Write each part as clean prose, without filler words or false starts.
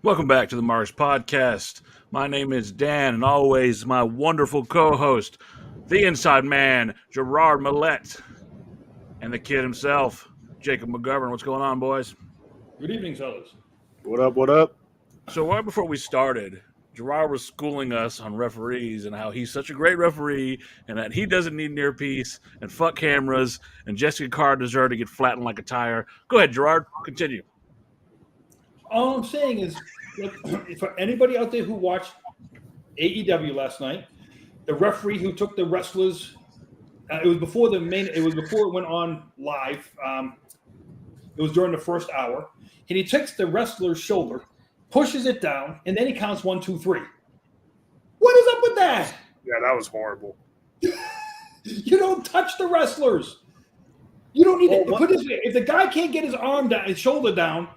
Welcome back to the Mars Podcast. My name is Dan, and always my wonderful co-host, the Inside Man, Gerard Millette, and the kid himself, Jacob McGovern. What's going on, boys? Good evening, fellas. What up, what up? So right before we started, Gerard was schooling us on referees and how he's such a great referee and that he doesn't need an earpiece and fuck cameras and Jessica Carr deserved to get flattened like a tire. Go ahead, Gerard. Continue. All I'm saying is, look, for anybody out there who watched AEW last night, the referee who took the wrestlers, it was before it went on live. It was during the first hour, and he takes the wrestler's shoulder, pushes it down, and then he counts 1, 2, 3. What is up with that? Yeah, that was horrible. You don't touch the wrestlers. You don't need to put this. If the guy can't get his arm down, his shoulder down,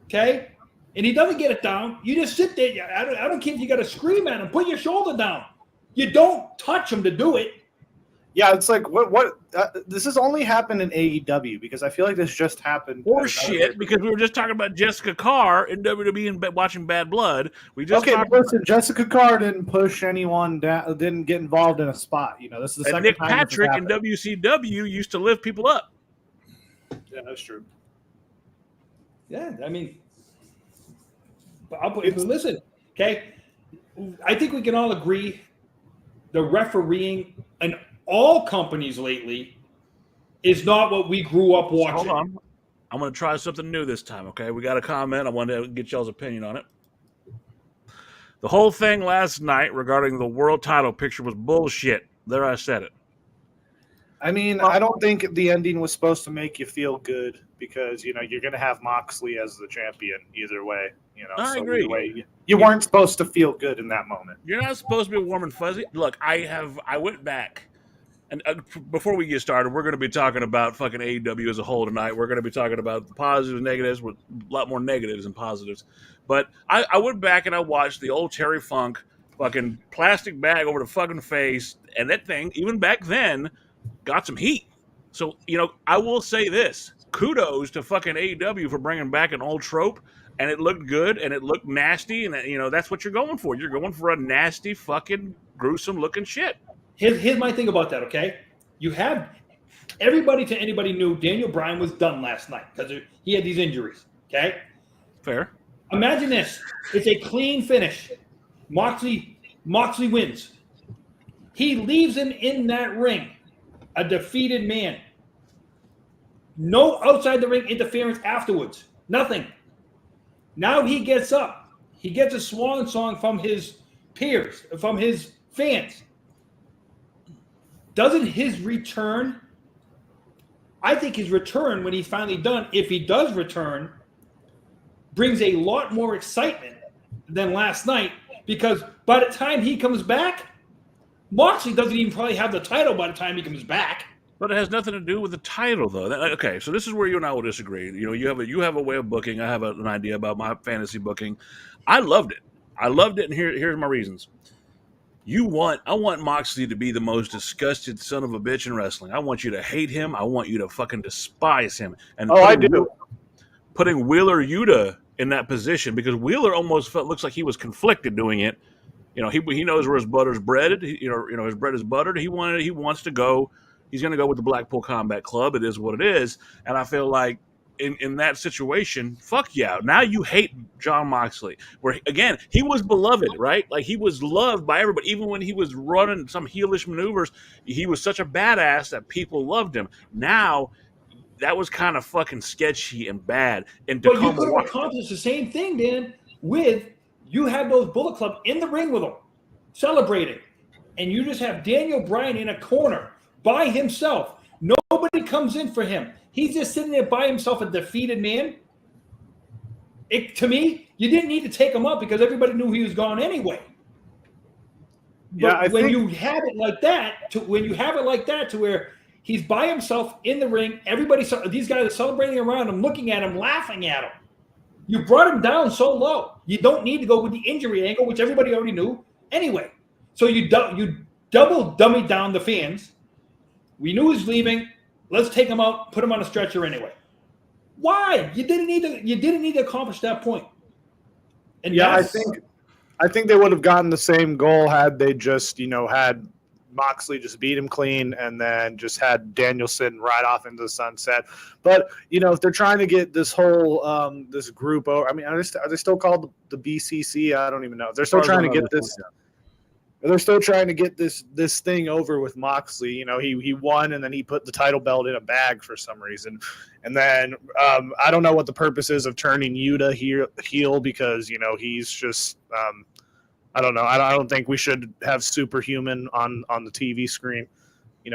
okay, and he doesn't get it down, you just sit there. I don't care if you got to scream at him. Put your shoulder down. You don't touch him to do it. Yeah, it's like what this has only happened in AEW because I feel like this just happened. Or shit, because we were just talking about Jessica Carr in WWE and watching Bad Blood. We just listen, Jessica Carr didn't push anyone down, didn't get involved in a spot. You know, this is the second Nick time Patrick in WCW used to lift people up. Yeah, that's true. Yeah, I mean, listen, okay. I think we can all agree the refereeing in all companies lately is not what we grew up watching. Hold on. I'm going to try something new this time, okay? We got a comment. I wanted to get y'all's opinion on it. The whole thing last night regarding the world title picture was bullshit. There, I said it. I mean, I don't think the ending was supposed to make you feel good because, you know, you're going to have Moxley as the champion either way. You know, I agree. Either way, you weren't supposed to feel good in that moment. You're not supposed to be warm and fuzzy. Look, I went back. And before we get started, we're going to be talking about fucking AEW as a whole tonight. We're going to be talking about the positives and negatives, with a lot more negatives than positives. But I went back and I watched the old Terry Funk fucking plastic bag over the fucking face, and that thing, even back then, got some heat. So, you know, I will say this. Kudos to fucking AEW for bringing back an old trope, and it looked good, and it looked nasty, and, you know, that's what you're going for. You're going for a nasty, fucking, gruesome-looking shit. Here's my thing about that, okay? You have everybody to anybody knew Daniel Bryan was done last night because he had these injuries, okay? Fair. Imagine this. It's a clean finish. Moxley wins. He leaves him in that ring, a defeated man. No outside the ring interference afterwards. Nothing. Now he gets up. He gets a swan song from his peers, from his fans. Doesn't his return, I think his return when he's finally done, if he does return, brings a lot more excitement than last night because by the time he comes back, Moxley doesn't even probably have the title by the time he comes back. But it has nothing to do with the title, though. Okay, so this is where you and I will disagree. You know, you have a way of booking. I have an idea about my fantasy booking. I loved it, and here's my reasons. I want Moxley to be the most disgusted son of a bitch in wrestling. I want you to hate him. I want you to fucking despise him. And I do. Putting Wheeler Yuta in that position because Wheeler almost looks like he was conflicted doing it. You know, he knows where his butter's breaded. You know his bread is buttered. He wants to go. He's going to go with the Blackpool Combat Club. It is what it is. And I feel like in that situation, fuck yeah. Now you hate Jon Moxley. Where, again, he was beloved, right? Like, he was loved by everybody. Even when he was running some heelish maneuvers, he was such a badass that people loved him. Now, that was kind of fucking sketchy and bad. And but you could have accomplished the same thing, Dan, with you have those Bullet Club in the ring with them, celebrating. And you just have Daniel Bryan in a corner by himself. Nobody comes in for him. He's just sitting there by himself, a defeated man. To me, you didn't need to take him up because everybody knew he was gone anyway. But when you have it like that, to where he's by himself in the ring, these guys are celebrating around him, looking at him, laughing at him. You brought him down so low. You don't need to go with the injury angle, which everybody already knew anyway. So you double dummy down the fans. We knew he was leaving. Let's take him out, put him on a stretcher anyway. Why? You didn't need to accomplish that point. And Yeah, I think they would have gotten the same goal had they just, had Moxley just beat him clean and then just had Danielson ride off into the sunset. But, if they're trying to get this whole this group over, I mean, are they still called the BCC? I don't even know. They're still trying to get this. They're still trying to get this thing over with Moxley. He won and then he put the title belt in a bag for some reason. And then I don't know what the purpose is of turning Yuta heel because, he's just I don't know. I don't think we should have Superhuman on the TV screen,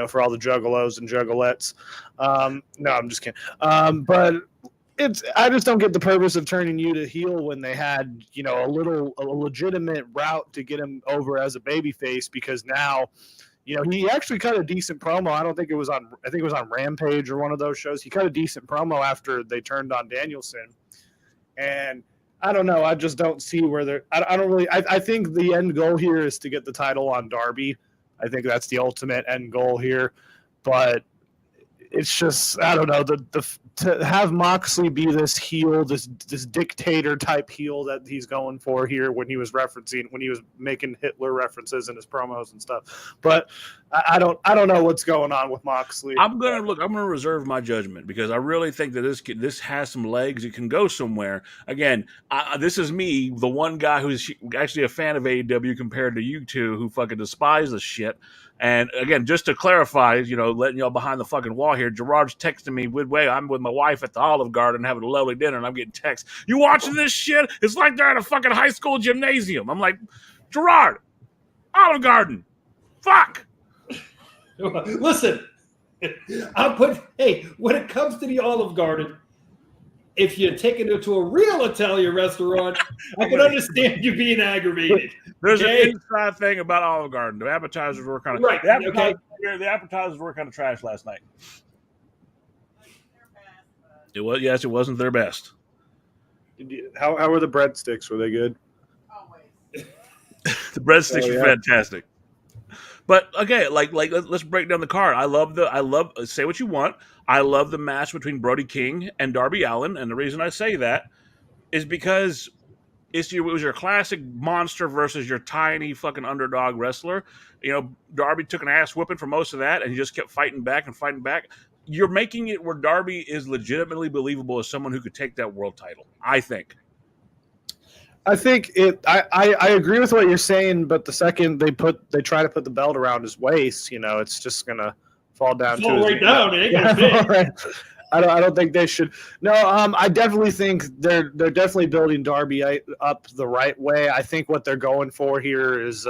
for all the juggalos and juggalettes. No, I'm just kidding. But I just don't get the purpose of turning Yuta heel when they had, a legitimate route to get him over as a babyface because now, he actually cut a decent promo. I think it was on Rampage or one of those shows. He cut a decent promo after they turned on Danielson. And I don't know. I just don't see where they're. I don't really. I think the end goal here is to get the title on Darby. I think that's the ultimate end goal here. But it's just I don't know. To have Moxley be this heel, this dictator type heel that he's going for here when he was making Hitler references in his promos and stuff. But I don't know what's going on with Moxley. I'm gonna reserve my judgment because I really think that this has some legs. It can go somewhere. Again, this is me, the one guy who's actually a fan of AEW compared to you two who fucking despise the shit. And again, just to clarify, letting y'all behind the fucking wall here, Gerard's texting me midway. I'm with my wife at the Olive Garden having a lovely dinner, and I'm getting texts. You watching this shit? It's like they're at a fucking high school gymnasium. I'm like, Gerard, Olive Garden, fuck. Listen, when it comes to the Olive Garden, if you're taking it to a real Italian restaurant, I can understand you being aggravated. There's an inside thing about Olive Garden. The appetizers were kind of right. The appetizers were kind of trash last night. It wasn't their best. How were the breadsticks? Were they good? Always. The breadsticks were fantastic. But okay, let's break down the card. I love say what you want. I love the match between Brody King and Darby Allin, and the reason I say that is because it was your classic monster versus your tiny fucking underdog wrestler. Darby took an ass whooping for most of that, and he just kept fighting back and fighting back. You're making it where Darby is legitimately believable as someone who could take that world title, I think. I think I agree with what you're saying, but the second they try to put the belt around his waist, it's just gonna fall down down. It ain't gonna fit. I don't think they should. No, I definitely think they're definitely building Darby up the right way. I think what they're going for here is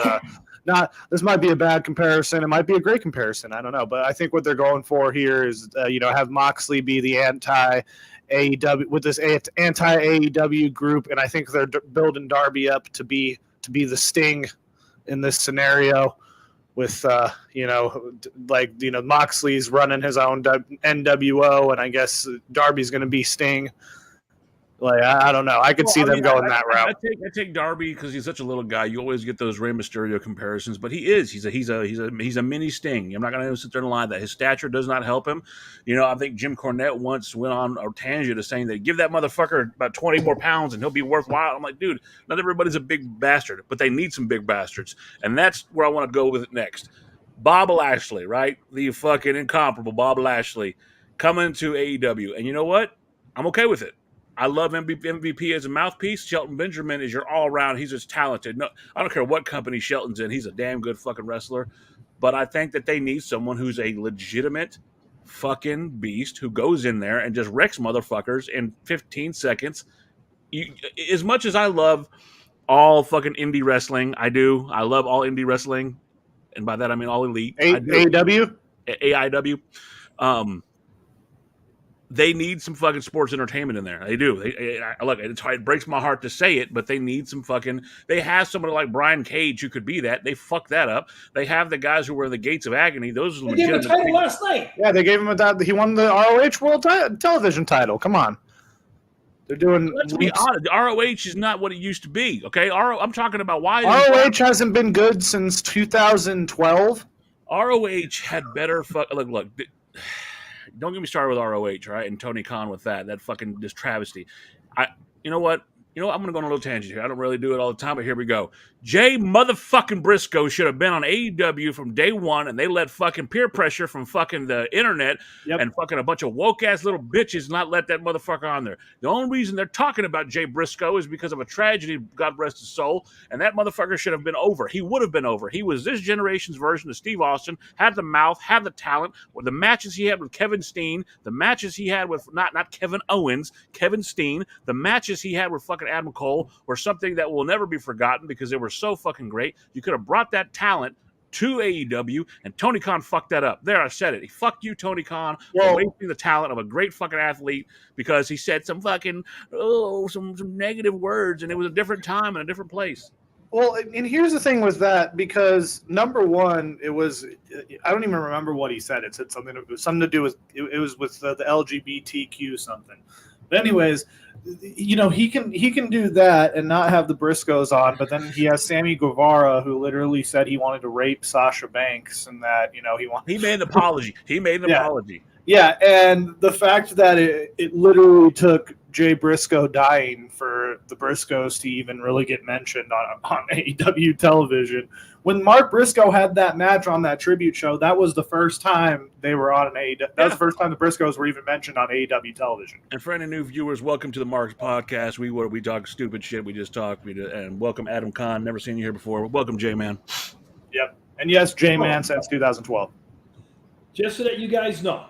not. This might be a bad comparison. It might be a great comparison. I don't know, but I think what they're going for here is have Moxley be the anti-AEW with this anti-AEW group, and I think they're building Darby up to be the Sting in this scenario. With Moxley's running his own NWO, and I guess Darby's going to be Sting. I don't know. I could see them going that route. I take Darby because he's such a little guy. You always get those Rey Mysterio comparisons, but he's a mini Sting. I'm not going to sit there and lie that his stature does not help him. I think Jim Cornette once went on a tangent of saying that give that motherfucker about 20 more pounds and he'll be worthwhile. I'm like, dude, not everybody's a big bastard, but they need some big bastards, and that's where I want to go with it next. Bob Lashley, right? The fucking incomparable Bob Lashley coming to AEW, and you know what? I'm okay with it. I love MVP as a mouthpiece. Shelton Benjamin is your all-around. He's just talented. No, I don't care what company Shelton's in. He's a damn good fucking wrestler. But I think that they need someone who's a legitimate fucking beast who goes in there and just wrecks motherfuckers in 15 seconds. As much as I love all fucking indie wrestling, I love all indie wrestling. And by that, I mean all elite. AEW? AIW. They need some fucking sports entertainment in there. They do. Look, it breaks my heart to say it, but they need some fucking. They have somebody like Brian Cage who could be that. They fucked that up. They have the guys who were in the Gates of Agony. Those are they gave him a title last night. Yeah, they gave him he won the ROH World Television title. Come on. They're doing. Let's be honest. ROH is not what it used to be. Okay, I'm talking about why ROH hasn't been good since 2012. ROH had better look. Don't get me started with ROH, right? And Tony Khan with that fucking this travesty. You know what? You know what? I'm going to go on a little tangent here. I don't really do it all the time, but here we go. Jay motherfucking Briscoe should have been on AEW from day one, and they let fucking peer pressure from fucking the internet and fucking a bunch of woke-ass little bitches not let that motherfucker on there. The only reason they're talking about Jay Briscoe is because of a tragedy, God rest his soul, and that motherfucker should have been over. He would have been over. He was this generation's version of Steve Austin, had the mouth, had the talent, with the matches he had with Kevin Steen, the matches he had with, not Kevin Owens, Kevin Steen, the matches he had with fucking Adam Cole were something that will never be forgotten because they were so fucking great. You could have brought that talent to AEW, and Tony Khan fucked that up. There, I said it. He fucked you, Tony Khan, for wasting the talent of a great fucking athlete because he said some fucking, some negative words, and it was a different time and a different place. Well, and here's the thing with that, because number one, it was, I don't even remember what he said. It said something, it was something to do with, it was with the LGBTQ something. But anyways, you know, he can do that and not have the Briscoes on, but then he has Sammy Guevara, who literally said he wanted to rape Sasha Banks, and that, you know, he made an apology. Apology. Yeah, and the fact that it literally took Jay Briscoe dying for the Briscoes to even really get mentioned on AEW television. When Mark Briscoe had that match on that tribute show, that was the first time they were on an AEW. That was the first time the Briscoes were even mentioned on AEW television. And for any new viewers, welcome to the Marks Podcast. We talk stupid shit. We just talk. And welcome Adam Khan. Never seen you here before. Welcome, J-Man. Yep. And yes, J-Man since 2012. Just so that you guys know,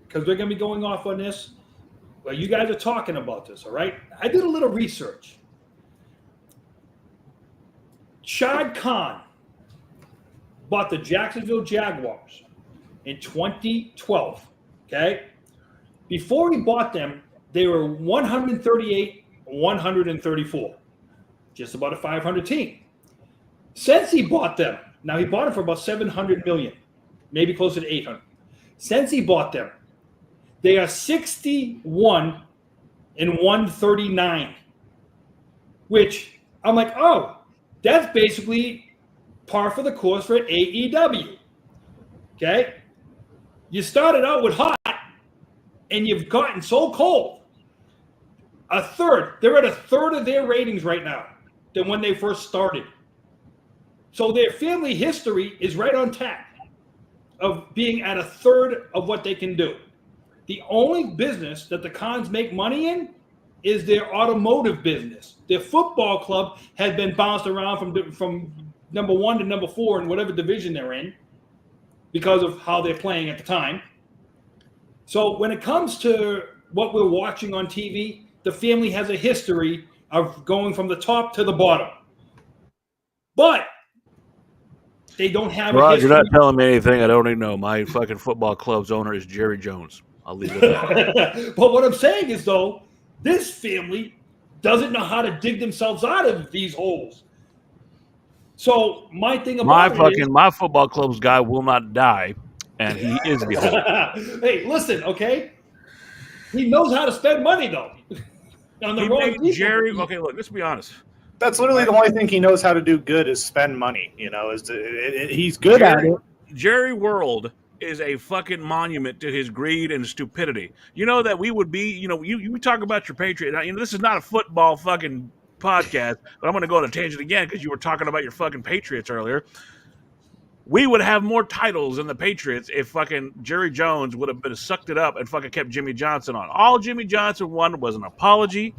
because we're going to be going off on this, well, you guys are talking about this, all right? I did a little research. Shad Khan bought the Jacksonville Jaguars in 2012, okay? Before he bought them, they were 138, 134, just about a 500 team. Since he bought them, now he bought them for about 700 million, maybe closer to 800. Since he bought them, they are 61 and 139, which I'm like, oh, that's basically par for the course for AEW. Okay? You started out with hot, and you've gotten so cold. They're at a third of their ratings right now than when they first started. So their family history is right on tap of being at a third of what they can do. The only business that the Khans make money in is their automotive business. Their football club has been bounced around from number 1 to number 4 in whatever division they're in because of how they're playing at the time. So when it comes to what we're watching on TV, the family has a history of going from the top to the bottom. But they don't have a history. You're not telling me anything I don't even know. My fucking football club's owner is Jerry Jones. I'll leave it at that. But what I'm saying is, though, this family doesn't know how to dig themselves out of these holes. So my thing about my football club's guy will not die, and he is the hole. Hey, listen, okay? He knows how to spend money, though. On the wrong people. Jerry, okay, look, let's be honest. That's literally the only thing he knows how to do good is spend money. You know, he's good at it. Jerry World is a fucking monument to his greed and stupidity. You know that we would be, you know, you talk about your Patriot. Now, you know, this is not a football fucking podcast, but I'm going to go on a tangent again because you were talking about your fucking Patriots earlier. We would have more titles than the Patriots if fucking Jerry Jones would have been sucked it up and fucking kept Jimmy Johnson on. All Jimmy Johnson wanted was an apology,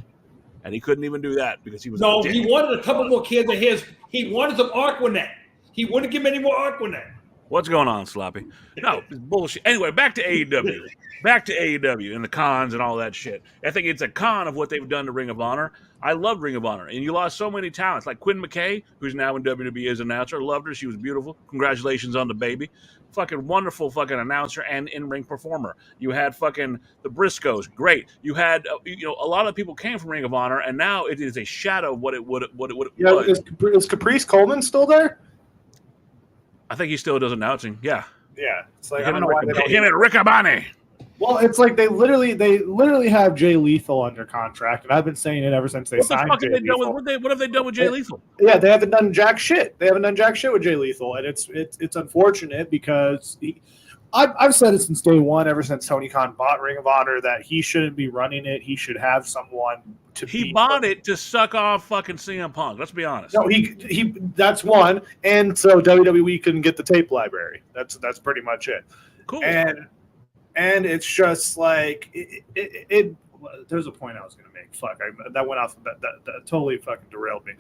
and he couldn't even do that because he was he wanted a couple more kids of his. He wanted some Aquanet. He wouldn't give him any more Aquanet. What's going on, Sloppy? No, it's bullshit. Anyway, back to AEW. Back to AEW and the cons and all that shit. I think it's a con of what they've done to Ring of Honor. I loved Ring of Honor, and you lost so many talents. Like Quinn McKay, who's now in WWE as an announcer. I loved her. She was beautiful. Congratulations on the baby. Fucking wonderful fucking announcer and in-ring performer. You had fucking the Briscoes. Great. You had, you know, a lot of people came from Ring of Honor, and now it is a shadow of what it was. Is Caprice Coleman still there? I think he still does announcing. Yeah. Yeah. It's like, him and Rick Abani. Well, it's like they literally have Jay Lethal under contract, and I've been saying it ever since they signed Jay Lethal. What have they done with Jay Lethal? Yeah, they haven't done jack shit. They haven't done jack shit with Jay Lethal, and it's unfortunate because I've said it since day one, ever since Tony Khan bought Ring of Honor, that he shouldn't be running it. He should have someone to. He bought it to suck off fucking CM Punk. Let's be honest. No, he. That's one, and so WWE couldn't get the tape library. That's pretty much it. Cool. And it's just like it there's a point I was going to make. Fuck, that went off. That totally fucking derailed me.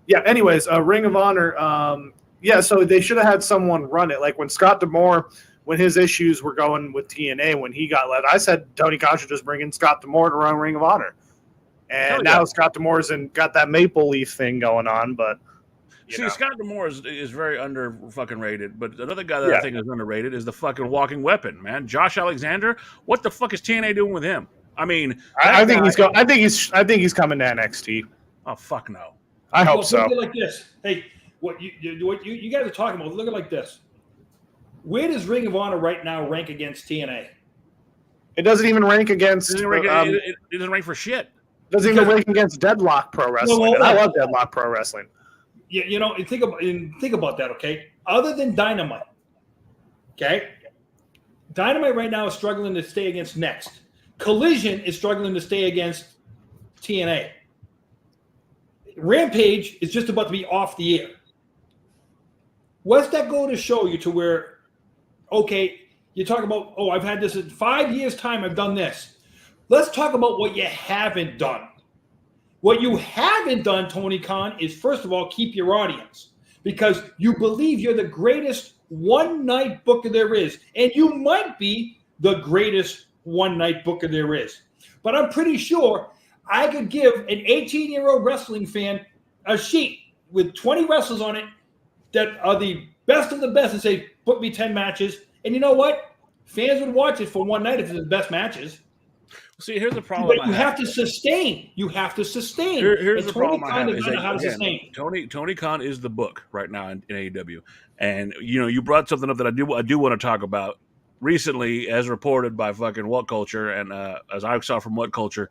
Yeah. Anyways, Ring of Honor. Yeah, so they should have had someone run it. Like when Scott D'Amore, when his issues were going with TNA, when he got let, I said Tony Khan should just bring in Scott D'Amore to run Ring of Honor. And now Scott D'Amore's got that Maple Leaf thing going on, but see, Scott D'Amore is very under fucking rated. But another guy that I think is underrated is the fucking walking weapon, man. Josh Alexander. What the fuck is TNA doing with him? I mean, I think he's going. I think he's coming to NXT. Oh fuck no. I hope so. Look like this. Hey. What you guys are talking about? Look at it like this. Where does Ring of Honor right now rank against TNA? It doesn't even rank against. It doesn't rank for shit. Doesn't even rank against Deadlock Pro Wrestling. I love Deadlock Pro Wrestling. Yeah, you know, think about that. Okay, other than Dynamite, okay, Dynamite right now is struggling to stay against Next. Collision is struggling to stay against TNA. Rampage is just about to be off the air. What's that go to show you to where, okay, you talk about, oh, I've had this in 5 years' time, I've done this. Let's talk about what you haven't done. What you haven't done, Tony Khan, is first of all, keep your audience because you believe you're the greatest one-night booker there is. And you might be the greatest one-night booker there is. But I'm pretty sure I could give an 18-year-old wrestling fan a sheet with 20 wrestlers on it that are the best of the best and say, book me 10 matches. And you know what? Fans would watch it for one night if it's the best matches. See, here's the problem. But you have to sustain. You have to sustain. Here's the problem I have. Is that, how to sustain. Tony Khan is the book right now in AEW. And, you know, you brought something up that I do want to talk about. Recently, as reported by fucking What Culture and as I saw from What Culture,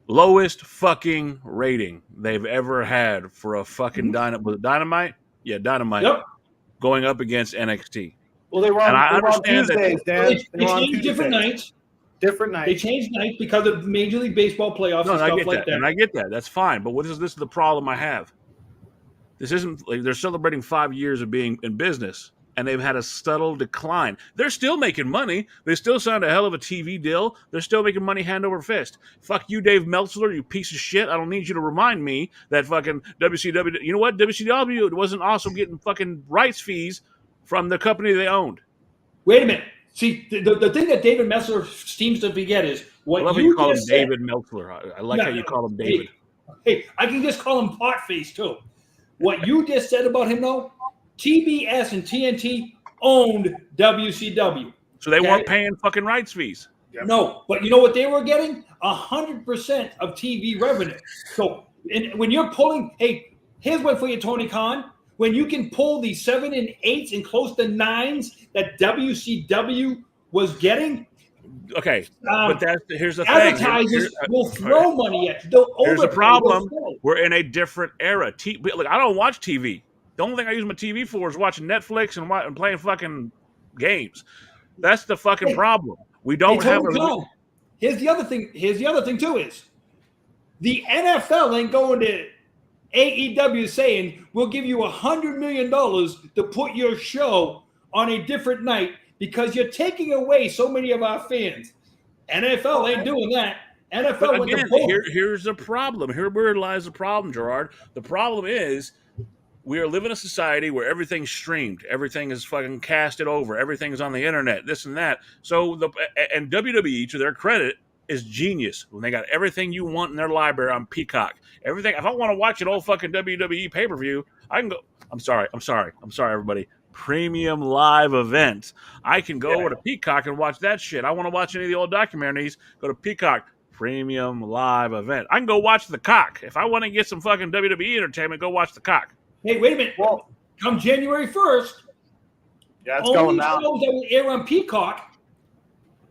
lowest fucking rating they've ever had for a fucking Dynamite. Yeah, Dynamite. Yep. Going up against NXT. Well, they were on Tuesdays, Dan. They changed different nights. Different nights. They changed nights because of Major League Baseball playoffs and stuff like that. And I get that. That's fine. But this is the problem I have. This isn't like they're celebrating 5 years of being in business. And they've had a subtle decline. They're still making money. They still signed a hell of a TV deal. They're still making money hand over fist. Fuck you, Dave Meltzer, you piece of shit. I don't need you to remind me that fucking WCW... You know what? WCW wasn't also getting fucking rights fees from the company they owned. Wait a minute. See, the thing that David Meltzer seems to forget is what I love you how you call him said. David Meltzer. I like how you call him David. Hey, I can just call him Potface, too. What you just said about him, though, TBS and TNT owned WCW. So they weren't paying fucking rights fees. No, but you know what they were getting? 100% of TV revenue. So when you're pulling, hey, here's one for you, Tony Khan. When you can pull the 7 and 8s and close to 9s that WCW was getting. Okay, but here's the thing. Advertisers will throw money at you. Here's the problem. We're in a different era. Look, I don't watch TV. The only thing I use my TV for is watching Netflix and playing fucking games. That's the fucking problem. We don't have a... Here's the other thing. Here's the other thing, too, is the NFL ain't going to AEW saying, we'll give you $100 million to put your show on a different night because you're taking away so many of our fans. NFL ain't doing that. NFL went to pull. Here's the problem. Where lies the problem, Gerard. The problem is we are living in a society where everything's streamed. Everything is fucking casted over. Everything is on the internet, this and that. So and WWE, to their credit, is genius when they got everything you want in their library on Peacock. Everything. If I want to watch an old fucking WWE pay-per-view, I can go. I'm sorry, everybody. Premium live event. I can go over to Peacock and watch that shit. I want to watch any of the old documentaries. Go to Peacock. Premium live event. I can go watch the cock. If I want to get some fucking WWE entertainment, go watch the cock. Hey, wait a minute. Well, come January 1st, it's going down. Shows that will air on Peacock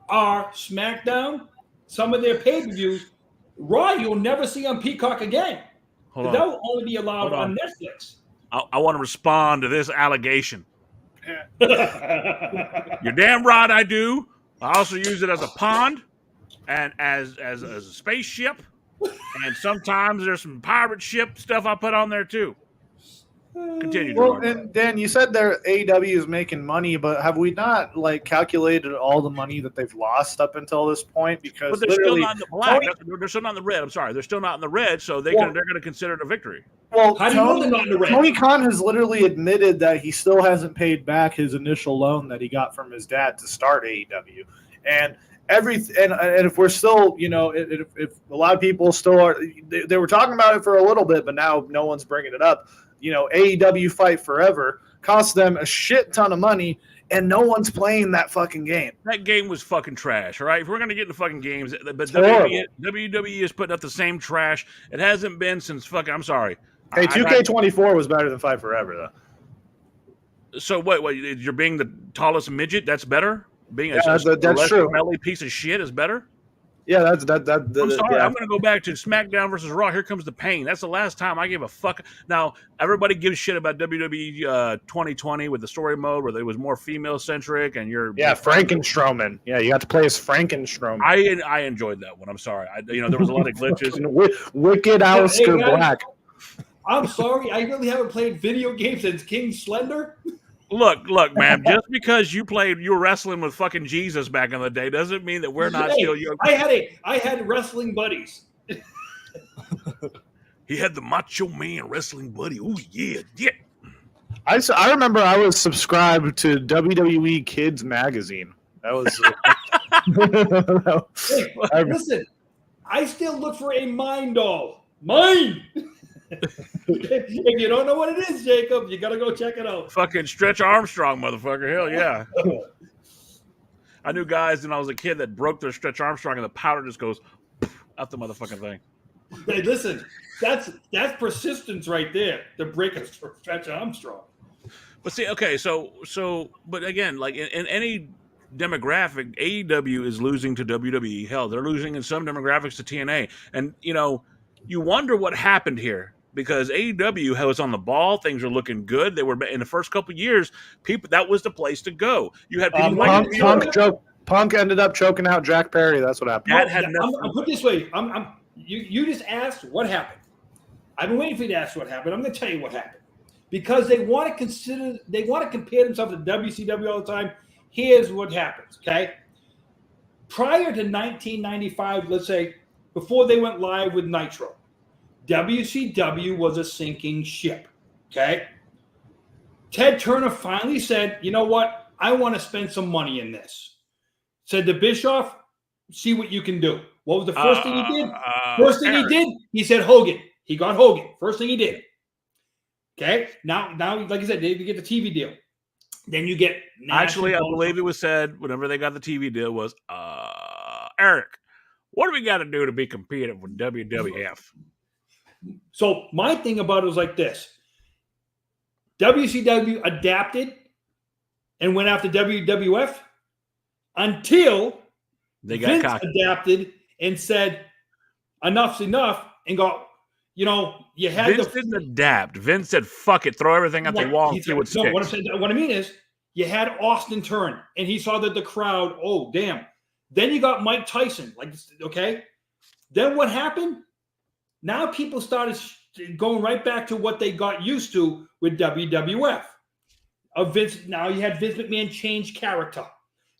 are SmackDown, some of their pay-per-views. Raw, you'll never see on Peacock again. That will only be allowed on Netflix. I want to respond to this allegation. You're damn right I do. I also use it as a pond and as a spaceship. And sometimes there's some pirate ship stuff I put on there too. Continue, Well, Jordan. and Dan, you said their AEW is making money, but have we not calculated all the money that they've lost up until this point? Because But they're still not in the black. They're still not in the red. I'm sorry, they're still not in the red, so they're going to consider it a victory. Well, how do you know they're not in the red? Tony Khan has literally admitted that he still hasn't paid back his initial loan that he got from his dad to start AEW, and if we're still, if a lot of people still are, they were talking about it for a little bit, but now no one's bringing it up. AEW Fight Forever cost them a shit ton of money, and no one's playing that fucking game. That game was fucking trash, all right? If we're going to get into fucking games, but WWE is putting up the same trash. It hasn't been since fucking, I'm sorry. Hey, 2K24 was better than Fight Forever, though. So what, you're being the tallest midget? That's better? Being that's true. Smelly piece of shit is better? Yeah, I'm sorry. Yeah. I'm going to go back to SmackDown versus Raw. Here comes the pain. That's the last time I gave a fuck. Now, everybody gives shit about WWE 2020 with the story mode where it was more female-centric and you're... Yeah, Frankenstrowman. Yeah, you got to play as Frankenstrowman. I enjoyed that one. I'm sorry. There was a lot of glitches. Wicked Alistair Black. I'm sorry. I really haven't played video games since King Slender. Look, man. Just because you were wrestling with fucking Jesus back in the day doesn't mean that we're not still young. I had wrestling buddies. He had the Macho Man wrestling buddy. Oh yeah. I remember I was subscribed to WWE Kids magazine. That was. Hey, listen, I still look for a Mine doll. Mine. If you don't know what it is, Jacob, you gotta go check it out. Fucking Stretch Armstrong, motherfucker. Hell yeah. I knew guys when I was a kid that broke their Stretch Armstrong and the powder just goes out the motherfucking thing. Hey, listen, that's persistence right there to break a Stretch Armstrong. But see, okay, but again, like in any demographic, AEW is losing to WWE. Hell, they're losing in some demographics to TNA. And, you wonder what happened here. Because AEW was on the ball, things were looking good. They were in the first couple of years. That was the place to go. You had people Punk ended up choking out Jack Perry. That's what happened. I'm put this way. You just asked what happened. I've been waiting for you to ask what happened. I'm going to tell you what happened because they want to compare themselves to WCW all the time. Here's what happens. Okay, prior to 1995, let's say before they went live with Nitro. WCW was a sinking ship, okay? Ted Turner finally said, you know what? I want to spend some money in this. Said to Bischoff, see what you can do. What was the first thing he did? First thing he did, he said Hogan. He got Hogan. First thing he did. Okay? Now, like I said, you get the TV deal. Then you get... Actually, I believe it was said whenever they got the TV deal was, Eric, what do we got to do to be competitive with WWF? So my thing about it was like this. WCW adapted and went after WWF until they got Vince cocky. Adapted and said, enough's enough, and got, you had Vince didn't adapt. Vince said, fuck it, throw everything at the wall and see what sticks. What I mean is, you had Austin turn, and he saw that the crowd, oh, damn. Then you got Mike Tyson, okay? Then what happened? Now people started going right back to what they got used to with WWF. Now you had Vince McMahon change character.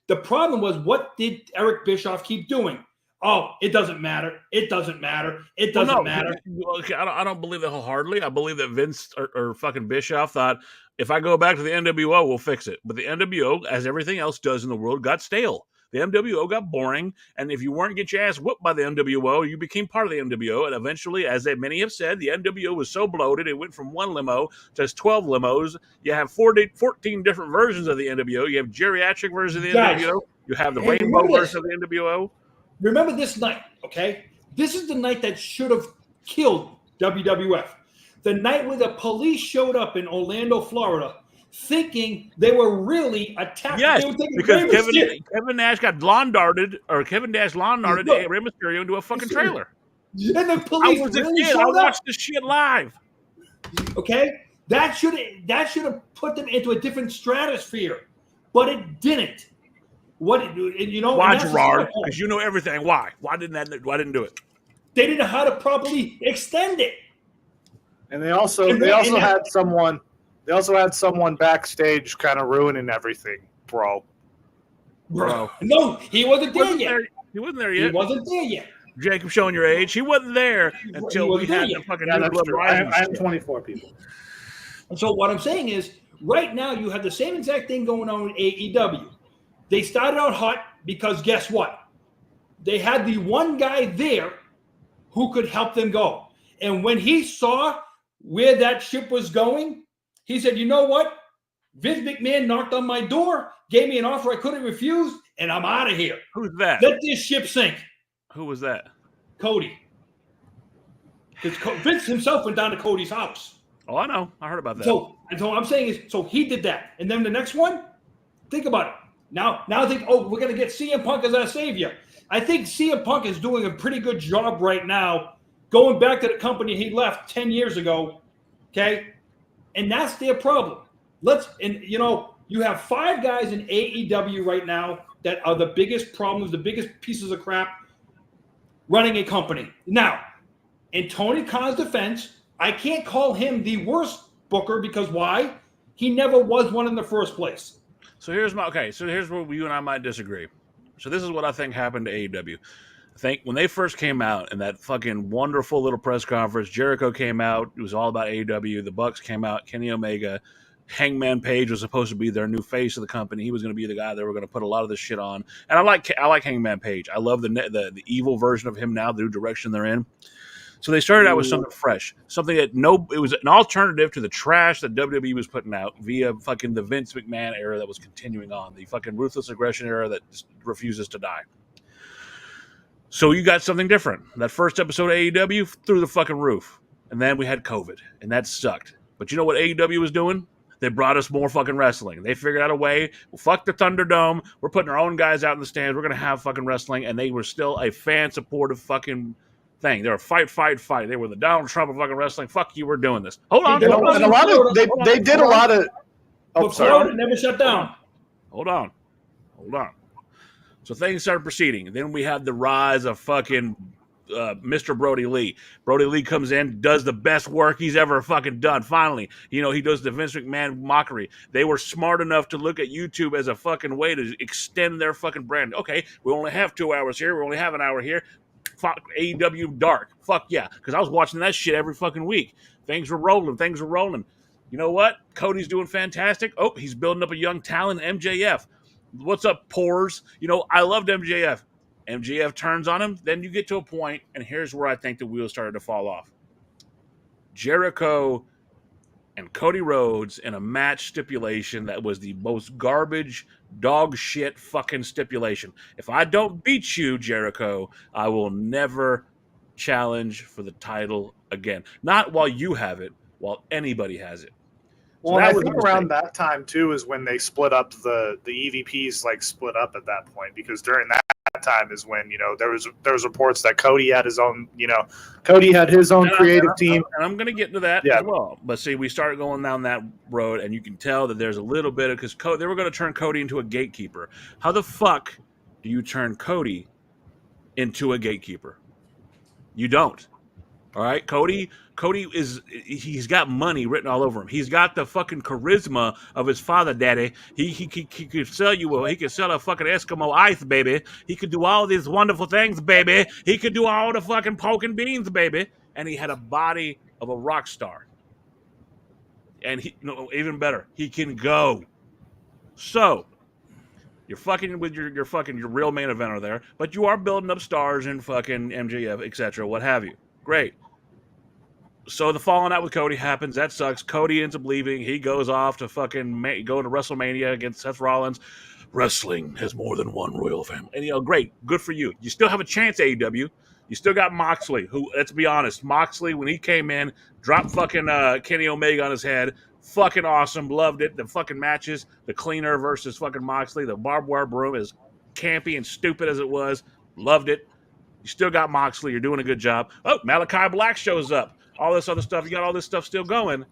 The problem was, what did Eric Bischoff keep doing? Oh, it doesn't matter. It doesn't matter. It doesn't matter. Okay, I don't believe that wholeheartedly. I believe that Vince or fucking Bischoff thought, if I go back to the NWO, we'll fix it. But the NWO, as everything else does in the world, got stale. The NWO got boring, and if you weren't get your ass whooped by the NWO, you became part of the NWO. And eventually, as many have said, the NWO was so bloated, it went from one limo to 12 limos. You have 14 different versions of the NWO. You have geriatric version of the NWO. You have the rainbow version of the NWO. Remember this night, okay? This is the night that should have killed WWF. The night where the police showed up in Orlando, Florida, thinking they were really attacking. Yes, because Kevin Nash got lawn darted, or Kevin Nash lawn darted Rey Mysterio into a fucking trailer. And the police I watched this shit live. Okay? That should have put them into a different stratosphere, but it didn't. Why, Gerard? Because you know everything. Why? Why didn't do it? They didn't know how to properly extend it. And they also had someone backstage kind of ruining everything, bro. No, he wasn't there yet. He wasn't there yet. He wasn't there yet. Jacob showing your age. He wasn't there until we had the fucking New Blood Rising. I have 24 people. And so what I'm saying is, right now you have the same exact thing going on in AEW. They started out hot because guess what? They had the one guy there who could help them go. And when he saw where that ship was going, he said, you know what? Vince McMahon knocked on my door, gave me an offer I couldn't refuse, and I'm out of here. Who's that? Let this ship sink. Who was that? Cody. Because Vince himself went down to Cody's house. Oh, I know. I heard about that. So what I'm saying is, so he did that. And then the next one, think about it. Now think, we're going to get CM Punk as our savior. I think CM Punk is doing a pretty good job right now, going back to the company he left 10 years ago, okay? And that's their problem. You have 5 guys in AEW right now that are the biggest problems, the biggest pieces of crap running a company. Now, in Tony Khan's defense, I can't call him the worst booker because why? He never was one in the first place. So here's where you and I might disagree. So this is what I think happened to AEW. I think when they first came out in that fucking wonderful little press conference, Jericho came out. It was all about AEW. The Bucks came out. Kenny Omega. Hangman Page was supposed to be their new face of the company. He was going to be the guy they were going to put a lot of this shit on. And I like Hangman Page. I love the evil version of him now, the new direction they're in. So they started out with something fresh, something that it was an alternative to the trash that WWE was putting out via fucking the Vince McMahon era that was continuing on, the fucking ruthless aggression era that just refuses to die. So you got something different. That first episode of AEW through the fucking roof. And then we had COVID, and that sucked. But you know what AEW was doing? They brought us more fucking wrestling. They figured out a way. Well, fuck the Thunderdome. We're putting our own guys out in the stands. We're going to have fucking wrestling. And they were still a fan-supportive fucking thing. They were fight. They were the Donald Trump of fucking wrestling. Fuck you, we're doing this. Hold on. They did a lot of. Oh, sorry. Never shut down. Hold on. So things started proceeding. Then we had the rise of fucking Mr. Brody Lee. Brody Lee comes in, does the best work he's ever fucking done. Finally, he does the Vince McMahon mockery. They were smart enough to look at YouTube as a fucking way to extend their fucking brand. Okay, we only have 2 hours here. We only have an hour here. Fuck AEW Dark. Fuck yeah, because I was watching that shit every fucking week. Things were rolling. You know what? Cody's doing fantastic. Oh, he's building up a young talent, MJF. What's up, pores? I loved MJF. MJF turns on him. Then you get to a point, and here's where I think the wheels started to fall off. Jericho and Cody Rhodes in a match stipulation that was the most garbage, dog shit fucking stipulation. If I don't beat you, Jericho, I will never challenge for the title again. Not while you have it, while anybody has it. Well, I think around that time too is when they split up the EVPs, like split up at that point, because during that time is when there was reports that Cody had his own creative team, and I'm going to get into that as well. But see, we started going down that road, and you can tell that there's a little bit of because they were going to turn Cody into a gatekeeper. How the fuck do you turn Cody into a gatekeeper? You don't. All right, Cody he's got money written all over him. He's got the fucking charisma of his father, daddy. He could sell he could sell a fucking Eskimo ice, baby. He could do all these wonderful things, baby. He could do all the fucking poking beans, baby. And he had a body of a rock star. And even better, he can go. So you're fucking with your real main eventer there, but you are building up stars in fucking MJF, etc., what have you. Great. So the falling out with Cody happens. That sucks. Cody ends up leaving. He goes off to fucking go to WrestleMania against Seth Rollins. Wrestling has more than one royal family. And, great. Good for you. You still have a chance, AEW. You still got Moxley, who, let's be honest, Moxley, when he came in, dropped fucking Kenny Omega on his head. Fucking awesome. Loved it. The fucking matches, the cleaner versus fucking Moxley, the barbed wire broom, as campy and stupid as it was. Loved it. You still got Moxley. You're doing a good job. Oh, Malachi Black shows up. All this other stuff. You got all this stuff still going.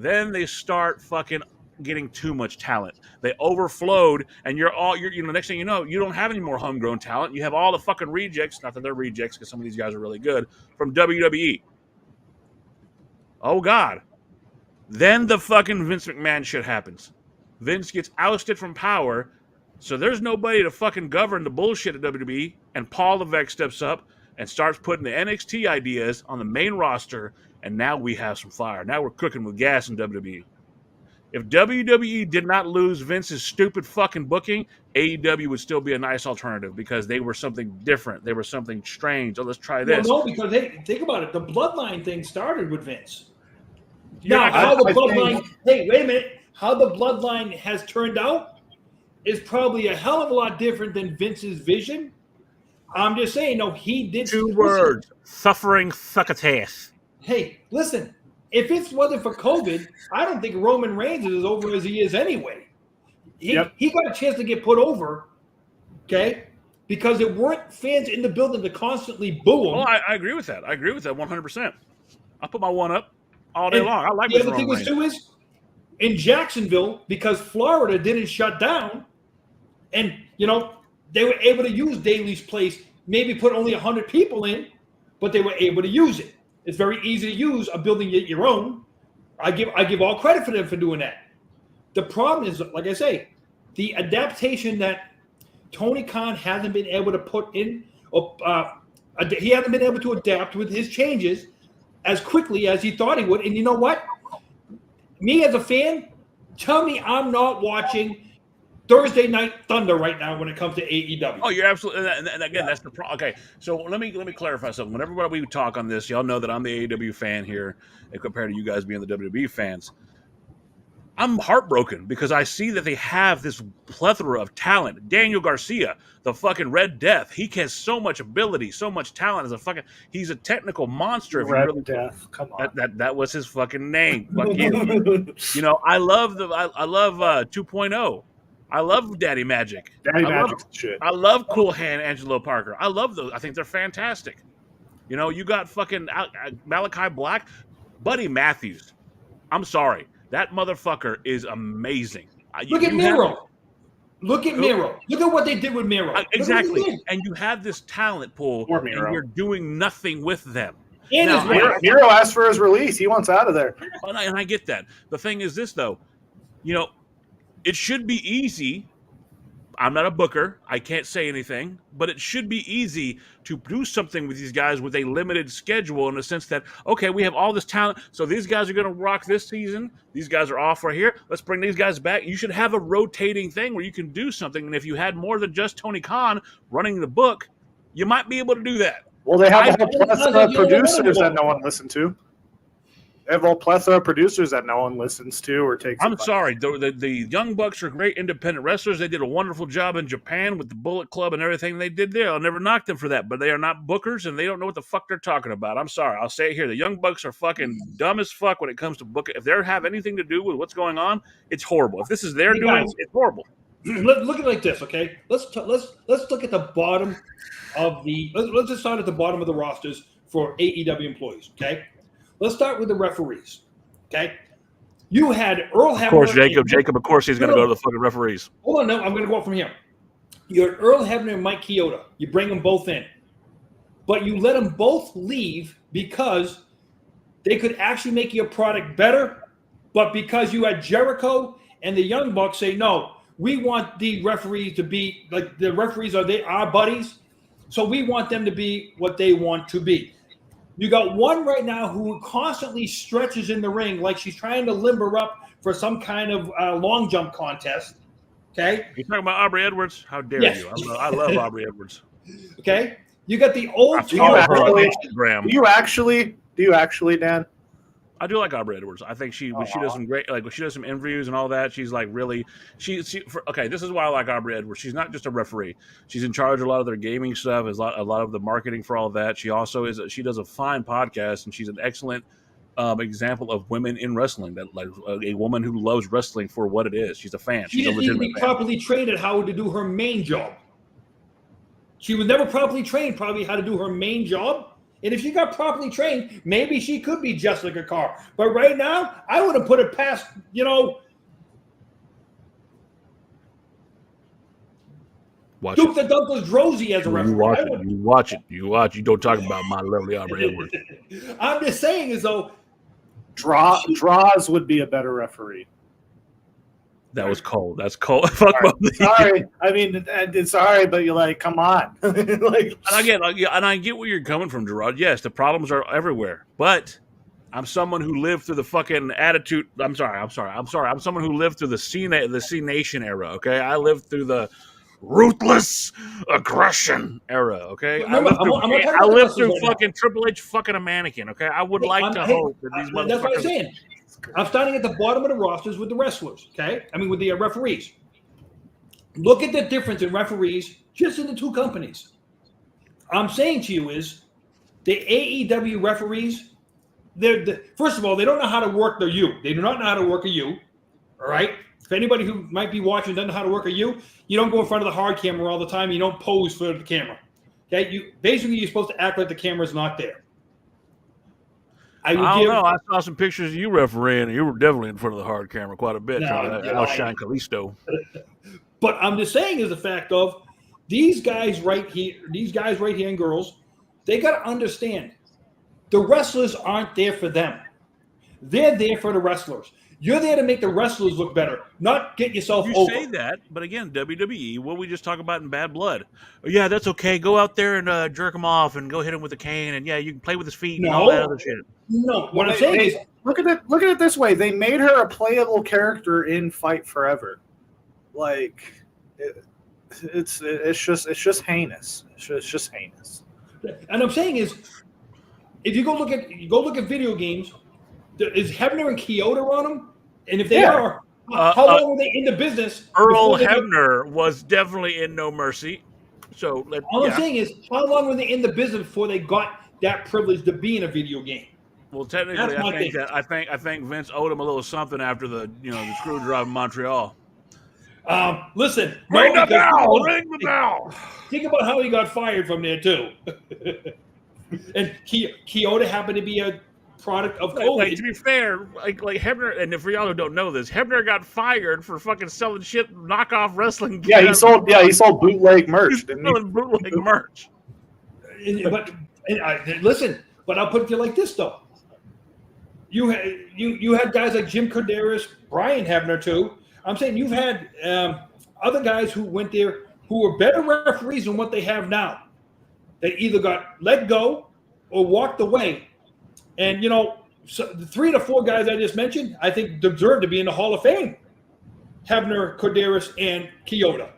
Then they start fucking getting too much talent. They overflowed, and you're next thing you know, you don't have any more homegrown talent. You have all the fucking rejects, not that they're rejects because some of these guys are really good, from WWE. Oh God. Then the fucking Vince McMahon shit happens. Vince gets ousted from power, so there's nobody to fucking govern the bullshit at WWE, and Paul Levesque steps up and starts putting the NXT ideas on the main roster, and now we have some fire. Now we're cooking with gas in WWE. If WWE did not lose Vince's stupid fucking booking, AEW would still be a nice alternative because they were something different. They were something strange. So let's try this. Well, no, because hey, think about it. The bloodline thing started with Vince. Yeah, Now, how the bloodline? Hey, wait a minute. How the bloodline has turned out is probably a hell of a lot different than Vince's vision. I'm just saying, no, he did. Two words: suffering succotash. Hey, listen. If it wasn't for COVID, I don't think Roman Reigns is as over as he is anyway. He got a chance to get put over, okay, because there weren't fans in the building to constantly boo him. Oh, I agree with that. I agree with that 100%. I put my one up all day long. I like the other thing was too is in Jacksonville, because Florida didn't shut down, and they were able to use Daly's place, maybe put only 100 people in, but they were able to use it. It's very easy to use a building your own. I give all credit for them for doing that. The problem is, like I say, the adaptation that Tony Khan hasn't been able to put in, he hasn't been able to adapt with his changes as quickly as he thought he would. And you know what? Me as a fan, tell me I'm not watching Thursday Night Thunder right now when it comes to AEW. Oh, you're absolutely, and again, that's the problem. Okay, so let me clarify something. Whenever we talk on this, y'all know that I'm the AEW fan here, and compared to you guys being the WWE fans, I'm heartbroken because I see that they have this plethora of talent. Daniel Garcia, the fucking Red Death, he has so much ability, so much talent as he's a technical monster. Red Death, come on. That was his fucking name. Fuck you. I love 2.0. I love Daddy Magic. Shit. I love Cool Hand Angelo Parker. I love those. I think they're fantastic. You got fucking Malachi Black, Buddy Matthews. I'm sorry. That motherfucker is amazing. Look at Miro. Look at Miro. Look at what they did with Miro. Exactly. And you have this talent pool, and you're doing nothing with them. Miro asked for his release. He wants out of there. And I get that. The thing is this, though. It should be easy. I'm not a booker. I can't say anything. But it should be easy to do something with these guys with a limited schedule in the sense that, okay, we have all this talent. So these guys are going to rock this season. These guys are off right here. Let's bring these guys back. You should have a rotating thing where you can do something. And if you had more than just Tony Khan running the book, you might be able to do that. Well, they have a whole plethora of producers that no one listened to. They have a plethora of producers that no one listens to or takes. I'm sorry. The Young Bucks are great independent wrestlers. They did a wonderful job in Japan with the Bullet Club and everything they did there. I'll never knock them for that, but they are not bookers and they don't know what the fuck they're talking about. I'm sorry. I'll say it here. The Young Bucks are fucking dumb as fuck when it comes to booking. If they have anything to do with what's going on, it's horrible. If this is their doing, it's horrible. Look at it like this, okay? Let's look at the bottom of let's just start at the bottom of the rosters for AEW employees, okay? Let's start with the referees, okay? You had Earl Hebner. Of course, Jacob, of course, he's going to go to the fucking referees. Hold on, no, I'm going to go up from here. You had Earl Hebner and Mike Chioda. You bring them both in. But you let them both leave because they could actually make your product better, but because you had Jericho and the Young Bucks say, no, we want the referees to be, like the referees are our buddies, so we want them to be what they want to be. You got one right now who constantly stretches in the ring like she's trying to limber up for some kind of long jump contest. Okay? You talking about Aubrey Edwards? How dare you? I love Aubrey Edwards. Okay? You got the old. Do you actually, Dan? I do like Aubrey Edwards. I think she does some great, like when she does some interviews and all that. She's like really, okay. This is why I like Aubrey Edwards. She's not just a referee. She's in charge of a lot of their gaming stuff. A lot of the marketing for all that. She also she does a fine podcast, and she's an excellent example of women in wrestling. That like a woman who loves wrestling for what it is. She's a fan. She didn't need to be properly trained at how to do her main job. She was never properly trained, probably how to do her main job, And if she got properly trained, maybe she could be Jessica Carr. But right now, I would have put it past, Watch Duke it. the Douglas Drosy as a referee. You watch it. You don't talk about my lovely Aubrey Edwards. I'm just saying as though Draws would be a better referee. That was cold. That's cold. Fuck sorry. I mean, it's sorry, but you're like, come on. and I get where you're coming from, Gerard. Yes, the problems are everywhere. But I'm someone who lived through the fucking attitude. I'm sorry. I'm someone who lived through the C Nation era. Okay, I lived through the ruthless aggression era. Okay, Remember, I lived through fucking Triple H fucking a mannequin. Okay, I would like to hope that these motherfuckers. That's what I'm saying. I'm starting at the bottom of the rosters with the wrestlers, okay? I mean, with the referees. Look at the difference in referees just in the two companies. I'm saying to you is the AEW referees, first of all, they don't know how to work the U. They do not know how to work a U, all right? If anybody who might be watching doesn't know how to work a U, you don't go in front of the hard camera all the time. You don't pose for the camera, okay? You're supposed to act like the camera's not there. I don't know. I saw some pictures of you refereeing, and you were definitely in front of the hard camera quite a bit, trying to outshine Kalisto. But I'm just saying is the fact of these guys right here and girls, they got to understand the wrestlers aren't there for them. They're there for the wrestlers. You're there to make the wrestlers look better, not get yourself over. You say that, but again, WWE, what we just talk about in Bad Blood. Oh, yeah, that's okay. Go out there and jerk him off and go hit him with a cane, and yeah, you can play with his feet and all that other shit. No, what I'm saying is, look at it this way: they made her a playable character in Fight Forever. Like, it's just heinous. It's just heinous. And I'm saying is, if you go look at video games, is Hebner and Kyoto on them? And if they are, how long were they in the business? Earl Hebner was definitely in No Mercy. So all I'm saying is, how long were they in the business before they got that privilege to be in a video game? Well, technically, I think Vince owed him a little something after the screw job in Montreal. Listen, ring the bell. Think about how he got fired from there too. And Kyoto happened to be a product of COVID. Like, to be fair, like Hebner, and for y'all who don't know this, Hebner got fired for fucking selling shit knockoff wrestling. Yeah, he sold bootleg merch. Didn't he? Selling bootleg merch. Listen, but I'll put it to you like this though. You had guys like Jim Corderas, Brian Hebner too. I'm saying you've had other guys who went there who were better referees than what they have now. They either got let go or walked away. And, so the 3 to 4 guys I just mentioned, I think deserve to be in the Hall of Fame. Hebner, Corderas, and Kyoto.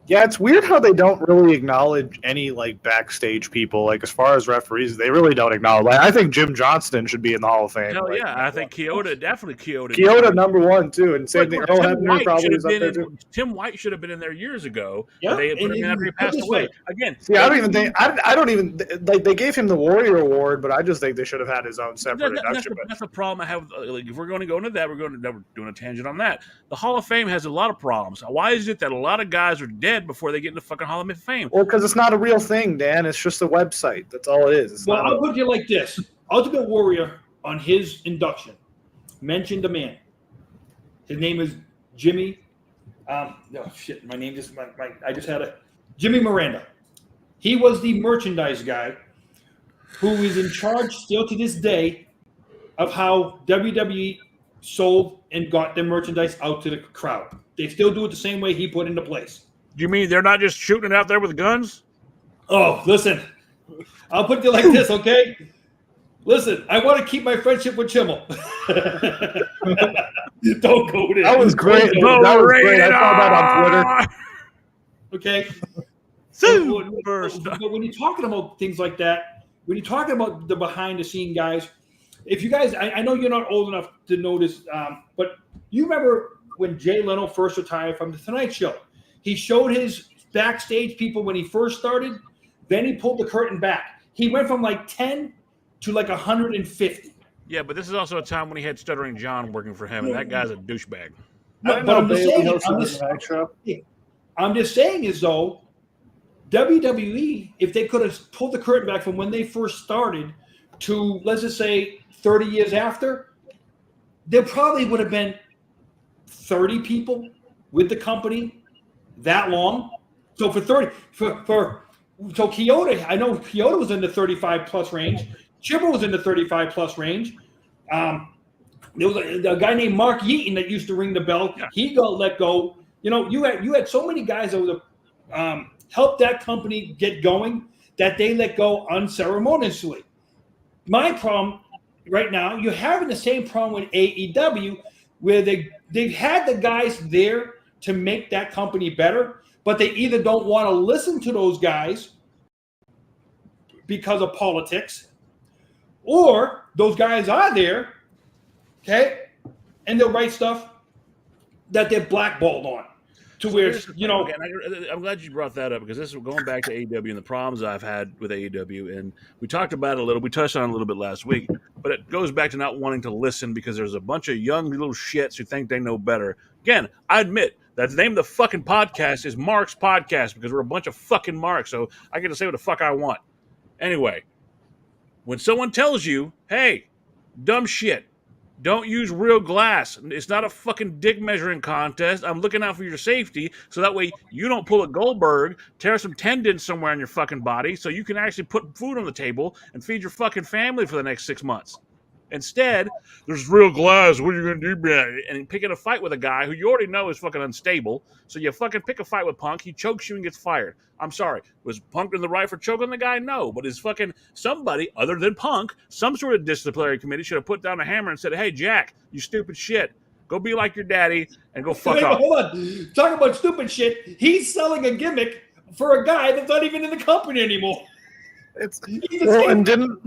Yeah, it's weird how they don't really acknowledge any backstage people. Like as far as referees, they really don't acknowledge. Like I think Jim Johnston should be in the Hall of Fame. Hell yeah, I think Kyoto definitely Kyoto. Kyoto number 1 too, and same thing. Earl Hebner probably was up there too. Tim White should have been in there years ago. Yeah, they put him in after he passed away. Again, see, I don't even think they gave him the Warrior Award, but I just think they should have had his own separate induction. That's the problem I have. If we're going to go into that, we're doing a tangent on that. The Hall of Fame has a lot of problems. Why is it that a lot of guys are dead before they get into fucking Hall of Fame? Well, because it's not a real thing, Dan. It's just a website. That's all it is. I'll put you like this. Ultimate Warrior, on his induction, mentioned a man. His name is Jimmy. My name just I just had Jimmy Miranda. He was the merchandise guy who is in charge still to this day of how WWE sold and got their merchandise out to the crowd. They still do it the same way he put into place. Do you mean they're not just shooting it out there with guns? Oh, listen. I'll put it like this, okay? Listen, I want to keep my friendship with Chimmel. Don't go there. That was great. That was great. I saw that on Twitter. Okay? But when you're talking about things like that, when you're talking about the behind-the-scene guys, if you guys, I know you're not old enough to know this, but you remember when Jay Leno first retired from The Tonight Show? He showed his backstage people when he first started. Then he pulled the curtain back. He went from 10 to 150. Yeah, but this is also a time when he had Stuttering John working for him, and that guy's a douchebag. No, but I'm just saying is though, WWE, if they could have pulled the curtain back from when they first started to, let's just say, 30 years after, there probably would have been 30 people with the company that long. So for 30, so Kyoto, I know Kyoto was in the 35 plus range. Chibber was in the 35 plus range. There was a guy named Mark Yeaton that used to ring the bell. Yeah. He got let go. You know, you had so many guys that would have helped that company get going that they let go unceremoniously. My problem right now, you're having the same problem with AEW, where they've had the guys there to make that company better, but they either don't want to listen to those guys because of politics, or those guys are there, okay, and they'll write stuff that they're blackballed on. To where, you know, I'm glad you brought that up, because this is going back to AEW and the problems I've had with AEW, and we talked about it a little. We touched on it a little bit last week, but it goes back to not wanting to listen because there's a bunch of young little shits who think they know better. Again, I admit that the name of the fucking podcast is Mark's Podcast because we're a bunch of fucking marks, so I get to say what the fuck I want. Anyway, when someone tells you, "Hey, dumb shit, don't use real glass. It's not a fucking dick measuring contest. I'm looking out for your safety, so that way you don't pull a Goldberg, tear some tendons somewhere in your fucking body, so you can actually put food on the table and feed your fucking family for the next 6 months." Instead, there's real glass. What are you going to do about it? And picking a fight with a guy who you already know is fucking unstable. So you fucking pick a fight with Punk. He chokes you and gets fired. I'm sorry. Was Punk in the right for choking the guy? No. But is fucking somebody other than Punk, some sort of disciplinary committee should have put down a hammer and said, "Hey, Jack, you stupid shit. Go be like your daddy and go fuck off." Hold on. Talking about stupid shit, he's selling a gimmick for a guy that's not even in the company anymore. And didn't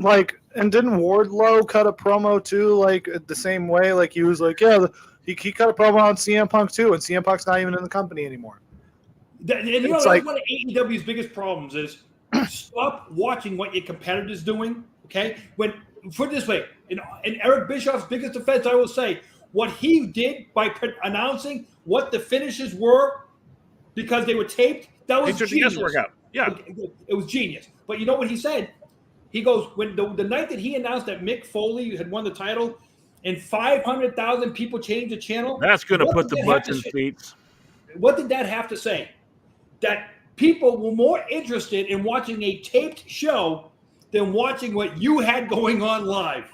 Wardlow cut a promo too, like the same way? Like he was like, yeah, he cut a promo on CM Punk too, and CM Punk's not even in the company anymore. And you know, that's one of AEW's biggest problems is stop watching what your competitor's doing. Okay, put it this way, in Eric Bischoff's biggest defense, I will say what he did by announcing what the finishes were because they were taped. That was genius. Workout. Yeah, it was genius. But you know what he said? He goes, when the night that he announced that Mick Foley had won the title and 500,000 people changed the channel. That's going to put the butts in seats. What did that have to say? That people were more interested in watching a taped show than watching what you had going on live.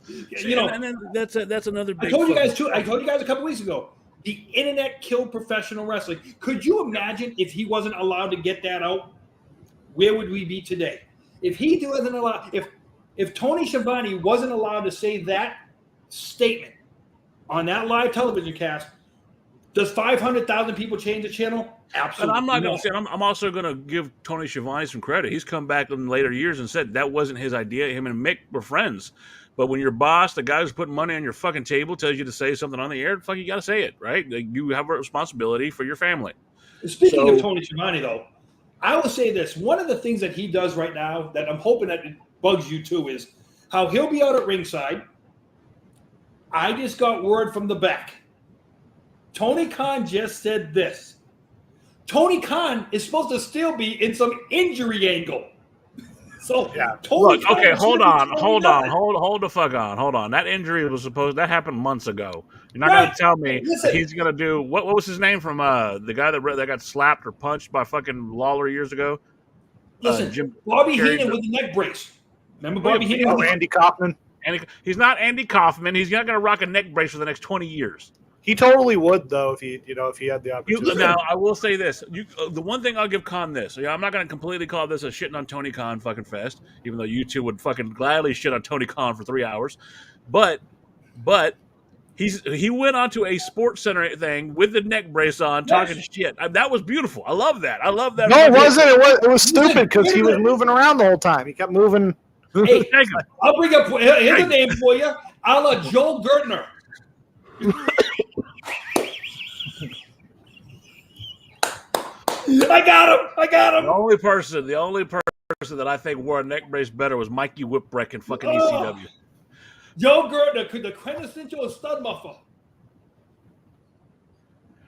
You know, and then that's another big. I told you guys a couple weeks ago. The internet killed professional wrestling. Could you imagine if he wasn't allowed to get that out? Where would we be today? If he wasn't allowed, if Tony Schiavone wasn't allowed to say that statement on that live television cast, does 500,000 people change the channel? Absolutely. And I'm not going to say. I'm also going to give Tony Schiavone some credit. He's come back in later years and said that wasn't his idea. Him and Mick were friends. But when your boss, the guy who's putting money on your fucking table, tells you to say something on the air, fuck, you got to say it, right? Like, you have a responsibility for your family. Speaking of Tony Schiavone, though, I will say this. One of the things that he does right now that I'm hoping that it bugs you too is how he'll be out at ringside. I just got word from the back. Tony Khan just said this. Tony Khan is supposed to still be in some injury angle. So yeah. Look, okay, hold the fuck on. Hold on. That injury that happened months ago. You're not going to tell me that he's going to do what was his name from the guy that got slapped or punched by fucking Lawler years ago? Listen, Bobby Heenan with the neck brace. Remember Bobby Heenan? Oh, Andy Kaufman. He's not Andy Kaufman. He's not going to rock a neck brace for the next 20 years. He totally would, though, if he had the opportunity. Now, I will say this: the one thing I'll give Khan this. I'm not going to completely call this a shitting on Tony Khan fucking fest, even though you two would fucking gladly shit on Tony Khan for 3 hours. But he went onto a Sports Center thing with the neck brace on, talking shit. That was beautiful. I love that. No, it wasn't. It was stupid because he was moving around the whole time. He kept moving. Hey, I'll bring up here's a name for you, a la Joel Gertner. I got him. The only person that I think wore a neck brace better was Mikey Whipwreck in fucking ECW. Joe Gertner, the quintessential stud muffler.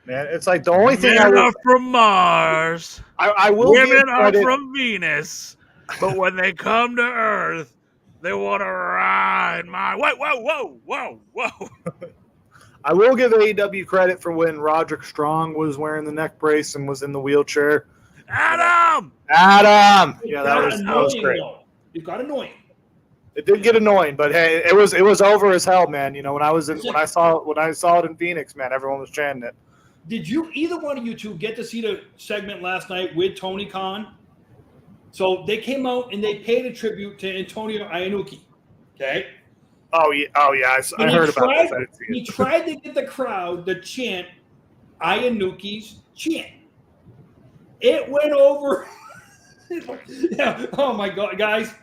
Man, it's like the only thing Men are from Mars. I will Women give are credit. from Venus. But when they come to Earth, they want to ride my... Whoa. I will give AEW credit for when Roderick Strong was wearing the neck brace and was in the wheelchair. Adam! Yeah, that was annoying, great. though. It got annoying. It did get annoying, but hey, it was over as hell, man. You know, when I saw it in Phoenix, man, everyone was chanting it. Did you either one of you two get to see the segment last night with Tony Khan? So they came out and they paid a tribute to Antonio Iannucci. Okay. Oh yeah, I heard about this. I didn't see it. He tried to get the crowd to chant Iannucci's chant. It went over. Yeah. Oh my God, guys!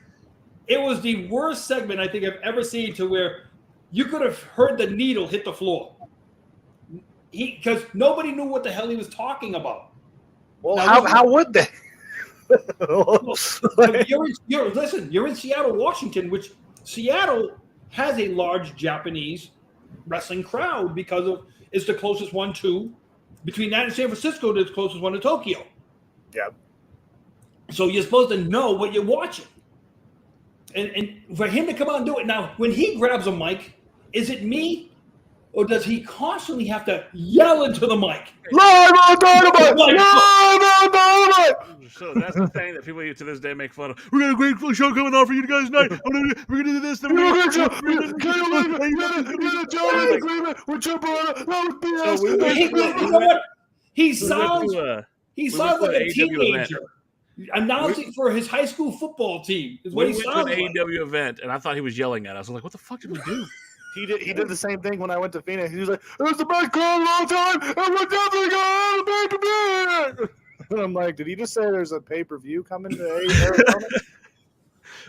It was the worst segment I think I've ever seen, to where you could have heard the needle hit the floor. Because nobody knew what the hell he was talking about. Well, Now, how would they? You're in Seattle, Washington, which Seattle has a large Japanese wrestling crowd because of it's the closest one to between that and San Francisco, the closest one to Tokyo. Yeah. So you're supposed to know what you're watching. And for him to come out and do it now, when he grabs a mic, is it me? Or does he constantly have to yell into the mic? Live on Dynamite! Live on Dynamite! So that's the thing that people to this day make fun of. We got a great show coming on for you guys tonight. We're gonna do this. Then we're gonna He sounds like a teenager announcing for his high school football team. Is what he sounds like. We went to an AEW event, and I thought he was yelling at us. I was like, "What the fuck did we do?" He did the same thing when I went to Phoenix. He was like, "It was the best call of all time, and we're definitely going to pay-per-view." And I'm like, "Did he just say there's a pay-per-view coming to Arizona?"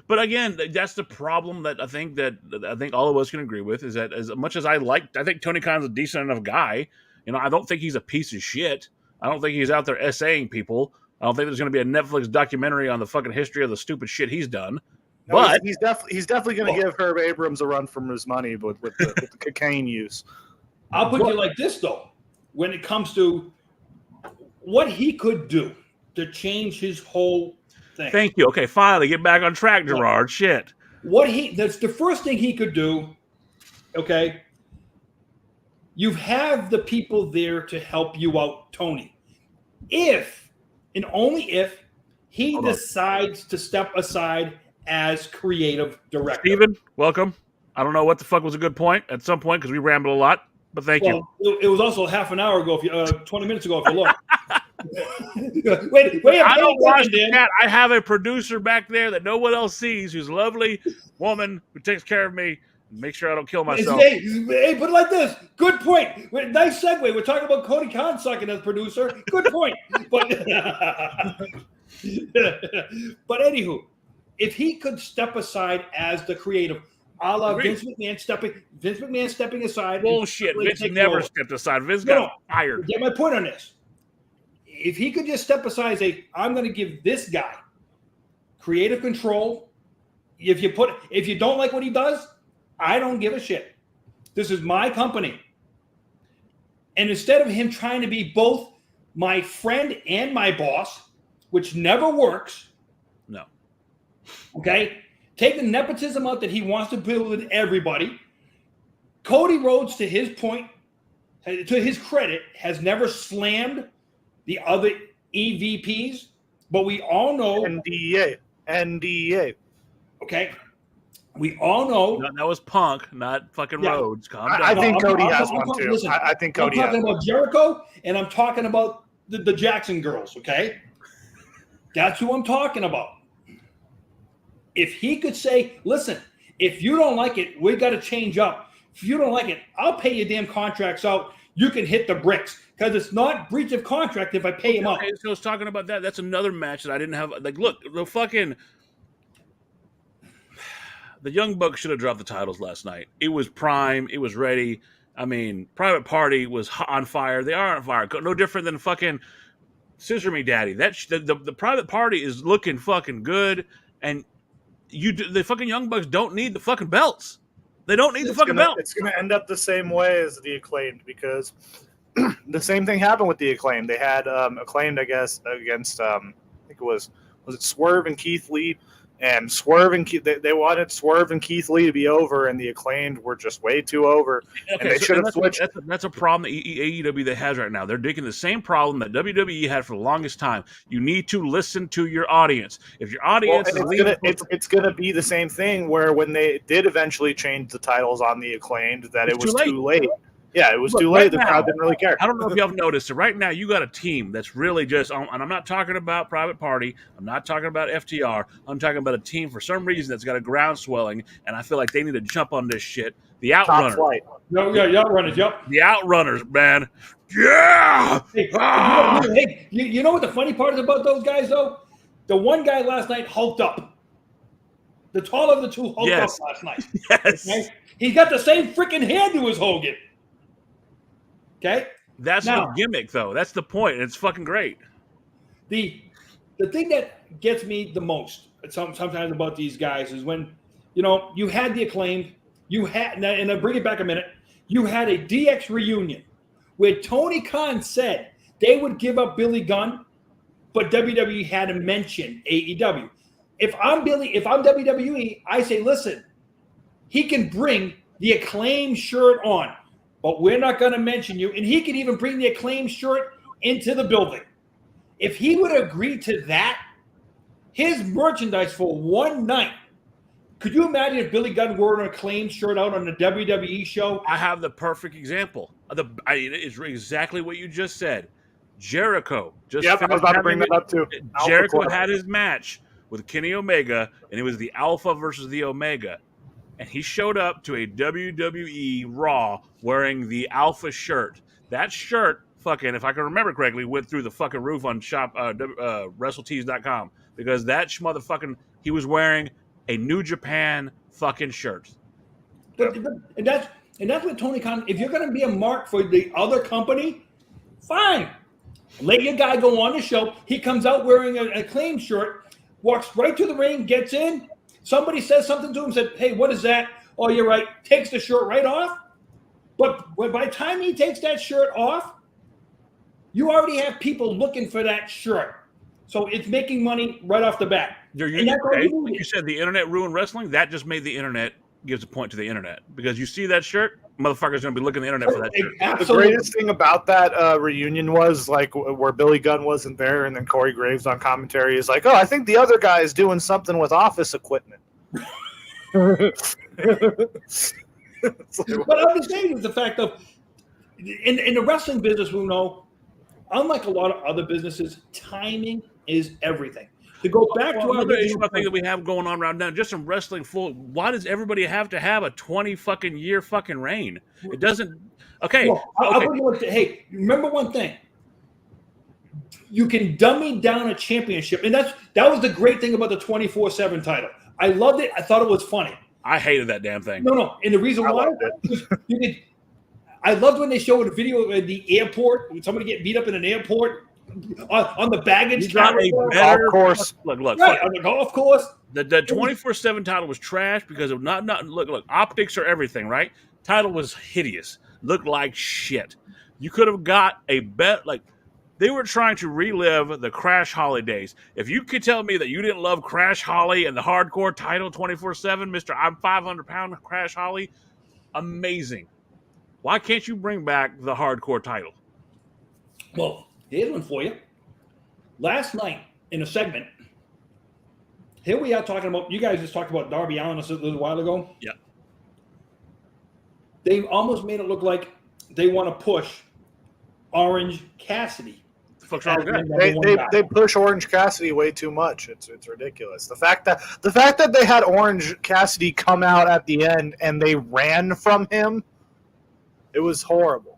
But again, that's the problem that I think all of us can agree with, is that as much as I think Tony Khan's a decent enough guy. You know, I don't think he's a piece of shit. I don't think he's out there essaying people. I don't think there's going to be a Netflix documentary on the fucking history of the stupid shit he's done. No, but he's definitely going to give Herb Abrams a run from his money with the cocaine use. I'll put you like this, though. When it comes to what he could do to change his whole thing. Thank you. Okay, finally, get back on track, Gerard. Shit. That's the first thing he could do, okay? You have the people there to help you out, Tony. If, and only if, he decides to step aside as creative director. Steven, welcome. I don't know what the fuck was a good point at some point because we rambled a lot, but thank you. It was also half an hour ago, 20 minutes ago, if you look. wait, I don't watch the chat. I have a producer back there that no one else sees, who's a lovely woman who takes care of me and makes sure I don't kill myself. Hey, put it like this. Good point. Nice segue. We're talking about Cody Khan sucking as producer. Good point. But anywho, if he could step aside as the creative, a la Vince McMahon stepping aside. Bullshit. Vince never stepped aside. Vince got fired. Get my point on this. If he could just step aside and say, I'm going to give this guy creative control. If you don't like what he does, I don't give a shit. This is my company. And instead of him trying to be both my friend and my boss, which never works. No. Okay? Take the nepotism out that he wants to build with everybody. Cody Rhodes, to his point, to his credit, has never slammed the other EVPs, but we all know NDA. Okay, we all know that was Punk, not fucking Rhodes. Calm down. I think Cody has one too. Listen, I think Cody has one. I'm talking about Jericho, and I'm talking about the Jackson girls. Okay, that's who I'm talking about. If he could say, "Listen, if you don't like it, we got to change up. If you don't like it, I'll pay your damn contracts out. You can hit the bricks." Because it's not breach of contract if I pay him up. So I was talking about that. That's another match that I didn't have. Like, look, the Young Bucks should have dropped the titles last night. It was prime. It was ready. I mean, Private Party was on fire. They are on fire. No different than fucking Scissor Me Daddy. The Private Party is looking fucking good. And the fucking Young Bucks don't need the fucking belts. They don't need the fucking belts. It's going to end up the same way as the Acclaimed because the same thing happened with the Acclaimed. They had Acclaimed, I guess, against I think it was it Swerve and Keith Lee, and Swerve and they wanted Swerve and Keith Lee to be over, and the Acclaimed were just way too over, Okay, and they should have switched. That's a problem that AEW that has right now. They're taking the same problem that WWE had for the longest time. You need to listen to your audience. If your audience it's gonna be the same thing where when they did eventually change the titles on the Acclaimed, that it was too late. Yeah, it was too late. The crowd didn't really care. I don't know if y'all have noticed it. Right now, you got a team that's really just, and I'm not talking about Private Party. I'm not talking about FTR. I'm talking about a team for some reason that's got a ground swelling, and I feel like they need to jump on this shit. The Outrunners. Outrunners, yep. The Outrunners, man. Yeah! You know what the funny part is about those guys, though? The one guy last night hulked up. The taller of the two hulked up last night. Yes. Okay? He's got the same freaking hairdo as Hogan. Okay, that's the gimmick, though. That's the point. It's fucking great. The thing that gets me the most sometimes about these guys is when you had the Acclaimed, and I'll bring it back a minute. You had a DX reunion where Tony Khan said they would give up Billy Gunn, but WWE had to mention AEW. If I'm WWE, I say, listen, he can bring the Acclaimed shirt on, but we're not going to mention you. And he could even bring the Acclaimed shirt into the building. If he would agree to that, his merchandise for one night, could you imagine if Billy Gunn wore an Acclaimed shirt out on the WWE show? I have the perfect example. It's exactly what you just said. Jericho. I was about to bring that up too. Jericho had his match with Kenny Omega, and it was the Alpha versus the Omega. And he showed up to a WWE Raw wearing the Alpha shirt. That shirt, fucking, if I can remember correctly, went through the fucking roof on WrestleTees.com because that motherfucking, he was wearing a New Japan fucking shirt. And that's what Tony Khan. If you're going to be a mark for the other company, fine. Let your guy go on the show. He comes out wearing an Acclaimed shirt, walks right to the ring, gets in. Somebody says something to him, said, hey, what is that? Oh, you're right. Takes the shirt right off. But by the time he takes that shirt off, you already have people looking for that shirt. So it's making money right off the bat. Like you said, the internet ruined wrestling. That just made the internet, gives a point to the internet. Because you see that shirt, motherfucker's going to be looking at the internet for that shirt. Absolutely. The greatest thing about that reunion was like where Billy Gunn wasn't there, and then Corey Graves on commentary is like, "Oh, I think the other guy is doing something with office equipment." But I'm just saying is the fact of in the wrestling business, we know, unlike a lot of other businesses, timing is everything. To go back to another issue I think that we have going on right now, just in wrestling full. Why does everybody have to have a 20 fucking year fucking reign? It doesn't. Okay. Well, hey, remember one thing. You can dummy down a championship, and that was the great thing about the 24/7 title. I loved it. I thought it was funny. I hated that damn thing. No, and the reason why I loved when they showed a video at the airport when somebody get beat up in an airport. On the baggage golf course. Look, right, on the golf course. The 24/7 title was trash because of not look. Optics are everything, right? Title was hideous. Looked like shit. You could have got a bet. Like they were trying to relive the Crash Holly days. If you could tell me that you didn't love Crash Holly and the hardcore title 24/7, Mister, I'm 500-pound Crash Holly, amazing. Why can't you bring back the hardcore title? Well. Here's one for you. Last night in a segment, here we are talking about, you guys just talked about Darby Allin a little while ago. Yeah. They almost made it look like they want to push Orange Cassidy. The fuck's wrong with that? They push Orange Cassidy way too much. It's ridiculous. The fact that they had Orange Cassidy come out at the end and they ran from him, it was horrible.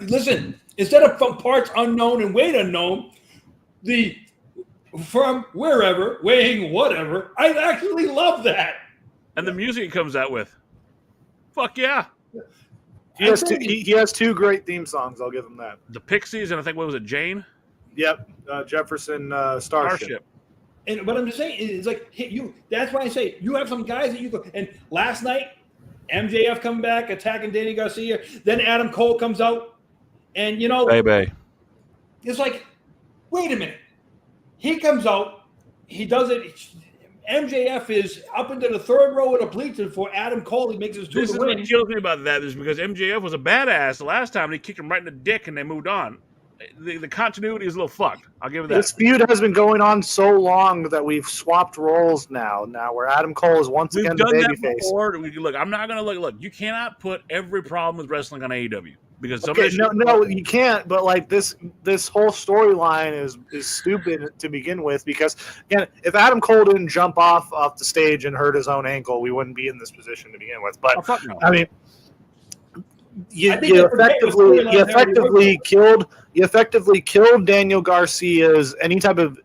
Listen, instead of from parts unknown and weight unknown, from wherever, weighing whatever, I actually love that. And the music he comes out with. Fuck yeah. He has two great theme songs, I'll give him that. The Pixies and I think, what was it, Jane? Yep, Jefferson Starship. And what I'm just saying is like that's why I say you have some guys that you go. And last night, MJF coming back, attacking Danny Garcia. Then Adam Cole comes out. And, you know, Baby. it's like, wait a minute. He comes out. He does it. MJF is up into the third row of the bleachers before Adam Cole. He makes his two This to is win. what kills me about that is because MJF was a badass the last time and he kicked him right in the dick and they moved on. The continuity is a little fucked. I'll give it that. This feud has been going on so long that we've swapped roles now. Now where Adam Cole is once We've again the done that babyface. before. Look, I'm not gonna look. You cannot put every problem with wrestling on AEW because some Okay, of this no, you can't. But like this whole storyline is stupid to begin with because again, if Adam Cole didn't jump off the stage and hurt his own ankle, we wouldn't be in this position to begin with. But fuck no. I mean, you effectively killed Daniel Garcia's any type of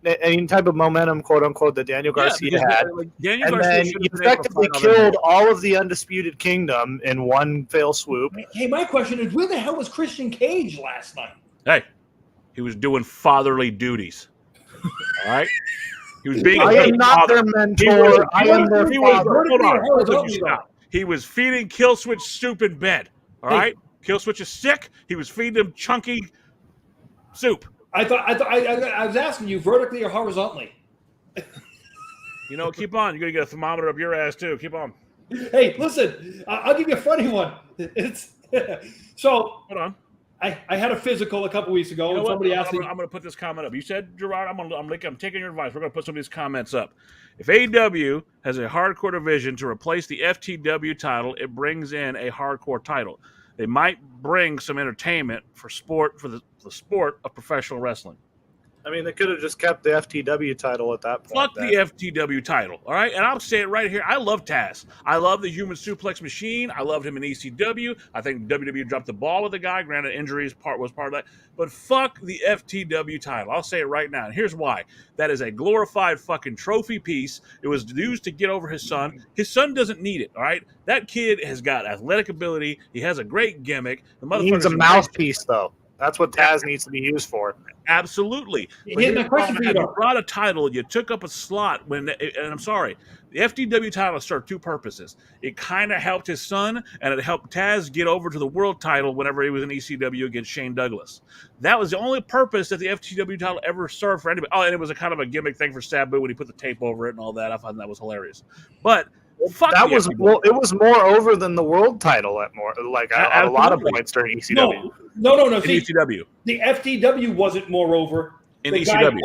momentum, quote unquote, that Daniel Garcia had, Daniel and Garcia then you effectively killed all of the Undisputed Kingdom in one fell swoop. Hey, my question is, where the hell was Christian Cage last night? Hey, he was doing fatherly duties. All right. He was being. I am not their mentor. I am their father. Hold on. He was feeding Killswitch soup in bed. All right, Killswitch is sick. He was feeding him chunky soup. I was asking you vertically or horizontally. You know, keep on. You're gonna get a thermometer up your ass too. Keep on. Hey, listen, I'll give you a funny one. It's so. Hold on. I had a physical a couple weeks ago. You know and somebody asked me. I'm going to put this comment up. You said, Gerard, I'm taking your advice. We're going to put some of these comments up. If AEW has a hardcore division to replace the FTW title, it brings in a hardcore title. They might bring some entertainment for the sport of professional wrestling. I mean, they could have just kept the FTW title at that point. Fuck the FTW title, all right? And I'll say it right here. I love Taz. I love the Human Suplex Machine. I loved him in ECW. I think WWE dropped the ball with the guy. Granted, injuries was part of that. But fuck the FTW title. I'll say it right now. And here's why. That is a glorified fucking trophy piece. It was used to get over his son. His son doesn't need it, all right? That kid has got athletic ability. He has a great gimmick. The he needs a mouthpiece, though. That's what Taz needs to be used for. Absolutely. Here's my question for you, you brought a title, you took up a slot and I'm sorry, the FTW title served two purposes. It kind of helped his son, and it helped Taz get over to the world title whenever he was in ECW against Shane Douglas. That was the only purpose that the FTW title ever served for anybody. Oh, and it was a kind of a gimmick thing for Sabu when he put the tape over it and all that. I thought that was hilarious. But it was more over than the world title at a lot of points during ECW. No. See, ECW. The FTW wasn't moreover in ECW.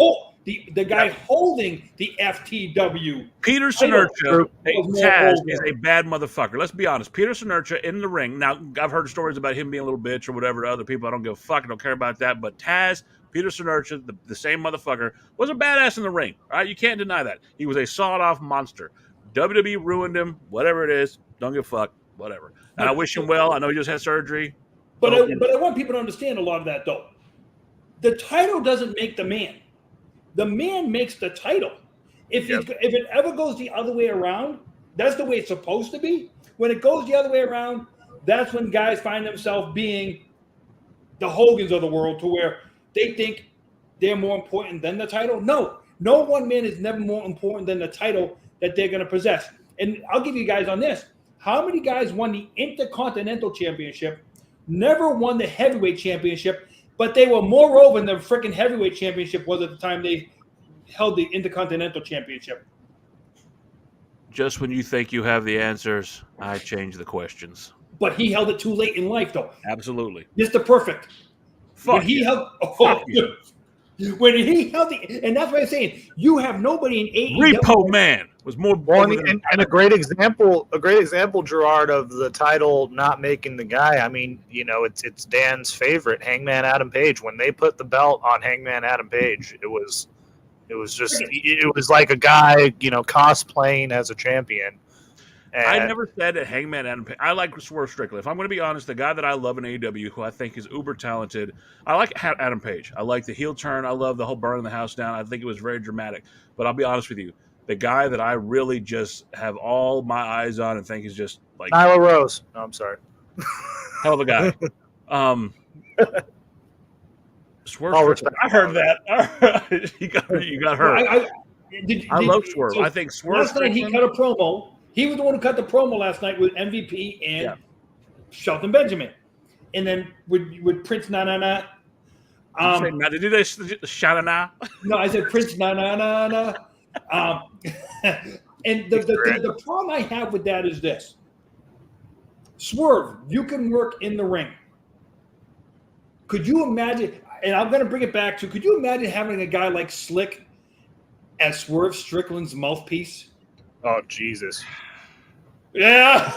The guy holding the FTW. Peter Senercha, Taz, is a bad motherfucker. Let's be honest. Peter Senercha in the ring. Now, I've heard stories about him being a little bitch or whatever to other people. I don't give a fuck. I don't care about that. But Taz, Peter Senercha, the same motherfucker, was a badass in the ring. All right, you can't deny that. He was a sawed-off monster. WWE ruined him. Whatever it is, don't give a fuck. Whatever. And I wish him well. I know he just had surgery. But I want people to understand a lot of that, though. The title doesn't make the man. The man makes the title. If it ever goes the other way around, that's the way it's supposed to be. When it goes the other way around, that's when guys find themselves being the Hogans of the world, to where they think they're more important than the title. No one man is never more important than the title that they're going to possess. And I'll give you guys on this. How many guys won the Intercontinental Championship, never won the Heavyweight Championship, but they were more over than the freaking Heavyweight Championship was at the time they held the Intercontinental Championship? Just when you think you have the answers, I change the questions. But he held it too late in life, though. Absolutely. Mr. Perfect. Fuck when he held, when he held the, and that's what I'm saying. You have nobody in AEW. Repo Man was more and a great example, Gerard, of the title not making the guy. I mean, it's Dan's favorite, Hangman Adam Page. When they put the belt on Hangman Adam Page, it was like a guy, cosplaying as a champion. And I never said that Hangman Adam Page. I like Swerve Strickland. If I'm going to be honest, the guy that I love in AEW, who I think is uber talented, I like Adam Page. I like the heel turn. I love the whole burning the house down. I think it was very dramatic. But I'll be honest with you, the guy that I really just have all my eyes on and think is just like Nyla Rose. No, I'm sorry. Hell of a guy. Swerve Strickland. I heard that. you got hurt. I love Swerve. I think Swerve. Last night he cut a promo He was the one who cut the promo last night with MVP and Shelton Benjamin. And then with Prince Na Na Na. Did you say Sha-na-na? No, I said Prince Na Na Na Na. And the problem I have with that is this. Swerve, you can work in the ring. Could you imagine, and I'm going to bring it back to, could you imagine having a guy like Slick as Swerve Strickland's mouthpiece? Oh, Jesus. Yeah.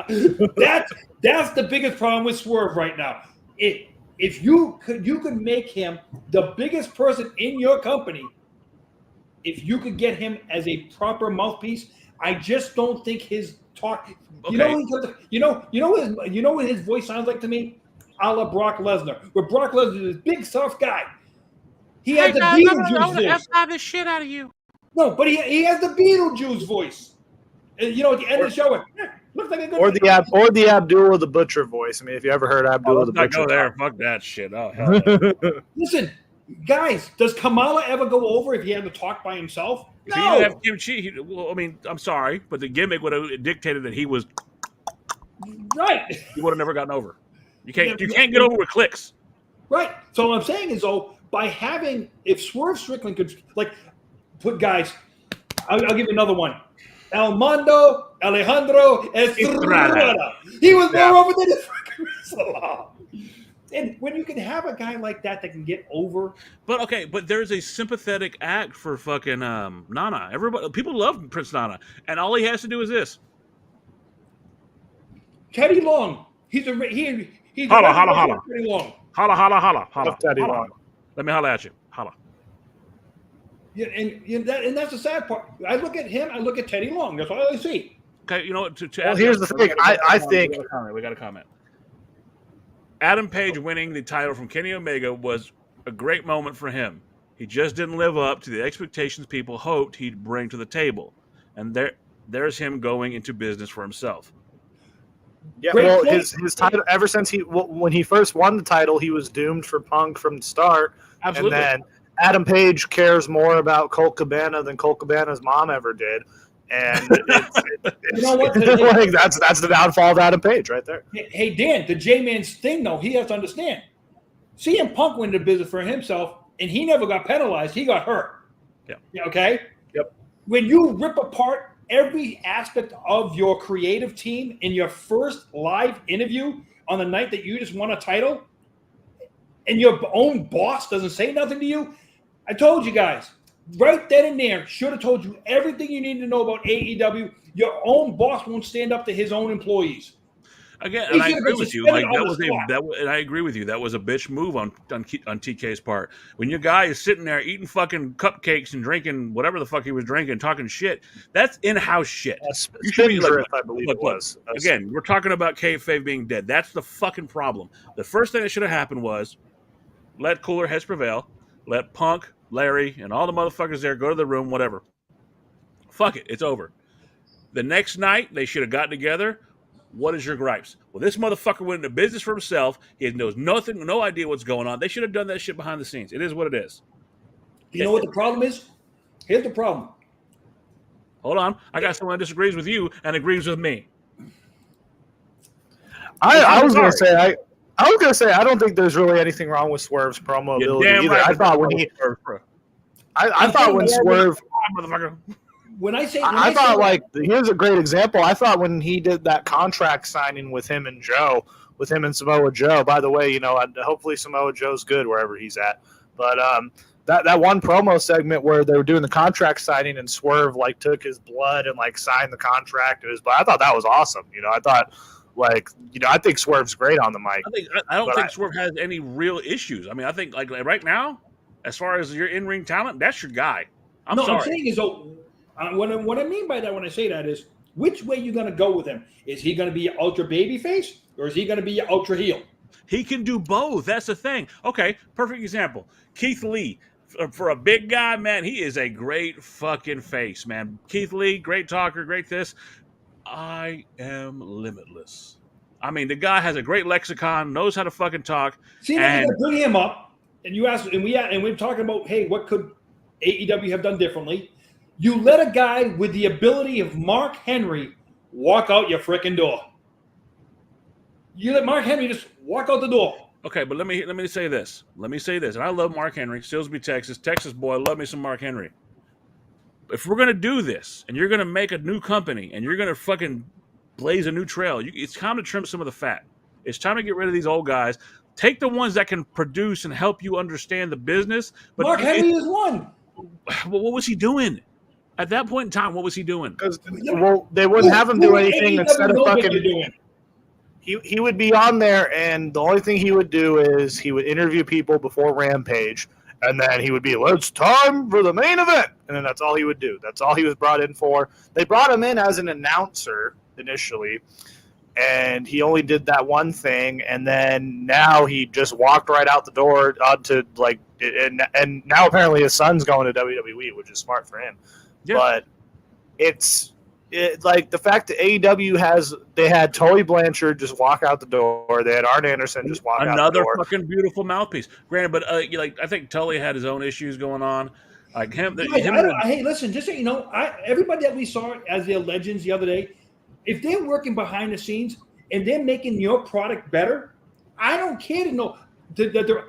That's the biggest problem with Swerve right now. If you could make him the biggest person in your company, if you could get him as a proper mouthpiece, I just don't think his talk. Okay. You know what his voice sounds like to me, a la Brock Lesnar. Where Brock Lesnar is this big soft guy. He has the Beetlejuice voice. F5 the shit out of you. No, but he has the Beetlejuice voice. And, at the end of the show, looks like a good. Or the Abdullah the Butcher voice. I mean, if you ever heard Abdullah the Butcher, go there. Fuck that shit. Oh hell. No. Listen, guys, does Kamala ever go over if he had to talk by himself? If he didn't have kimchi, I'm sorry, but the gimmick would have dictated that he was right. He would have never gotten over. You can't get over with clicks. Right. So what I'm saying is, by having, if Swerve Strickland could put guys, I'll give you another one. Alejandro Estrada. He was more over than his freaking wrestler. And when you can have a guy like that can get over. But there's a sympathetic act for fucking Nana. People love Prince Nana, and all he has to do is this. Teddy Long. He's holla. Teddy Long. Holla. Teddy Long. Let me holla at you. Holla. Yeah, and that's the sad part. I look at him. I look at Teddy Long. That's all I see. Okay, here's the thing. I think we got a comment. Adam Page winning the title from Kenny Omega was a great moment for him. He just didn't live up to the expectations people hoped he'd bring to the table, and there's him going into business for himself. Yeah, well, his title ever since when he first won the title, he was doomed for Punk from the start. Absolutely. And then Adam Page cares more about Colt Cabana than Colt Cabana's mom ever did, and you know what? That's the downfall of Adam Page right there. Hey Dan, the J-Man's thing though, he has to understand. CM Punk went into business for himself, and he never got penalized. He got hurt. Yeah. Okay. Yep. When you rip apart every aspect of your creative team in your first live interview on the night that you just won a title, and your own boss doesn't say nothing to you, I told you guys right then and there, should have told you everything you need to know about AEW. Your own boss won't stand up to his own employees. Again, and I agree with you. And I agree with you. That was a bitch move on TK's part. When your guy is sitting there eating fucking cupcakes and drinking whatever the fuck he was drinking, talking shit, that's in-house shit. You should be I believe it was. Again, we're talking about kayfabe being dead. That's the fucking problem. The first thing that should have happened was let cooler heads prevail. Let Punk, Larry, and all the motherfuckers there go to the room, whatever. Fuck it. It's over. The next night, they should have gotten together. What is your gripes? Well, this motherfucker went into business for himself. He knows nothing, no idea what's going on. They should have done that shit behind the scenes. It is what it is. You know what the problem is? Here's the problem. Hold on. I got someone that disagrees with you and agrees with me. I was going to say, I don't think there's really anything wrong with Swerve's promo ability either. Right, I thought when Swerve... Here's a great example. I thought when he did that contract signing with him and Samoa Joe, by the way, hopefully Samoa Joe's good wherever he's at. But that one promo segment where they were doing the contract signing and Swerve took his blood and signed the contract. I thought that was awesome. I think Swerve's great on the mic. I don't think Swerve has any real issues. I mean, I think right now, as far as your in-ring talent, that's your guy. I'm sorry. I'm saying is, what I mean by that when I say that is, which way you going to go with him? Is he going to be ultra babyface or is he going to be ultra heel? He can do both. That's the thing. Okay, perfect example. Keith Lee. For a big guy, man, he is a great fucking face, man. Keith Lee, great talker, great this. I am limitless. I mean, the guy has a great lexicon, knows how to fucking talk. See, and bring him up, and you ask, and we're talking about, hey, what could AEW have done differently? You let a guy with the ability of Mark Henry walk out your frickin' door. You let Mark Henry just walk out the door. Okay, but let me say this. Let me say this. And I love Mark Henry, Silsbee, Texas boy. Love me some Mark Henry. If we're gonna do this, and you're gonna make a new company, and you're gonna fucking blaze a new trail, it's time to trim some of the fat. It's time to get rid of these old guys. Take the ones that can produce and help you understand the business. But Mark Henry is one. Well, what was he doing at that point in time? What was he doing? Because they wouldn't have him do anything instead of fucking. He would be on there, and the only thing he would do is he would interview people before Rampage, and then he would be, "It's time for the main event," and then that's all he would do. That's all he was brought in for. They brought him in as an announcer initially, and he only did that one thing, and then now he just walked right out the door onto like, and now apparently his son's going to WWE, which is smart for him. Yeah. But like the fact that AEW they had Tully Blanchard just walk out the door. They had Arn Anderson just walk out the door. Another fucking beautiful mouthpiece. Granted, but like I think Tully had his own issues going on. Like him. Hey, listen, just so you know, everybody that we saw as their legends the other day, if they're working behind the scenes and they're making your product better, I don't care to know.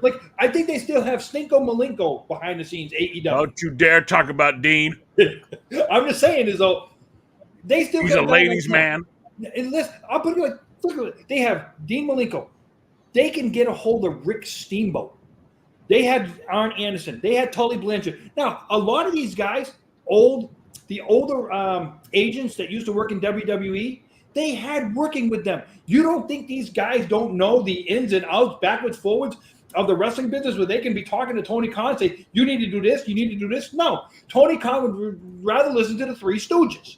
Like I think they still have Stinko Malenko behind the scenes. AEW. Don't you dare talk about Dean. I'm just saying is though. He's a ladies' man. And listen, I'll put it like they have Dean Malenko. They can get a hold of Rick Steamboat. They had Arn Anderson. They had Tully Blanchard. Now, a lot of these guys, the older agents that used to work in WWE, they had working with them. You don't think these guys don't know the ins and outs, backwards, forwards of the wrestling business where they can be talking to Tony Khan and say, you need to do this, you need to do this? No. Tony Khan would rather listen to the Three Stooges.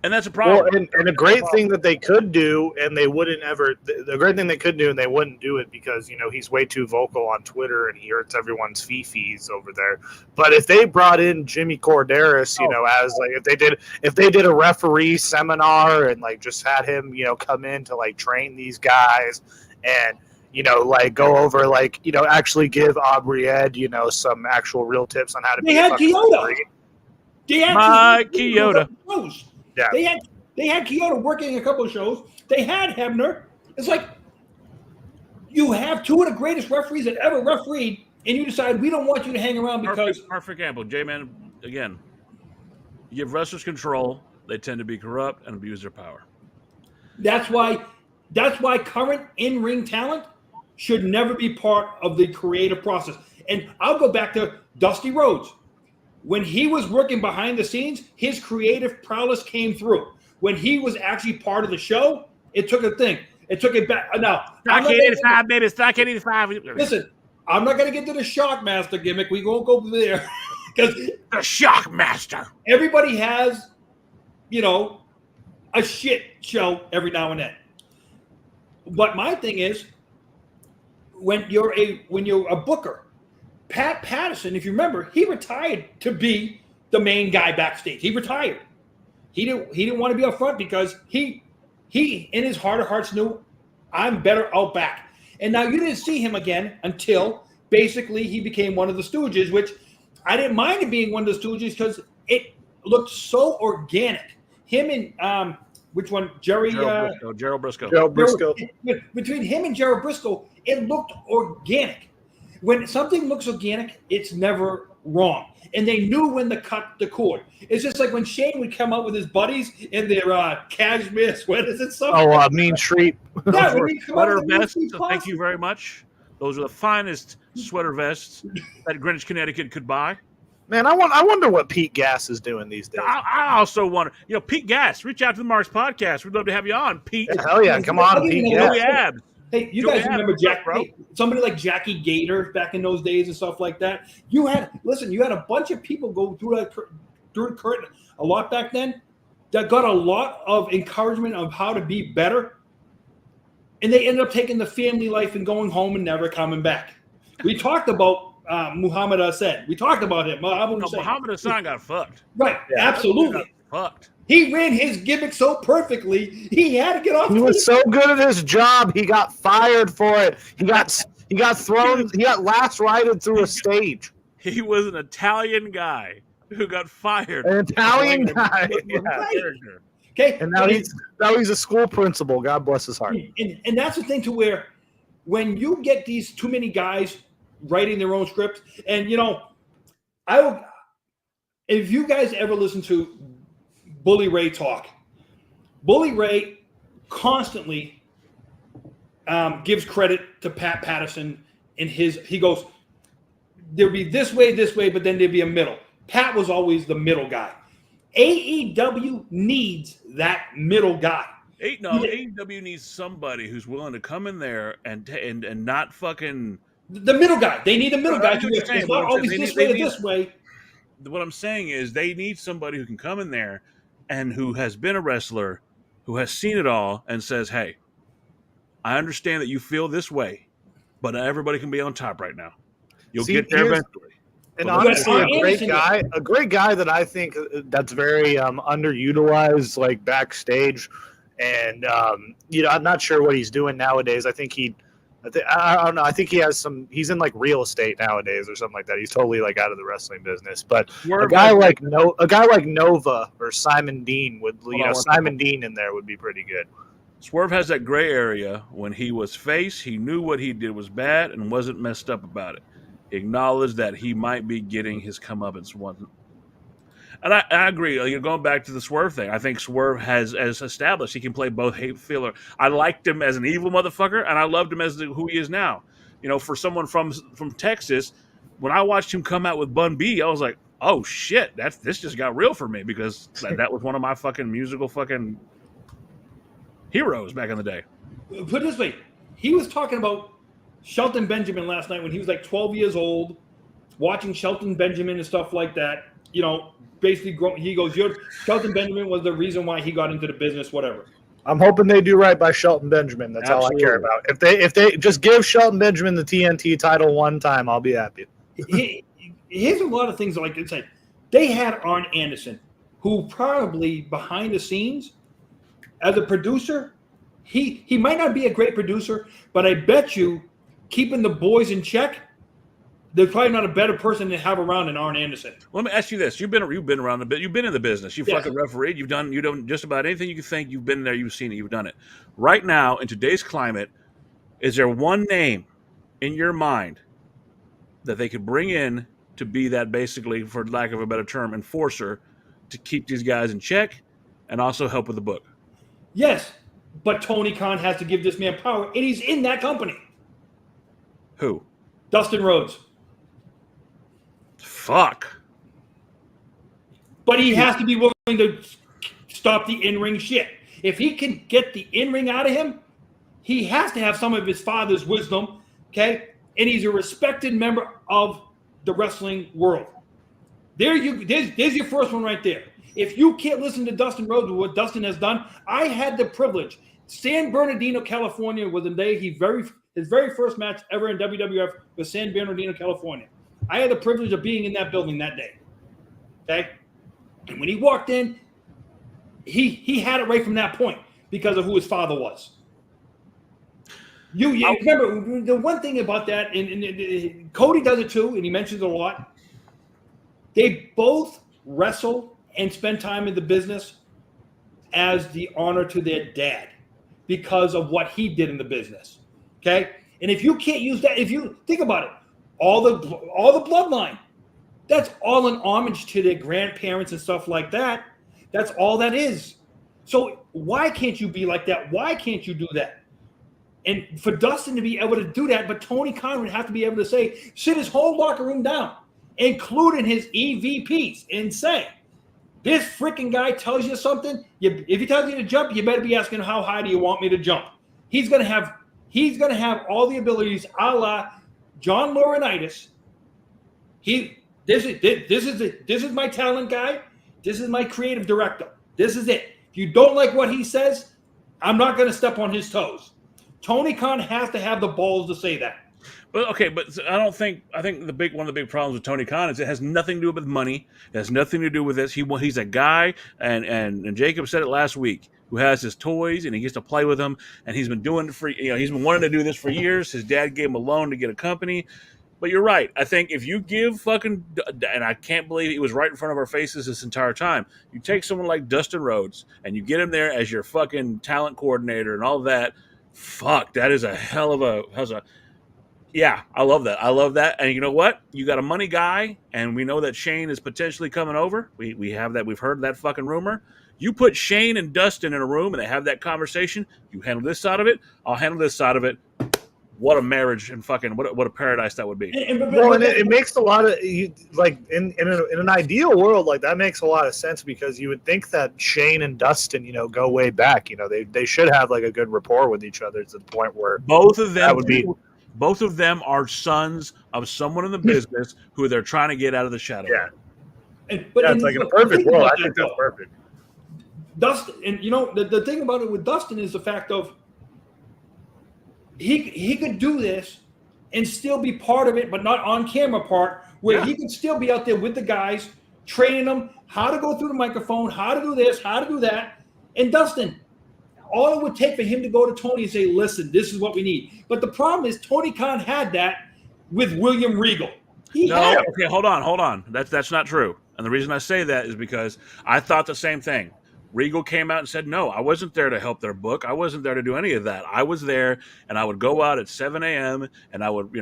And that's a problem. Well, and a great thing that they could do, and they wouldn't ever. The great thing they could do, and they wouldn't do it because he's way too vocal on Twitter and he hurts everyone's fee-fees over there. But if they brought in Jimmy Corderas, as like if they did a referee seminar and like just had him, come in to like train these guys and like go over like actually give Aubrey Ed some actual real tips on how to. They had Kyoto. Mike Kyoto. Yeah. They had Kyoto working a couple of shows. They had Hebner. It's like you have two of the greatest referees that ever refereed, and you decide we don't want you to hang around because perfect example. J-Man, again, you give wrestlers control, they tend to be corrupt and abuse their power. That's why current in-ring talent should never be part of the creative process. And I'll go back to Dusty Rhodes. When he was working behind the scenes, his creative prowess came through. When he was actually part of the show, it took a thing. It took it back. Now, Stock 85, baby. Stock 85. Listen, I'm not going to get to the Shockmaster gimmick. We won't go there. Because the Shockmaster. Everybody has, a shit show every now and then. But my thing is, when you're a booker, Pat Patterson, if you remember, he retired to be the main guy backstage. He retired. He didn't want to be up front because he in his heart of hearts knew I'm better out back. And now you didn't see him again until basically he became one of the Stooges, which I didn't mind him being one of the Stooges because it looked so organic. Him and which one? Gerald Briscoe. Gerald Briscoe. Between him and Gerald Briscoe, it looked organic. When something looks organic, it's never wrong. And they knew when to cut the cord. It's just like when Shane would come out with his buddies in their cashmere sweaters and stuff. Oh, Mean Street. Yeah, sweater vests. Thank you very much. Those are the finest sweater vests that Greenwich, Connecticut could buy. Man, I wonder what Pete Gas is doing these days. I also wonder, Pete Gas, reach out to the Marks Podcast. We'd love to have you on, Pete. Yeah, hell yeah, come on, Pete Gas. Hey, you guys remember somebody like Jackie Gator back in those days and stuff like that? You had a bunch of people go through the curtain a lot back then that got a lot of encouragement of how to be better. And they ended up taking the family life and going home and never coming back. We talked about Muhammad Hassan. We talked about him. Muhammad Hassan got fucked. Right, yeah, absolutely. Fucked. He ran his gimmick so perfectly, he had to get off. He was so good at his job, he got fired for it. He got thrown. He got last righted through a stage. He was an Italian guy who got fired. An Italian guy. Yeah. Character. Okay, And now he's a school principal. God bless his heart. And that's the thing to where when you get these too many guys writing their own script, and if you guys ever listen to Bully Ray talk, Bully Ray constantly gives credit to Pat Patterson in he goes, there'll be this way, but then there'll be a middle. Pat was always the middle guy. AEW needs that middle guy. AEW needs somebody who's willing to come in there and not fucking the middle guy. They need a middle guy. It's not always this way or this way. What I'm saying is they need somebody who can come in there and who has been a wrestler, who has seen it all, and says, "Hey, I understand that you feel this way, but everybody can be on top right now. You'll get there eventually." And honestly, a great guy that I think that's very underutilized, like backstage, and I'm not sure what he's doing nowadays. I don't know. I think he has he's in like real estate nowadays or something like that. He's totally like out of the wrestling business. But a guy like Nova or Simon Dean Simon Dean in there would be pretty good. Swerve has that gray area. When he was face, he knew what he did was bad and wasn't messed up about it. He acknowledged that he might be getting his comeuppance one. And I agree. You're going back to the Swerve thing. I think Swerve has established he can play both feeler. I liked him as an evil motherfucker, and I loved him as who he is now. For someone from Texas, when I watched him come out with Bun B, I was like, oh shit, this just got real for me, because that was one of my fucking musical fucking heroes back in the day. Put it this way, he was talking about Shelton Benjamin last night when he was like 12 years old, watching Shelton Benjamin and stuff like that. Basically, he goes, Shelton Benjamin was the reason why he got into the business, whatever. I'm hoping they do right by Shelton Benjamin. That's Absolutely. All I care about. If they just give Shelton Benjamin the TNT title one time, I'll be happy. Here's a lot of things like this. They had Arn Anderson, who probably behind the scenes, as a producer, he might not be a great producer, but I bet you keeping the boys in check, there's probably not a better person to have around than Arn Anderson. Let me ask you this: you've been around a bit. You've been in the business. You fucking refereed. You've done just about anything you can think. You've been there. You've seen it. You've done it. Right now, in today's climate, is there one name in your mind that they could bring in to be that, basically, for lack of a better term, enforcer to keep these guys in check and also help with the book? Yes, but Tony Khan has to give this man power, and he's in that company. Who? Dustin Rhodes. Fuck. But he has to be willing to stop the in-ring shit. If he can get the in-ring out of him, he has to have some of his father's wisdom, okay? And he's a respected member of the wrestling world. There's your first one right there. If you can't listen to Dustin Rhodes with what Dustin has done, I had the privilege. San Bernardino, California was the day his very first match ever in WWF was San Bernardino, California. I had the privilege of being in that building that day. Okay? And when he walked in, he had it right from that point because of who his father was. You remember the one thing about that, and Cody does it too, and he mentions it a lot. They both wrestle and spend time in the business as the honor to their dad because of what he did in the business. Okay? And if you can't use that, if you think about it, all the bloodline, that's all an homage to their grandparents and stuff like that. That's all that is. So why can't you be like that? Why can't you do that? And for Dustin to be able to do that, but Tony Khan would have to be able to say, sit his whole locker room down, including his EVPs, and say, this freaking guy tells you something. If he tells you to jump, you better be asking, how high do you want me to jump? He's gonna have all the abilities, a la John Laurinaitis. This is my talent guy. This is my creative director. This is it. If you don't like what he says, I'm not going to step on his toes. Tony Khan has to have the balls to say that. But okay, but I think one of the big problems with Tony Khan is it has nothing to do with money. It has nothing to do with this. He's a guy, and Jacob said it last week, who has his toys and he gets to play with them, and he's been doing it for, he's been wanting to do this for years. His dad gave him a loan to get a company. But you're right. I think if you give fucking, and I can't believe he was right in front of our faces this entire time. You take someone like Dustin Rhodes and you get him there as your fucking talent coordinator and all that. Fuck, that is a hell of a. Yeah, I love that. I love that. And you know what? You got a money guy, and we know that Shane is potentially coming over. We have that. We've heard that fucking rumor. You put Shane and Dustin in a room and they have that conversation. You handle this side of it. I'll handle this side of it. What a marriage and fucking what a paradise that would be. Well, and it makes a lot of like in an ideal world, like that makes a lot of sense because you would think that Shane and Dustin, go way back. They should have like a good rapport with each other to the point where both of them that would be. Both of them are sons of someone in the business who they're trying to get out of the shadow. Yeah, it's like in a perfect world. I think that's perfect. Dustin, and the thing about it with Dustin is the fact of he could do this and still be part of it, but not on camera part, where he could still be out there with the guys, training them how to go through the microphone, how to do this, how to do that. And Dustin, all it would take for him to go to Tony and say, listen, this is what we need. But the problem is Tony Khan had that with William Regal. Okay, hold on. That's not true. And the reason I say that is because I thought the same thing. Regal came out and said, no, I wasn't there to help their book. I wasn't there to do any of that. I was there, and I would go out at 7 a.m., and I would,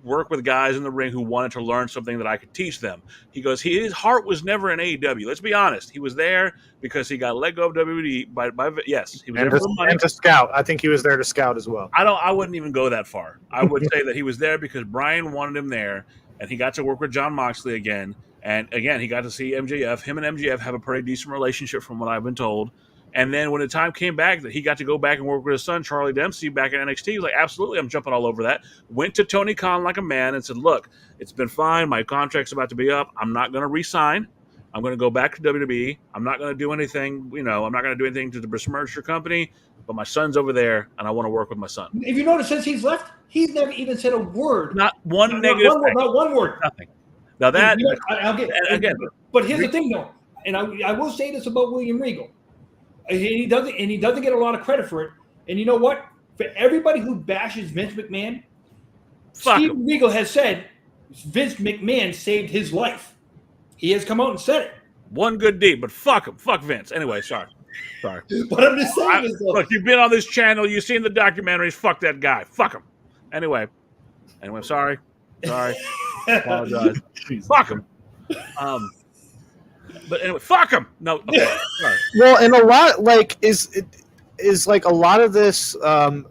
work with guys in the ring who wanted to learn something that I could teach them. He goes, his heart was never in AEW. Let's be honest. He was there because he got let go of WWE by yes. He was there for money. And to scout. I think he was there to scout as well. I wouldn't even go that far. I would say that he was there because Brian wanted him there, and he got to work with Jon Moxley again. And again, he got to see MJF. Him and MJF have a pretty decent relationship from what I've been told. And then when the time came back that he got to go back and work with his son, Charlie Dempsey, back in NXT, he was like, absolutely, I'm jumping all over that. Went to Tony Khan like a man and said, look, it's been fine. My contract's about to be up. I'm not going to re-sign. I'm going to go back to WWE. I'm not going to do anything, I'm not going to do anything to the besmirch your company, but my son's over there, and I want to work with my son. If you notice, since he's left, he's never even said a word. Not one negative thing. Not one word. Nothing. Now that I'll get again. But here's the thing, though, and I will say this about William Regal, and he doesn't get a lot of credit for it. And you know what? For everybody who bashes Vince McMahon, Steve Regal has said Vince McMahon saved his life. He has come out and said it. One good deed, but fuck him, fuck Vince. Anyway, sorry. What I'm just saying is, look, you've been on this channel, you've seen the documentaries. Fuck that guy. Fuck him. Anyway, sorry. Apologize. Fuck him. But anyway, fuck him. No. Okay. Sorry. Well, and a lot is like a lot of this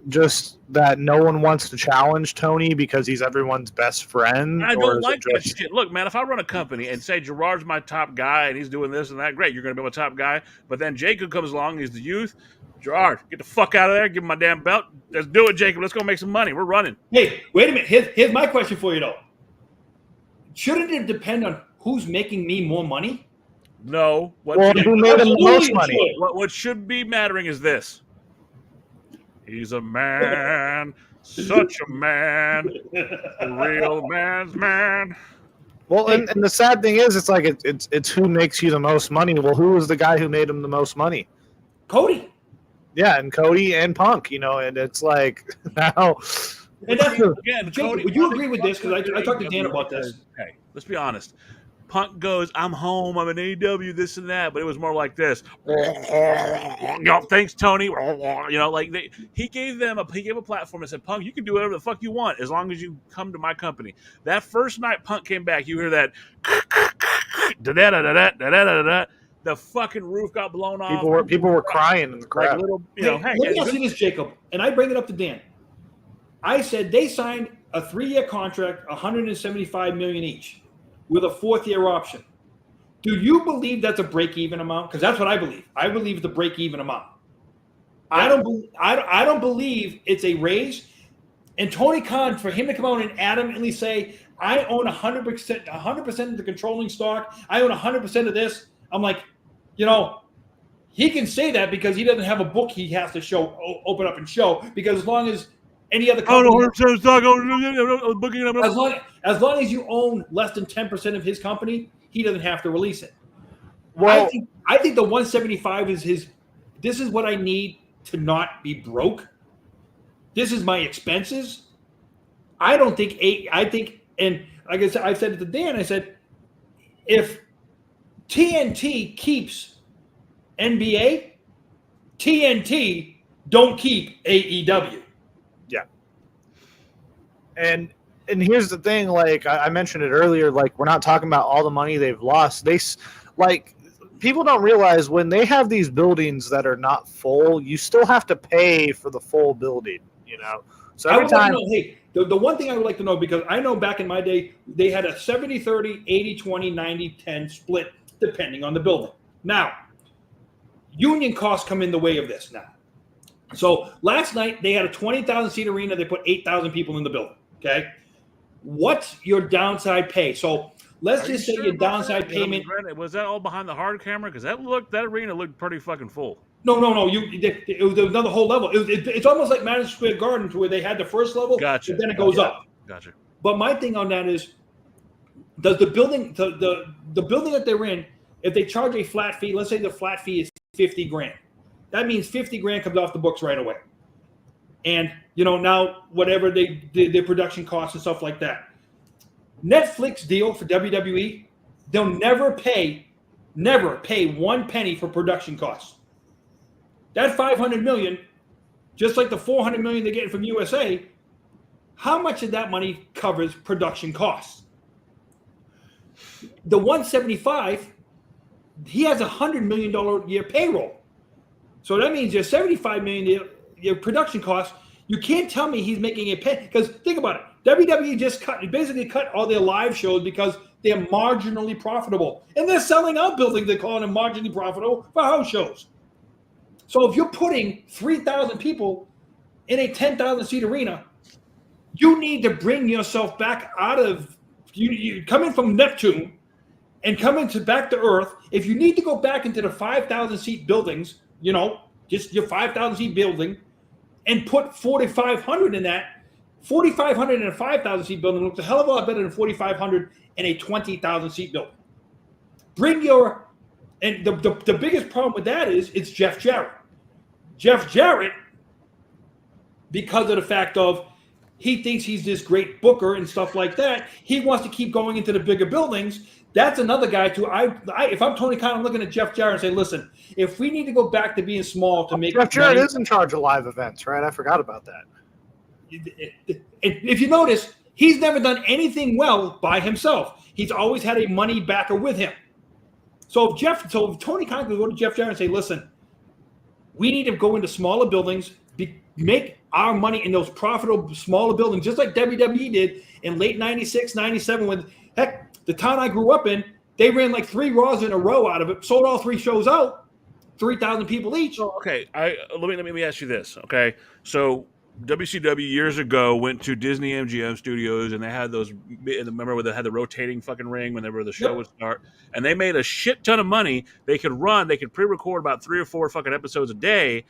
just that no one wants to challenge Tony because he's everyone's best friend. I don't like that shit. Look, man, if I run a company and say Gerard's my top guy and he's doing this and that, great, you're going to be my top guy. But then Jacob comes along, he's the youth. Gerard, get the fuck out of there. Give him my damn belt. Let's do it, Jacob. Let's go make some money. We're running. Hey, wait a minute. Here's my question for you, though. Shouldn't it depend on who's making me more money? No. Who made him the most money? What should be mattering is this. He's a man, such a man, a real man's man. Well, and the sad thing is, it's like it's who makes you the most money. Well, who was the guy who made him the most money? Cody. Yeah, and Cody and Punk, and it's like now. And that's, again, Cody, would you agree with this? Because I talked to Dan about this. Hey, let's be honest. Punk goes, I'm home, I'm an AEW, this and that, but it was more like this. Thanks, Tony. He gave a platform and said, Punk, you can do whatever the fuck you want as long as you come to my company. That first night Punk came back, you hear that the fucking roof got blown off. People were crying in the crowd. Let me ask you this, Jacob, and I bring it up to Dan. I said they signed a 3-year contract, $175 million each, with a 4th-year option. Do you believe that's a break-even amount? Because that's what I believe. I believe it's a break-even amount. I don't believe it's a raise. And Tony Khan, for him to come out and adamantly say, I own 100% of the controlling stock. I own 100% of this. I'm like, he can say that because he doesn't have a book he has to open up and show. Because as long as any other company, as long as you own less than 10% of his company, he doesn't have to release it. Well, I think the 175 is his. This is what I need to not be broke. This is my expenses. I think And like I said to Dan, I said, if TNT keeps NBA, TNT don't keep AEW. Yeah. And here's the thing, like I mentioned it earlier, like we're not talking about all the money they've lost. Like people don't realize when they have these buildings that are not full, you still have to pay for the full building, you know. So every time, hey, the one thing I would like to know, because I know back in my day they had a 70-30, 80-20, 90-10 split depending on the building. Now, union costs come in the way of this now. So last night they had a 20,000 seat arena. They put 8,000 people in the building. Okay, what's your downside pay? So let's just say your downside payment. Was that all behind the hard camera? Because that arena looked pretty fucking full. No. It was another whole level. It's almost like Madison Square Garden, to where they had the first level, gotcha. But then it goes up. Gotcha. But my thing on that is, does the building, the building that they're in, if they charge a flat fee, let's say the flat fee is $50,000, that means $50,000 comes off the books right away. And now whatever their production costs and stuff like that. Netflix deal for WWE, they'll never pay 1 penny for production costs. That $500 million, just like the $400 million they're getting from USA, how much of that money covers production costs? The 175, he has $100 million a year payroll. So that means your $75 million your production costs. You can't tell me he's making a penny, because think about it. WWE basically cut all their live shows because they're marginally profitable, and they're selling out buildings. They're calling them marginally profitable for house shows. So if you're putting 3,000 people in a 10,000 seat arena, you need to bring yourself back out of you come in from Neptune and come into back to Earth. If you need to go back into the 5,000 seat buildings, just your 5,000 seat building, and put 4,500 in that. 4,500 in a 5,000 seat building looks a hell of a lot better than 4,500 in a 20,000 seat building. And the biggest problem with that is it's Jeff Jarrett. Jeff Jarrett, because of the fact of he thinks he's this great booker and stuff like that, he wants to keep going into the bigger buildings. That's another guy too. If I'm Tony Khan, I'm looking at Jeff Jarrett and say, listen, if we need to go back to being small to make Jeff Jarrett is in charge of live events, right? I forgot about that. If you notice, he's never done anything well by himself. He's always had a money backer with him. So if Tony Khan could go to Jeff Jarrett and say, listen, we need to go into smaller buildings, make our money in those profitable smaller buildings, just like WWE did in late 96, 97, when, heck, the town I grew up in, they ran like 3 Raws in a row out of it, sold all 3 shows out, 3,000 people each. Okay, let me ask you this. Okay, so WCW years ago went to Disney MGM Studios, and they had those. Remember when they had the rotating fucking ring whenever the show would start, and they made a shit ton of money. They could pre-record about 3 or 4 fucking episodes a day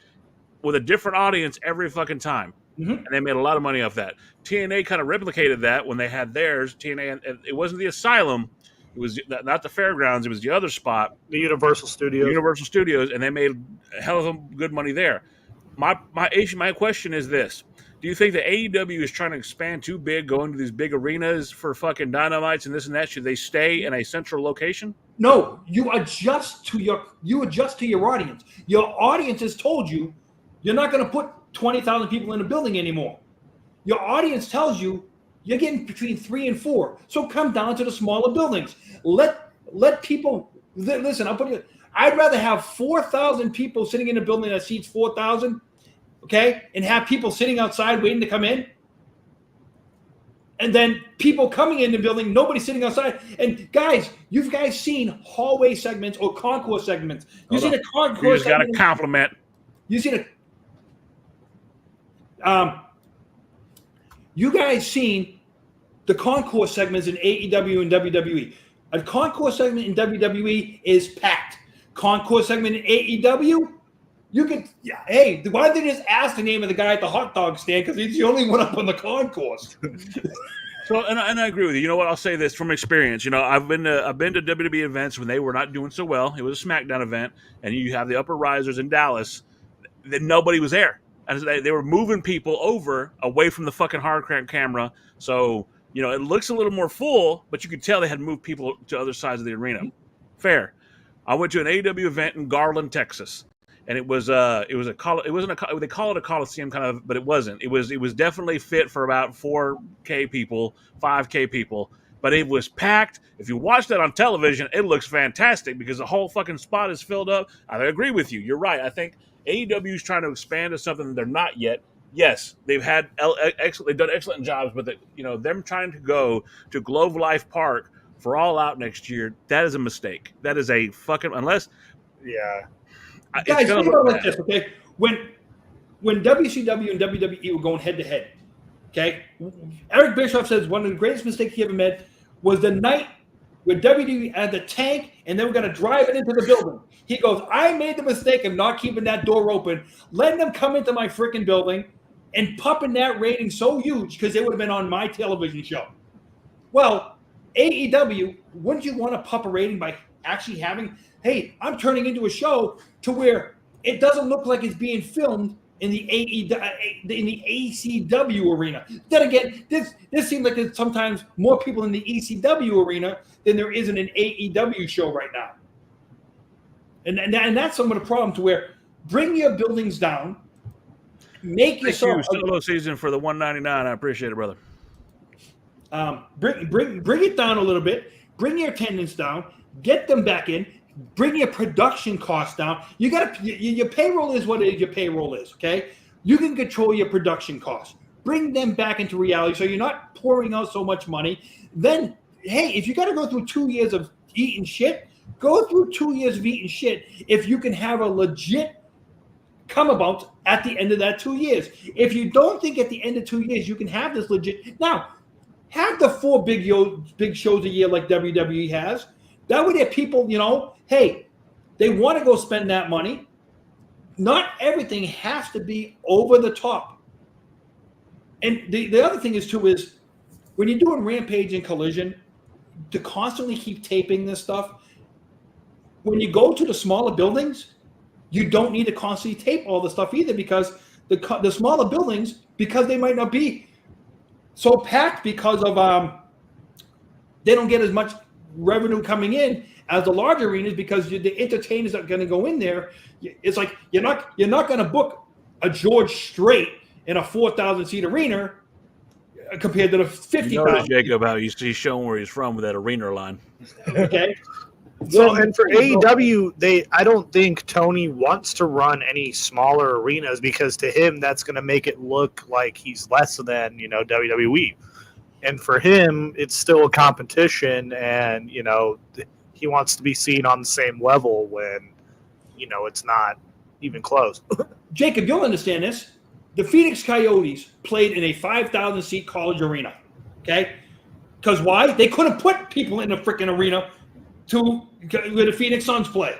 with a different audience every fucking time. Mm-hmm. And they made a lot of money off that. TNA kind of replicated that when they had theirs. TNA, and it wasn't the Asylum. It was not the Fairgrounds. It was the other spot. The Universal Studios. And they made a hell of good money there. My question is this. Do you think that AEW is trying to expand too big, going to these big arenas for fucking dynamites and this and that? Should they stay in a central location? No, you adjust to your audience. Your audience has told you you're not going to put 20,000 people in a building anymore. Your audience tells you you're getting between 3 and 4. So come down to the smaller buildings. Let people listen. I'd rather have 4,000 people sitting in a building that seats 4,000, okay, and have people sitting outside waiting to come in, and then people coming in the building, nobody sitting outside. And guys, you've seen hallway segments or concourse segments. You see the concourse. You just got to compliment. You see the. You guys seen the concourse segments in AEW and WWE. A concourse segment in WWE is packed. Concourse segment in AEW, you can. Yeah, hey, why don't they just ask the name of the guy at the hot dog stand, because he's the only one up on the concourse. So, and I agree with you. You know what? I'll say this from experience. I've been to WWE events when they were not doing so well. It was a SmackDown event, and you have the upper risers in Dallas. Then nobody was there. And they were moving people away from the fucking hard camera. So You know, it looks a little more full, but you could tell they had moved people to other sides of the arena. Fair. I went to an AEW event in Garland, Texas, and it wasn't a they call it a Coliseum kind of, but it wasn't. It was definitely fit for about 4K people, 5K people, but it was packed. If you watch that on television, it looks fantastic because the whole fucking spot is filled up. I agree with you. You're right. I think AEW is trying to expand to something that they're not yet. Yes, they've done excellent jobs, but them trying to go to Globe Life Park for All Out next year, that is a mistake. That is a fucking unless. Yeah, guys, think about it like this, okay? When WCW and WWE were going head to head, okay, Eric Bischoff says one of the greatest mistakes he ever made was the night where WWE had the tank and they were going to drive it into the building. He goes, I made the mistake of not keeping that door open, letting them come into my freaking building and pumping that rating so huge because they would have been on my television show. Well, AEW, wouldn't you want to pump a rating by actually having, hey, I'm turning into a show to where it doesn't look like it's being filmed in the ACW arena. Then again, this seems like there's sometimes more people in the ECW arena than there is in an AEW show right now. And that's some of the problem to where bring your buildings down, make yourself solo season for the $199. I appreciate it, brother. Bring it down a little bit. Bring your attendance down. Get them back in. Bring your production costs down. You got your payroll is what your payroll is. Okay, you can control your production costs. Bring them back into reality, so you're not pouring out so much money. Then, hey, if you got to go through 2 years of eating shit, go through 2 years of eating shit. If you can have a legit come about at the end of that 2 years. If you don't think at the end of 2 years you can have this legit, now have the 4 big shows a year like WWE has. That way, there people, hey, they want to go spend that money. Not everything has to be over the top. And the other thing is when you're doing Rampage and Collision, to constantly keep taping this stuff, when you go to the smaller buildings, you don't need to constantly tape all the stuff either, because the smaller buildings, because they might not be so packed because of they don't get as much revenue coming in as the large arenas, because the entertainers that are going to go in there. It's like you're not going to book a George Strait in a 4,000 seat arena compared to the 50,000. Jacob, how he's showing where he's from with that arena line. Okay. Well, and for AEW, I don't think Tony wants to run any smaller arenas, because to him that's going to make it look like he's less than WWE. And for him, it's still a competition, and he wants to be seen on the same level when it's not even close. Jacob, you'll understand this. The Phoenix Coyotes played in a 5,000 seat college arena. Okay, because why? They couldn't put people in a freaking arena where the Phoenix Suns play.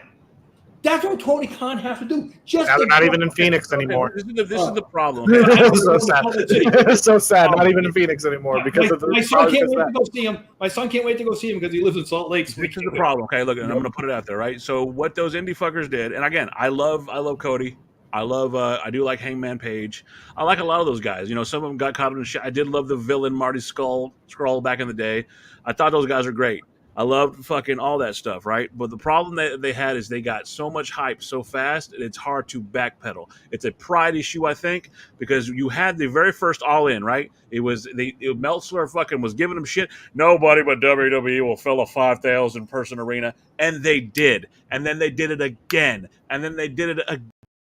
That's what Tony Khan has to do. Now they're not even in Phoenix anymore. This is the problem. So sad. It's so sad. Not even in Phoenix anymore because of the. My son can't wait to go see him. My son can't wait to go see him because he lives in Salt Lake. This is the problem. Okay, look, and I'm going to put it out there, right? So what those indie fuckers did, and again, I love Cody. I do like Hangman Page. I like a lot of those guys. Some of them got caught in the shit. I did love the villain Marty Scurll back in the day. I thought those guys are great. I loved fucking all that stuff, right? But the problem that they had is they got so much hype so fast, and it's hard to backpedal. It's a pride issue, I think, because you had the very first All In, right? Meltzer fucking was giving them shit. Nobody but WWE will fill a 5,000 person arena, and they did. And then they did it again, and then they did it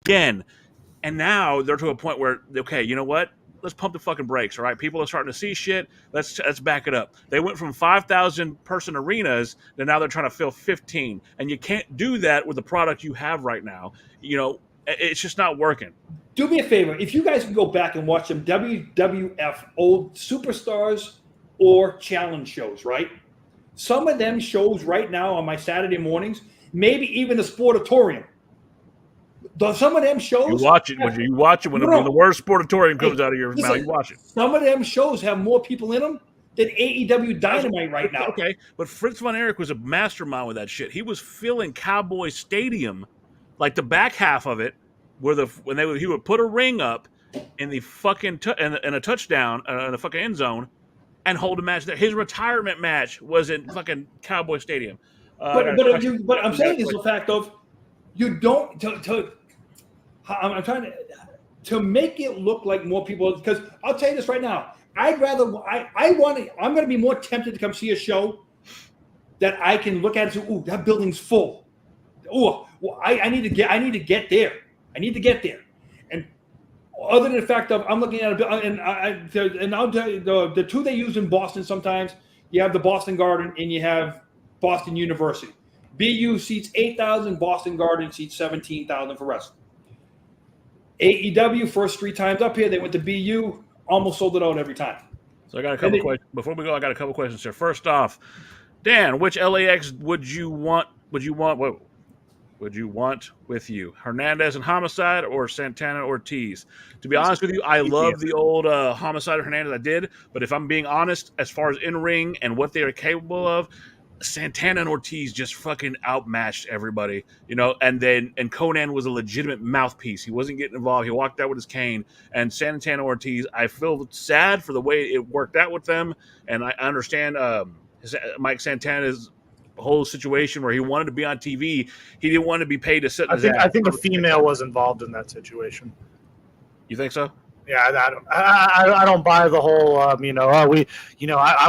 again. And now they're to a point where, okay, you know what? Let's pump the fucking brakes, all right? People are starting to see shit. Let's back it up. They went from 5,000 person arenas to now they're trying to fill 15, and you can't do that with the product you have right now. It's just not working. Do me a favor, if you guys can go back and watch some WWF old Superstars or Challenge shows, right? Some of them shows right now on my Saturday mornings, maybe even the Sportatorium. Some of them shows. You watch it when the word Sportatorium comes out of your mouth. You watch it. Some of them shows have more people in them than AEW Dynamite right now. Okay, but Fritz von Erich was a mastermind with that shit. He was filling Cowboy Stadium, like the back half of it, he would put a ring up in the fucking and a touchdown in the fucking end zone, and hold a match there. His retirement match was in fucking Cowboy Stadium. But I'm saying is the fact of you don't I'm trying to make it look like more people, because I'll tell you this right now. I'm going to be more tempted to come see a show that I can look at and say, "Ooh, that building's full. Oh, well, I need to get there. I need to get there." And other than the fact of I'm looking at and I'll tell you the two they use in Boston sometimes. You have the Boston Garden and you have Boston University. BU seats 8,000. Boston Garden seats 17,000 for wrestling. AEW first 3 times up here, they went to BU, almost sold it out every time. So I got a couple questions before we go. I got a couple questions here. First off, Dan, which LAX would you want with you? Hernandez and Homicide or Santana Ortiz? To be honest with you, I love the old Homicide or Hernandez. I did, but if I'm being honest, as far as in ring and what they are capable of, Santana and Ortiz just fucking outmatched everybody, and Conan was a legitimate mouthpiece. He wasn't getting involved. He walked out with his cane. And Santana Ortiz, I feel sad for the way it worked out with them, and I understand Mike Santana's whole situation where he wanted to be on TV. He didn't want to be paid to sit. I think a female was involved in that situation. You think so? Yeah, I don't buy the whole, I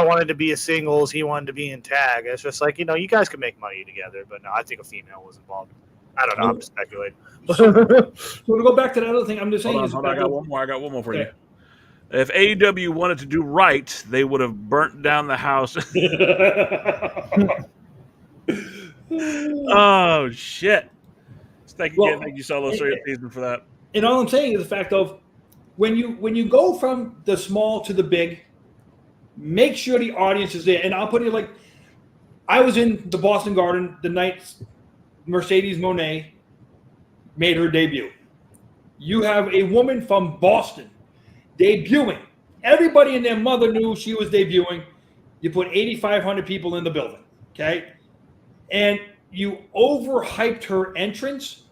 wanted to be a singles, he wanted to be in tag. It's just like, you guys can make money together, but no, I think a female was involved. I don't know, I'm just speculating. So to go back to that other thing, I'm just saying. Hold on, I got one more for you. If AEW wanted to do right, they would have burnt down the house. Oh, shit. Thank you, Solo Season, for that. And all I'm saying is the fact of, when you go from the small to the big, make sure the audience is there. And I'll put it like, I was in the Boston Garden the night Mercedes Moné made her debut. You have a woman from Boston debuting. Everybody and their mother knew she was debuting. You put 8,500 people in the building, okay? And you overhyped her entrance,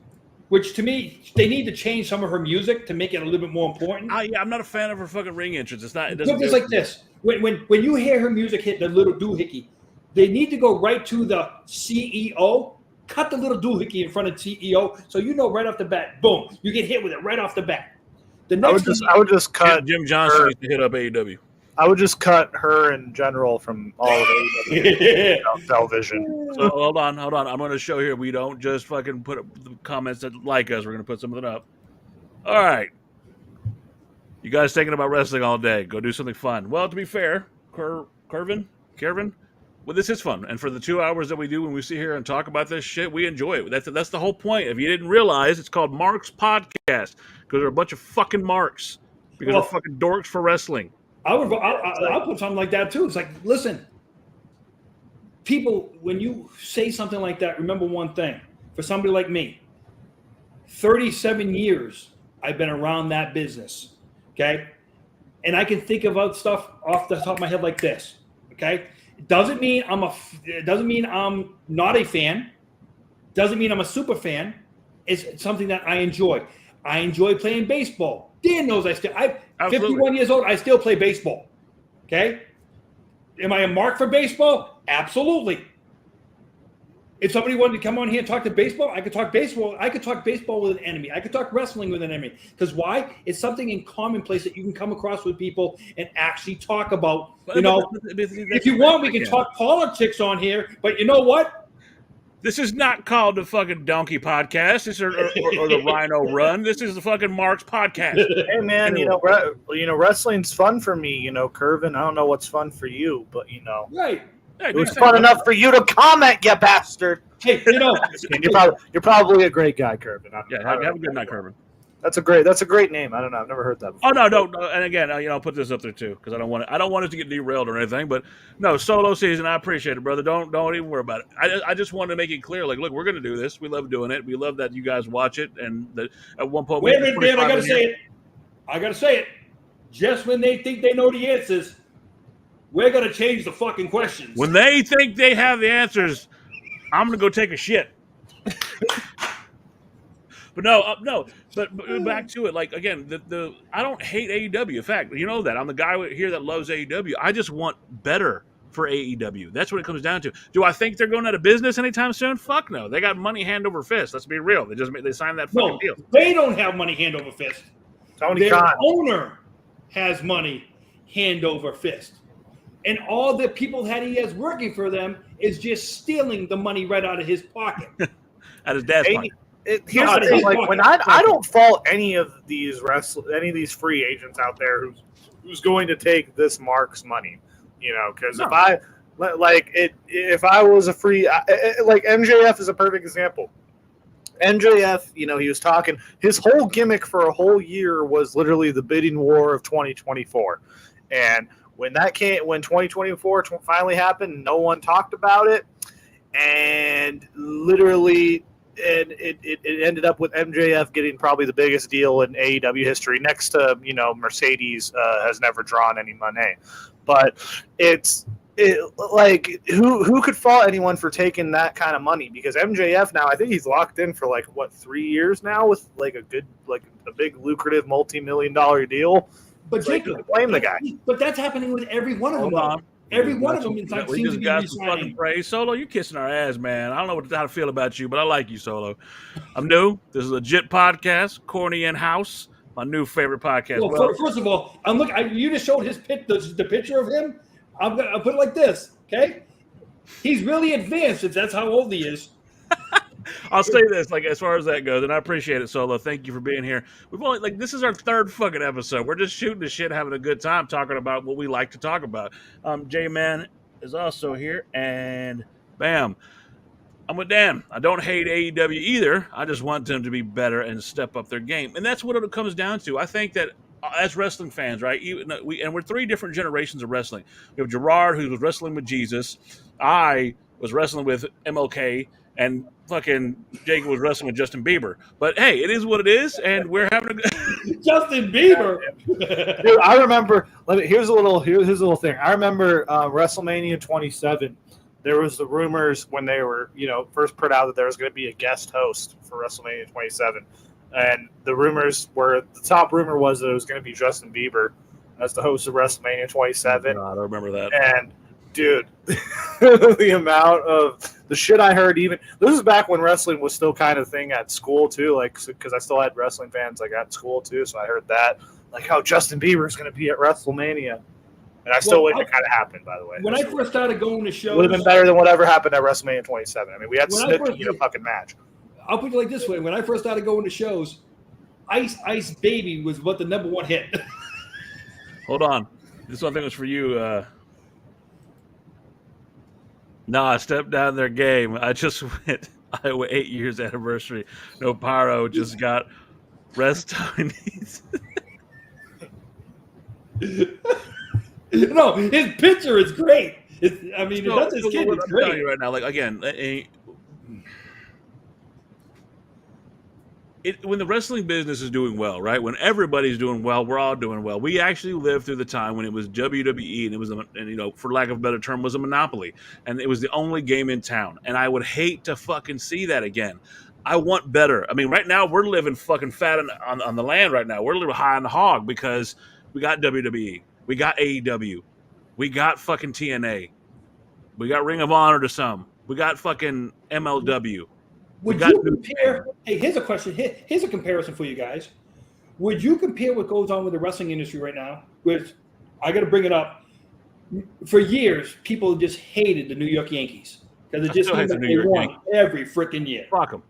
which to me, they need to change some of her music to make it a little bit more important. I'm not a fan of her fucking ring entrance. It doesn't. It's like this. When you hear her music hit the little doohickey, they need to go right to the CEO. Cut the little doohickey in front of CEO, so right off the bat, boom, you get hit with it right off the bat. I would just cut Jim Johnson needs to hit up AEW. I would just cut her in general from all of AEW television. So hold on. I'm going to show here. We don't just fucking put the comments that like us. We're going to put something up. All right. You guys thinking about wrestling all day. Go do something fun. Well, to be fair, Kervin, well, this is fun. And for the 2 hours that we do when we sit here and talk about this shit, we enjoy it. That's the whole point. If you didn't realize, it's called Mark's Podcast because they're a bunch of fucking marks because they're fucking dorks for wrestling. I'll put something like that too. It's like, listen, people, when you say something like that, remember one thing. For somebody like me, 37 years I've been around that business, okay? And I can think about stuff off the top of my head like this, okay? It doesn't mean I'm not a fan. Doesn't mean I'm a super fan. It's something that I enjoy. I enjoy playing baseball. Dan knows I'm 51 years old. I still play baseball. Okay. Am I a mark for baseball? Absolutely. If somebody wanted to come on here and talk to baseball, I could talk baseball. I could talk baseball with an enemy. I could talk wrestling with an enemy. Because why? It's something in commonplace that you can come across with people and actually talk about. If you want, we can talk politics on here. But you know what? This is not called the fucking Donkey Podcast. This or the Rhino Run. This is the fucking Mark's Podcast. Hey man, wrestling's fun for me. Kervin, I don't know what's fun for you, but right. It was fun enough for you to comment, you bastard. Hey, you're probably a great guy, Kervin. Have a good night, Kervin. That's a great name. I don't know. I've never heard that before. Oh no. And again, I'll put this up there too because I don't want it to get derailed or anything. But no, Solo Season, I appreciate it, brother. Don't even worry about it. I just wanted to make it clear. Like, look, we're going to do this. We love doing it. We love that you guys watch it. And that at one point, wait a minute, Dan. I got to say it. Just when they think they know the answers, we're going to change the fucking questions. When they think they have the answers, I'm going to go take a shit. But no. But back to it, like again, the I don't hate AEW. In fact, you know that I'm the guy here that loves AEW. I just want better for AEW. That's what it comes down to. Do I think they're going out of business anytime soon? Fuck no. They got money hand over fist. Let's be real. They signed that fucking deal. They don't have money hand over fist. Tony Their Khan. owner has money hand over fist. And all the people that he has working for them is just stealing the money right out of his pocket. At his dad's pocket. Here's the thing, like when I don't fault any of these free agents out there who's going to take this Mark's money, you know, because if I was a free like MJF is a perfect example. MJF, you know, he was talking. His whole gimmick for a whole year was literally the bidding war of 2024, and when 2024 finally happened, no one talked about it, and literally. And it ended up with MJF getting probably the biggest deal in AEW history, next to, you know, Mercedes has never drawn any money. But like who could fault anyone for taking that kind of money? Because MJF now, I think he's locked in for 3 years now with like a big lucrative multi-million-dollar deal. But Jacob, blame the guy. But that's happening with every one of them. Every one of them seems to be resigning. Solo, you kissing our ass, man. I don't know how to feel about you, but I like you, Solo. I'm new. This is a legit podcast, Corny in House, my new favorite podcast. Well, first of all, you just showed the picture of him. I'll put it like this, okay? He's really advanced if that's how old he is. I'll say this, like, as far as that goes, and I appreciate it, Solo. Thank you for being here. We've only, this is our third fucking episode. We're just shooting the shit, having a good time, talking about what we like to talk about. J-Man is also here, and bam, I'm with Dan. I don't hate AEW either. I just want them to be better and step up their game. And that's what it comes down to. I think that as wrestling fans, right, we're three different generations of wrestling. We have Gerard, who was wrestling with Jesus. I was wrestling with MLK, and fucking Jake was wrestling with Justin Bieber. But hey, it is what it is, and we're having a good Justin Bieber. Dude, I remember. Here's a little thing. I remember WrestleMania 27. There was the rumors when they were, first put out that there was going to be a guest host for WrestleMania 27, and the top rumor was that it was going to be Justin Bieber as the host of WrestleMania 27. God, I remember that. And dude, the amount of the shit I heard, even this is back when wrestling was still kind of a thing at school too, because I still had wrestling fans at school too, so I heard that how Justin Bieber is going to be at WrestleMania, and I still wait to kind of happen. By the way, when I first started going to shows, would have been better than whatever happened at WrestleMania 27. I mean, we had Snitsky in a fucking match. I'll put it like this way: when I first started going to shows, Ice Baby was what the number one hit. Hold on, this one thing was for you. Nah, step down their game. I just went Iowa 8 years anniversary. No pyro, just got rest time. No, his picture is great. That's his kid. It's great. I'm telling you right now, when the wrestling business is doing well, right? When everybody's doing well, we're all doing well. We actually lived through the time when it was WWE, and it was, for lack of a better term, was a monopoly, and it was the only game in town. And I would hate to fucking see that again. I want better. I mean, right now we're living fucking fat on the land. Right now we're living high on the hog because we got WWE, we got AEW, we got fucking TNA, we got Ring of Honor to some, we got fucking MLW. Would you compare? Hey, here's a question. Here's a comparison for you guys. Would you compare what goes on with the wrestling industry right now? Which I got to bring it up. For years, people just hated the New York Yankees because it just seemed like they won every freaking year. Fuck them.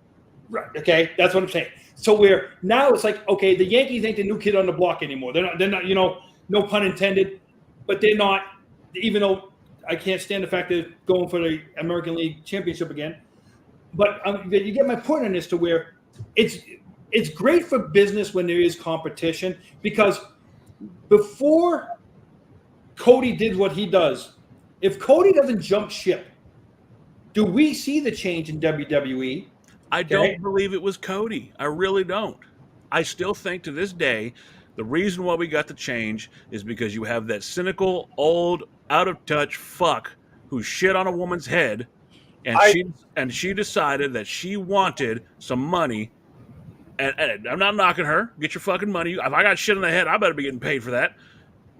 Right. Okay, that's what I'm saying. So now it's like, okay, the Yankees ain't the new kid on the block anymore. They're not. No pun intended, but they're not. Even though I can't stand the fact that they're going for the American League Championship again. But you get my point on this to where it's great for business when there is competition, because before Cody did what he does, if Cody doesn't jump ship, do we see the change in WWE? I don't believe it was Cody. I really don't. I still think to this day, the reason why we got the change is because you have that cynical, old, out-of-touch fuck who shit on a woman's head. And she decided that she wanted some money, And I'm not knocking her. Get your fucking money. If I got shit in the head, I better be getting paid for that.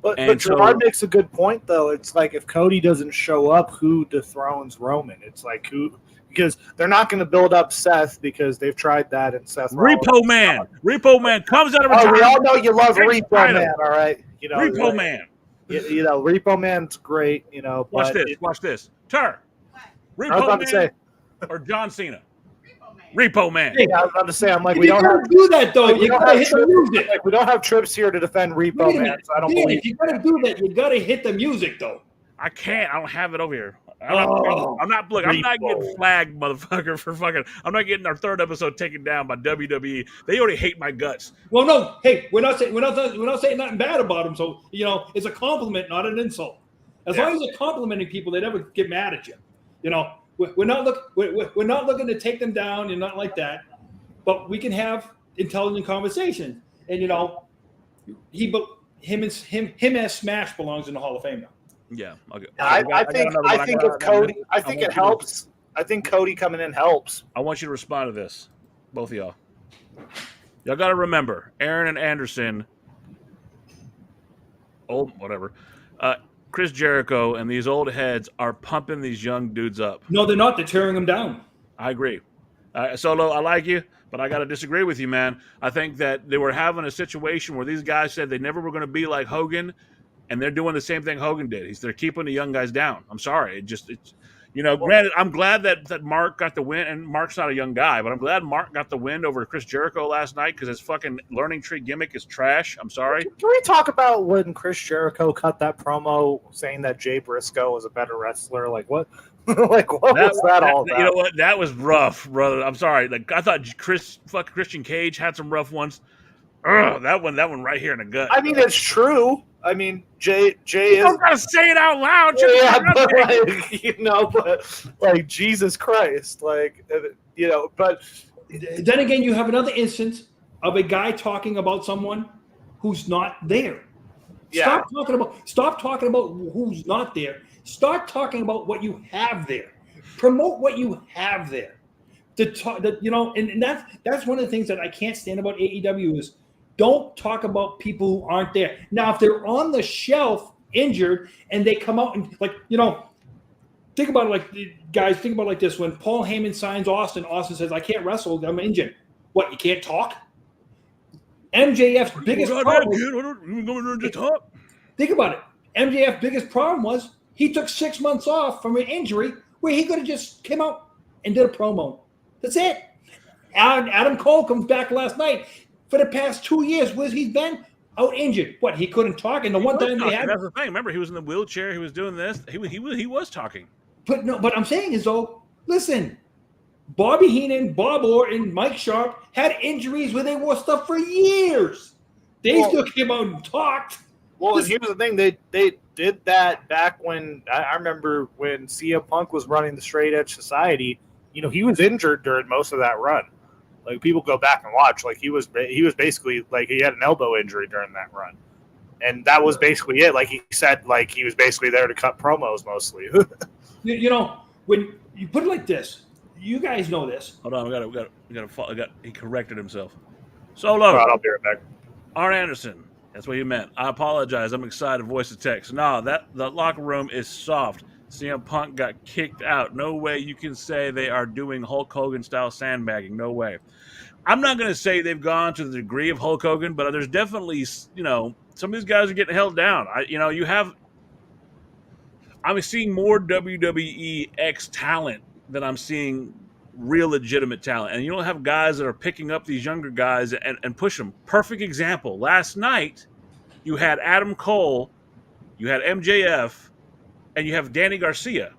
But Gerard makes a good point, though. It's like if Cody doesn't show up, who dethrones Roman? It's like who, because they're not going to build up Seth because they've tried that and Seth. Repo Man comes out of retirement. We all know you love Repo Man, all right? Repo Man. Repo Man's great. Watch this. Repo I was about to say, or John Cena. Repo Man. Hey, I was about to say, I'm like, we don't have to do that though. You gotta hit the music. Like, we don't have trips here to defend Repo Man, so I don't believe. If you gotta do that, you gotta hit the music though. I can't. I don't have it over here. I'm not getting flagged, motherfucker, for fucking. I'm not getting our third episode taken down by WWE. They already hate my guts. Well, no. Hey, we're not saying nothing bad about them. So it's a compliment, not an insult. As long as you're complimenting people, they never get mad at you. We're not looking to take them down and not like that, but we can have intelligent conversation. And him as Smash belongs in the Hall of Fame now. Yeah, okay. I think if Cody, I think it helps. I think Cody coming in helps. I want you to respond to this, both of y'all. Y'all got to remember, Aaron and Anderson, Chris Jericho and these old heads are pumping these young dudes up. No, they're not. They're tearing them down. I agree. Solo, I like you, but I got to disagree with you, man. I think that they were having a situation where these guys said they never were going to be like Hogan, and they're doing the same thing Hogan did. They're keeping the young guys down. I'm sorry. Granted, I'm glad that Mark got the win, and Mark's not a young guy, but I'm glad Mark got the win over Chris Jericho last night because his fucking learning tree gimmick is trash. I'm sorry. Can we talk about when Chris Jericho cut that promo saying that Jay Briscoe was a better wrestler? Like what? What was that all about? You know what? That was rough, brother. I'm sorry. Like I thought Christian Cage had some rough ones. That one right here in the gut. I mean, it's true. I mean, Jay is. You don't gotta say it out loud. But Jesus Christ, But then again, you have another instance of a guy talking about someone who's not there. Yeah. Stop talking about who's not there. Start talking about what you have there. Promote what you have there. And that's one of the things that I can't stand about AEW is don't talk about people who aren't there. Now, if they're on the shelf injured and they come out and think about it like this. When Paul Heyman signs Austin says, I can't wrestle, I'm injured. What, you can't talk? MJF's biggest problem. Think about it. MJF's biggest problem was he took 6 months off from an injury where he could have just came out and did a promo. That's it. Adam Cole comes back last night. For the past 2 years, where's he been? Out injured. What, he couldn't talk? And the one time they had... That's the thing. Remember, he was in the wheelchair. He was doing this. He was talking. But I'm saying is, though, listen, Bobby Heenan, Bob Orton, Mike Sharp had injuries where they wore stuff for years. They still came out and talked. Well, and here's the thing. They did that back when... I remember when CM Punk was running the Straight Edge Society. He was injured during most of that run. Like people go back and watch. Like he was basically like he had an elbow injury during that run, and that was basically it. Like he said, like he was basically there to cut promos mostly. When you put it like this, you guys know this. Hold on, he corrected himself. Solo. All right, I'll be right back. R. Anderson. That's what he meant. I apologize. I'm excited. Voice of text. No, the locker room is soft. CM Punk got kicked out. No way you can say they are doing Hulk Hogan style sandbagging. No way. I'm not going to say they've gone to the degree of Hulk Hogan, but there's definitely, some of these guys are getting held down. I'm seeing more WWE X talent than I'm seeing real legitimate talent. And you don't have guys that are picking up these younger guys and push them. Perfect example. Last night, you had Adam Cole, you had MJF, and you have Danny Garcia.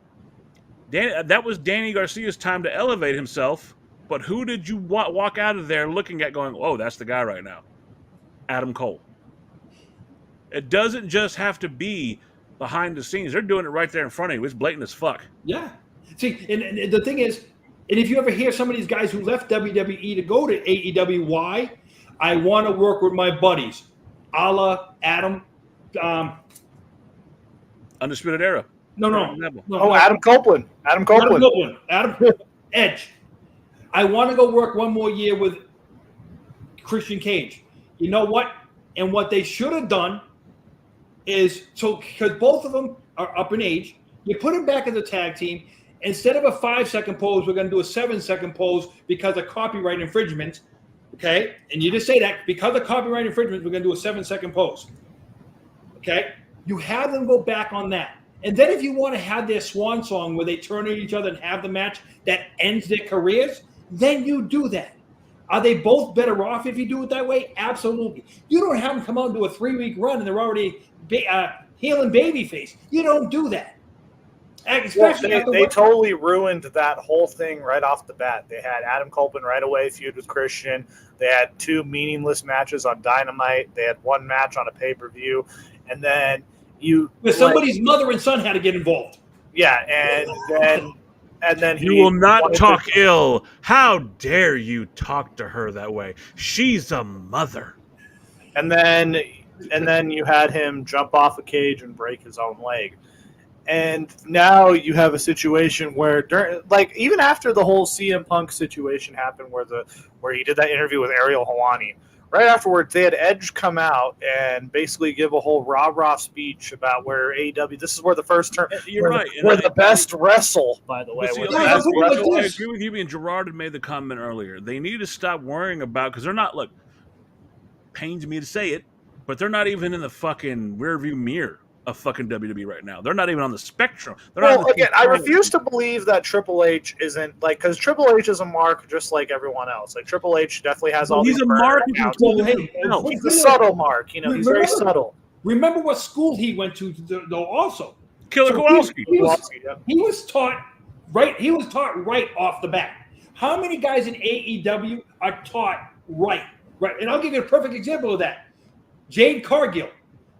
That was Danny Garcia's time to elevate himself, but who did you walk out of there looking at going, oh, that's the guy right now? Adam Cole. It doesn't just have to be behind the scenes. They're doing it right there in front of you. It's blatant as fuck. Yeah. See, and the thing is, and if you ever hear some of these guys who left WWE to go to AEW, why? I want to work with my buddies, a la Adam. Undisputed Era. No. Adam Copeland. Adam Edge. I want to go work one more year with Christian Cage. You know what? And what they should have done is, so because both of them are up in age, you put them back as a tag team. Instead of a 5-second pose, we're going to do a 7-second pose because of copyright infringement. Okay? And you just say that because of copyright infringement, we're going to do a 7-second pose. Okay? You have them go back on that. And then if you want to have their swan song where they turn at each other and have the match that ends their careers, then you do that. Are they both better off if you do it that way? Absolutely. You don't have them come out and do a 3-week run and they're already heel and babyface. You don't do that. Well, they totally ruined that whole thing right off the bat. They had Adam Copeland right away feud with Christian. They had 2 meaningless matches on Dynamite. They had 1 match on a pay-per-view. And then somebody's mother and son had to get involved. Yeah, and then you will not talk ill. How dare you talk to her that way? She's a mother. And then you had him jump off a cage and break his own leg. And now you have a situation where, even after the whole CM Punk situation happened, where he did that interview with Ariel Helwani, right afterwards they had Edge come out and basically give a whole rah-rah speech about where AEW. This is where the first turn. You're right. Where the best wrestle, by the way. I agree with you. And Gerard had made the comment earlier. They need to stop worrying about, because they're not. Look, pains me to say it, but they're not even in the fucking rearview mirror of fucking WWE right now. They're not even on the spectrum. I refuse to believe that Triple H isn't because Triple H is a mark just like everyone else. Like Triple H definitely has all. He's a mark. He's a subtle mark. He's very subtle. Remember what school he went to, though. Also, Killer Kowalski. He was taught right. He was taught right off the bat. How many guys in AEW are taught right? Right, and I'll give you a perfect example of that. Jade Cargill.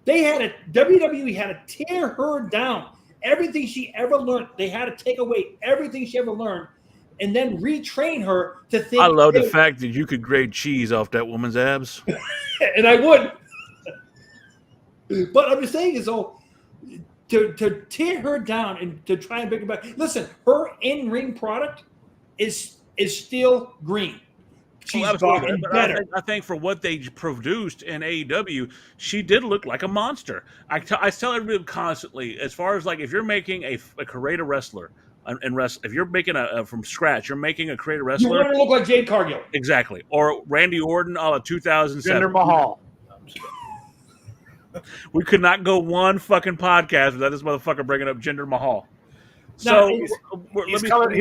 WWE had to tear her down. Everything she ever learned, they had to take away everything she ever learned and then retrain her to think. I love the fact that you could grade cheese off that woman's abs. And I would. But I'm just saying is, to tear her down and to try and bring her back. Listen, her in-ring product is still green. She's gotten better. I think for what they produced in AEW, she did look like a monster. I tell everybody constantly, as far as if you're making a creative wrestler, if you're making from scratch, you're making a creative wrestler. You want to look like Jade Cargill, exactly, or Randy Orton, a la 2007. Jinder Mahal. We could not go one fucking podcast without this motherfucker bringing up Jinder Mahal. So he's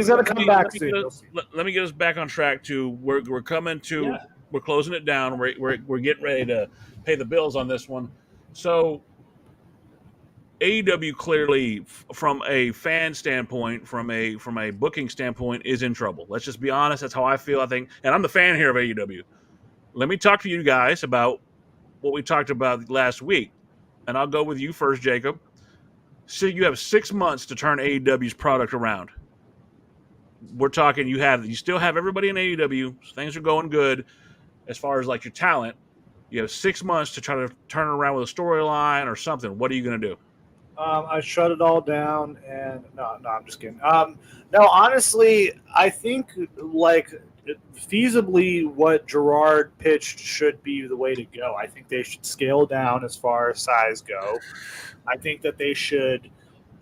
going to come back soon. Let me get us back on track to we're coming to. Yeah. We're closing it down. We're getting ready to pay the bills on this one. So AEW clearly, from a fan standpoint, from a booking standpoint, is in trouble. Let's just be honest. That's how I feel. I think, and I'm the fan here of AEW. Let me talk to you guys about what we talked about last week, and I'll go with you first, Jacob. So you have 6 months to turn AEW's product around. We're talking you still have everybody in AEW. Things are going good as far as your talent. You have 6 months to try to turn it around with a storyline or something. What are you going to do? I shut it all down and no, I'm just kidding. No, honestly, I think feasibly what Gerard pitched should be the way to go. I think they should scale down as far as size go. I think that they should.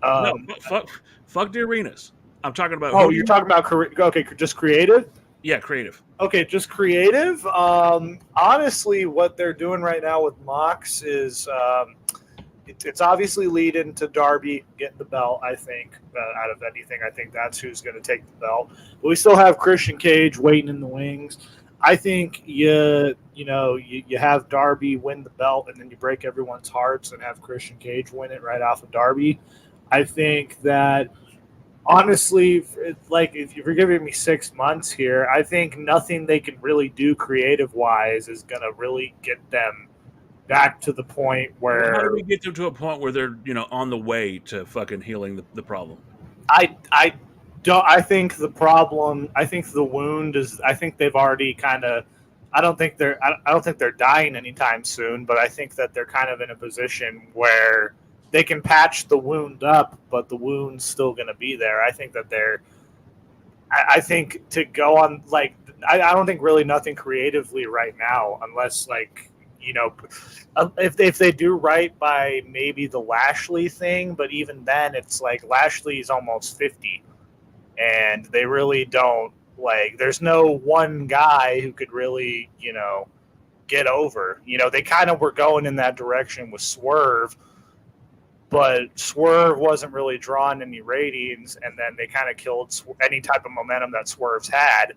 Fuck the arenas. I'm talking about. Oh, you're talking about just creative. Yeah, creative. Okay, just creative. Honestly, what they're doing right now with Mox is it's obviously leading to Darby getting the belt. I think out of anything, I think that's who's going to take the belt. But we still have Christian Cage waiting in the wings. I think you have Darby win the belt and then you break everyone's hearts and have Christian Cage win it right off of Darby. I think that honestly, if you're giving me 6 months here, I think nothing they can really do creative wise is going to really get them back to the point where. How do we get them to a point where they're on the way to fucking healing the problem? I think the problem. I think the wound is. I think they've already kind of. I don't think they're dying anytime soon, but I think that they're kind of in a position where they can patch the wound up, but the wound's still going to be there. I think that I think to go on like I don't think really nothing creatively right now, unless like if they do right by maybe the Lashley thing, but even then it's like Lashley's almost 50, and they really don't like. There's no one guy who could really get over. They kind of were going in that direction with Swerve, but Swerve wasn't really drawing any ratings, and then they kind of killed any type of momentum that Swerve's had.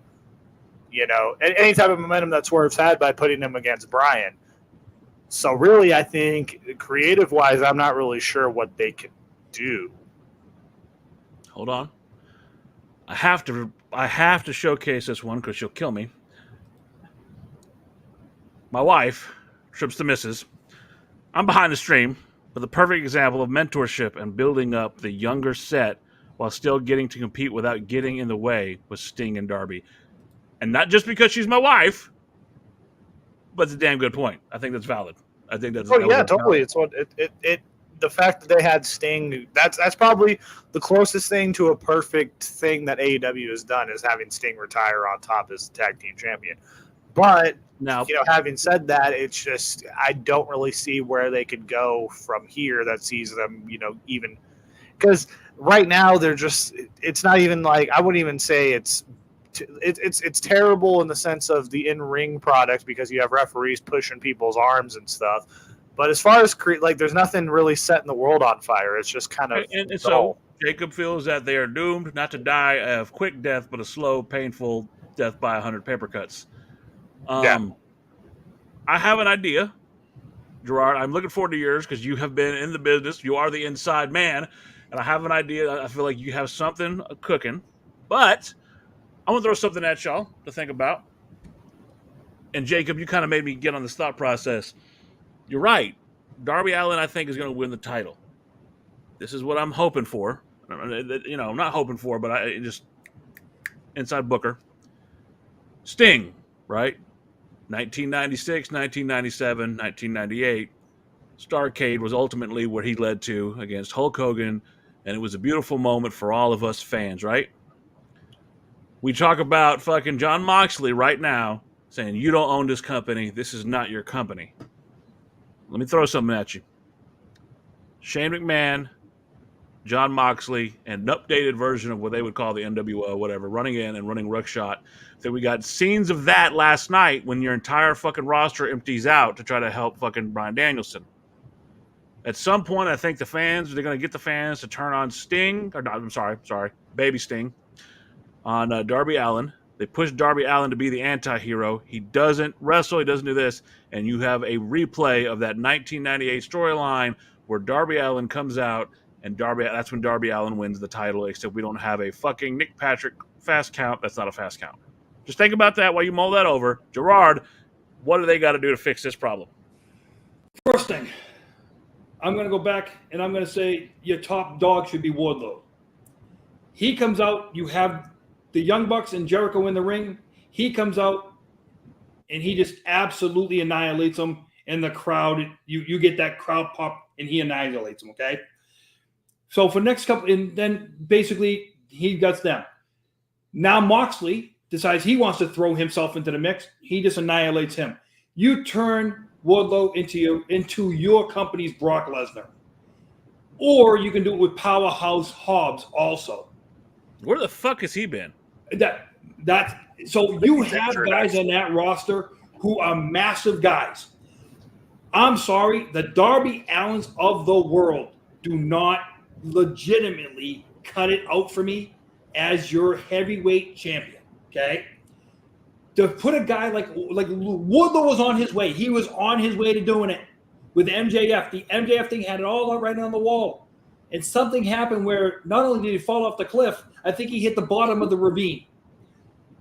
Any type of momentum that Swerve's had by putting him against Bryan. So really, I think creative-wise, I'm not really sure what they can do. Hold on. I have to showcase this one because she'll kill me. My wife trips the missus. I'm behind the stream, but the perfect example of mentorship and building up the younger set while still getting to compete without getting in the way was Sting and Darby. And not just because she's my wife, but it's a damn good point. I think that's valid. I think that's totally. Valid. It's what it the fact that they had Sting, that's probably the closest thing to a perfect thing that AEW has done, is having Sting retire on top as the tag team champion. But now, having said that, it's just I don't really see where they could go from here that sees them, even because right now they're just. It's not even like I wouldn't even say it's terrible in the sense of the in-ring product because you have referees pushing people's arms and stuff. But as far as there's nothing really setting the world on fire. It's just kind of and so Jacob feels that they are doomed not to die of quick death, but a slow, painful death by 100 paper cuts. I have an idea, Gerard. I'm looking forward to yours because you have been in the business. You are the inside man, and I have an idea. I feel like you have something cooking, but I'm going to throw something at y'all to think about. And Jacob, you kind of made me get on this thought process. You're right. Darby Allin, I think, is going to win the title. This is what I'm hoping for. I'm not hoping for, but I just inside Booker. Sting, right? 1996, 1997, 1998. Starrcade was ultimately what he led to against Hulk Hogan, and it was a beautiful moment for all of us fans, right? We talk about fucking Jon Moxley right now saying, you don't own this company. This is not your company. Let me throw something at you. Shane McMahon, Jon Moxley, and an updated version of what they would call the NWO, whatever, running in and running ruckshot. So we got scenes of that last night when your entire fucking roster empties out to try to help fucking Bryan Danielson. At some point, I think they're going to get the fans to turn on Sting, or no, I'm sorry, Baby Sting, on Darby Allin. They push Darby Allin to be the anti-hero. He doesn't wrestle. He doesn't do this. And you have a replay of that 1998 storyline where Darby Allin comes out, and that's when Darby Allin wins the title, except we don't have a fucking Nick Patrick fast count. That's not a fast count. Just think about that while you mull that over. Gerard, what do they got to do to fix this problem? First thing, I'm going to go back and I'm going to say your top dog should be Wardlow. He comes out, you have the Young Bucks and Jericho in the ring. He comes out and he just absolutely annihilates them. And the crowd, you get that crowd pop and he annihilates them, okay? So for next couple, and then basically he gets them. Now Moxley decides he wants to throw himself into the mix. He just annihilates him. You turn Wardlow into your company's Brock Lesnar. Or you can do it with Powerhouse Hobbs also. Where the fuck has he been? So you have guys on that roster who are massive guys. I'm sorry, the Darby Allins of the world do not legitimately cut it out for me as your heavyweight champion. Okay, to put a guy like Wardlow was on his way. He was on his way to doing it with MJF. The MJF thing had it all right on the wall, and something happened where not only did he fall off the cliff, I think he hit the bottom of the ravine.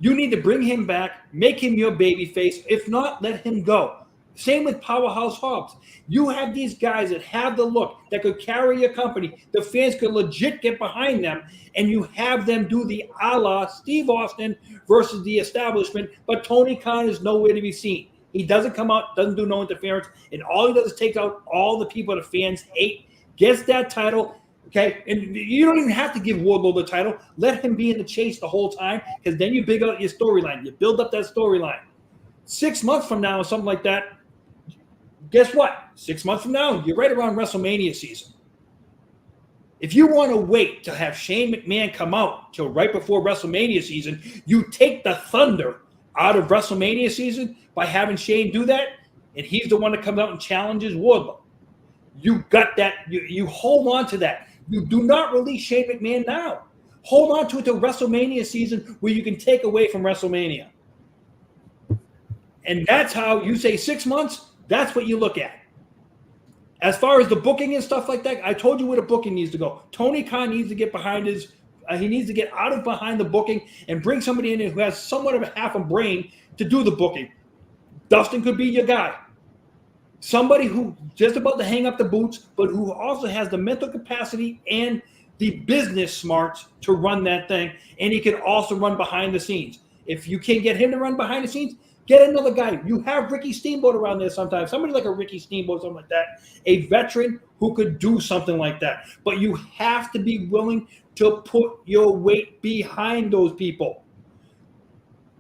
You need to bring him back, make him your baby face. If not, let him go. Same with Powerhouse Hobbs. You have these guys that have the look that could carry your company. The fans could legit get behind them, and you have them do the a la Steve Austin versus the establishment, but Tony Khan is nowhere to be seen. He doesn't come out, doesn't do no interference, and all he does is take out all the people the fans hate, gets that title, Okay, and you don't even have to give Wardlow the title. Let him be in the chase the whole time, because then you build up your storyline. You build up that storyline. 6 months from now, or something like that. Guess what? 6 months from now, you're right around WrestleMania season. If you want to wait to have Shane McMahon come out till right before WrestleMania season, you take the thunder out of WrestleMania season by having Shane do that, and he's the one that comes out and challenges Wardlow. You got that. You hold on to that. You do not release Shane McMahon now. Hold on to it till WrestleMania season, where you can take away from WrestleMania. And that's how you say 6 months. That's what you look at. As far as the booking and stuff like that, I told you where the booking needs to go. Tony Khan needs to get behind he needs to get out of behind the booking and bring somebody in who has somewhat of a half a brain to do the booking. Dustin could be your guy. Somebody who just about to hang up the boots, but who also has the mental capacity and the business smarts to run that thing. And he can also run behind the scenes. If you can't get him to run behind the scenes, get another guy. You have Ricky Steamboat around there sometimes. Somebody like a Ricky Steamboat, something like that. A veteran who could do something like that. But you have to be willing to put your weight behind those people.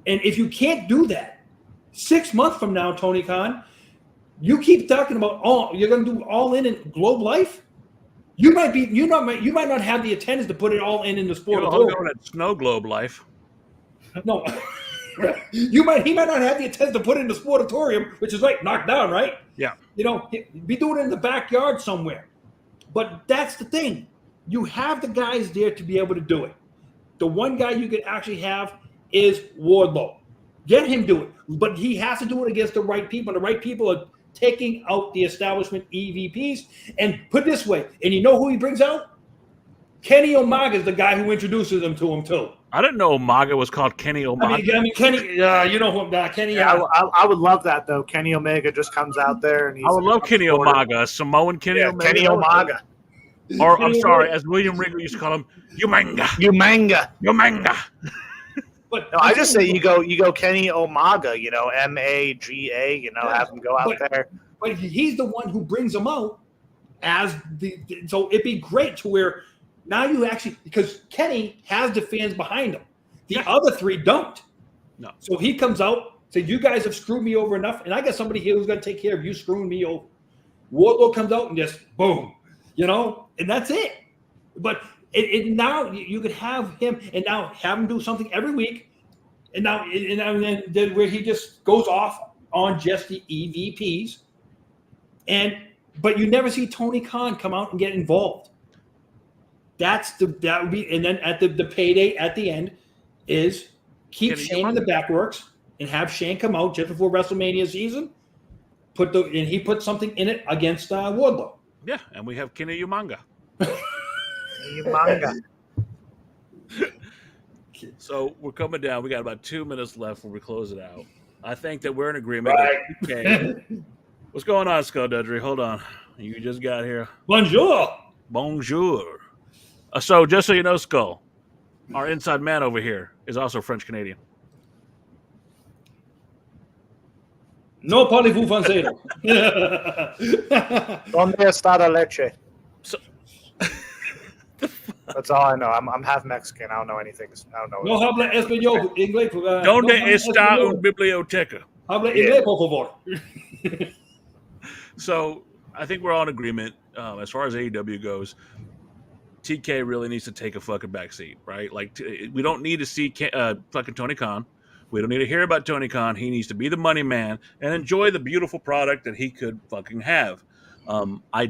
And if you can't do that, 6 months from now, Tony Khan, you keep talking about you're going to do all in Globe Life. You might not have the attendance to put it all in the sport. You're going at Snow Globe Life. No. He might not have the attendance to put it in the sportatorium, which is right, knocked down, right? Yeah. Be doing it in the backyard somewhere. But that's the thing. You have the guys there to be able to do it. The one guy you could actually have is Wardlow. Get him do it. But he has to do it against the right people. The right people are taking out the establishment EVPs. And put it this way, and you know who he brings out? Kenny Omega is the guy who introduces them to him, too. I didn't know Omega was called Kenny Omega. I mean Kenny, you know who Kenny. Yeah, I would love that though. Kenny Omega just comes out there, and I would love Kenny Omega, Samoan Kenny Omega. Kenny Omega. Or I'm sorry, as William Regal used to call him, Umanga. But no, I just say you go Kenny Omega, MAGA, have him go out there. But he's the one who brings them out as so it'd be great to where now you actually, because Kenny has the fans behind him. The other three don't. No. So he comes out, says, you guys have screwed me over enough, and I got somebody here who's going to take care of you screwing me over. Wardlow comes out and just boom, and that's it. But now you could have him and now have him do something every week, and then where he just goes off on just the EVPs, but you never see Tony Khan come out and get involved. That would be, and then at the payday at the end is keep Shane in the backworks and have Shane come out just before WrestleMania season. He put something in it against Wardlow. Yeah, and we have Kenny Umanga. So we're coming down. We got about 2 minutes left before we close it out. I think that we're in agreement. Right. Okay. What's going on, Skullduggery? Hold on. You just got here. Bonjour. So just so you know, Skull, our inside man over here is also French Canadian. No parlez-vous français. Donde está la leche? So, that's all I know. I'm half Mexican. I don't know anything. I don't know. No habla español, inglés. ¿Dónde está una biblioteca? Habla inglés, por favor. So I think we're all in agreement as far as AEW goes. TK really needs to take a fucking backseat, right? Like, we don't need to see fucking Tony Khan. We don't need to hear about Tony Khan. He needs to be the money man and enjoy the beautiful product that he could fucking have. I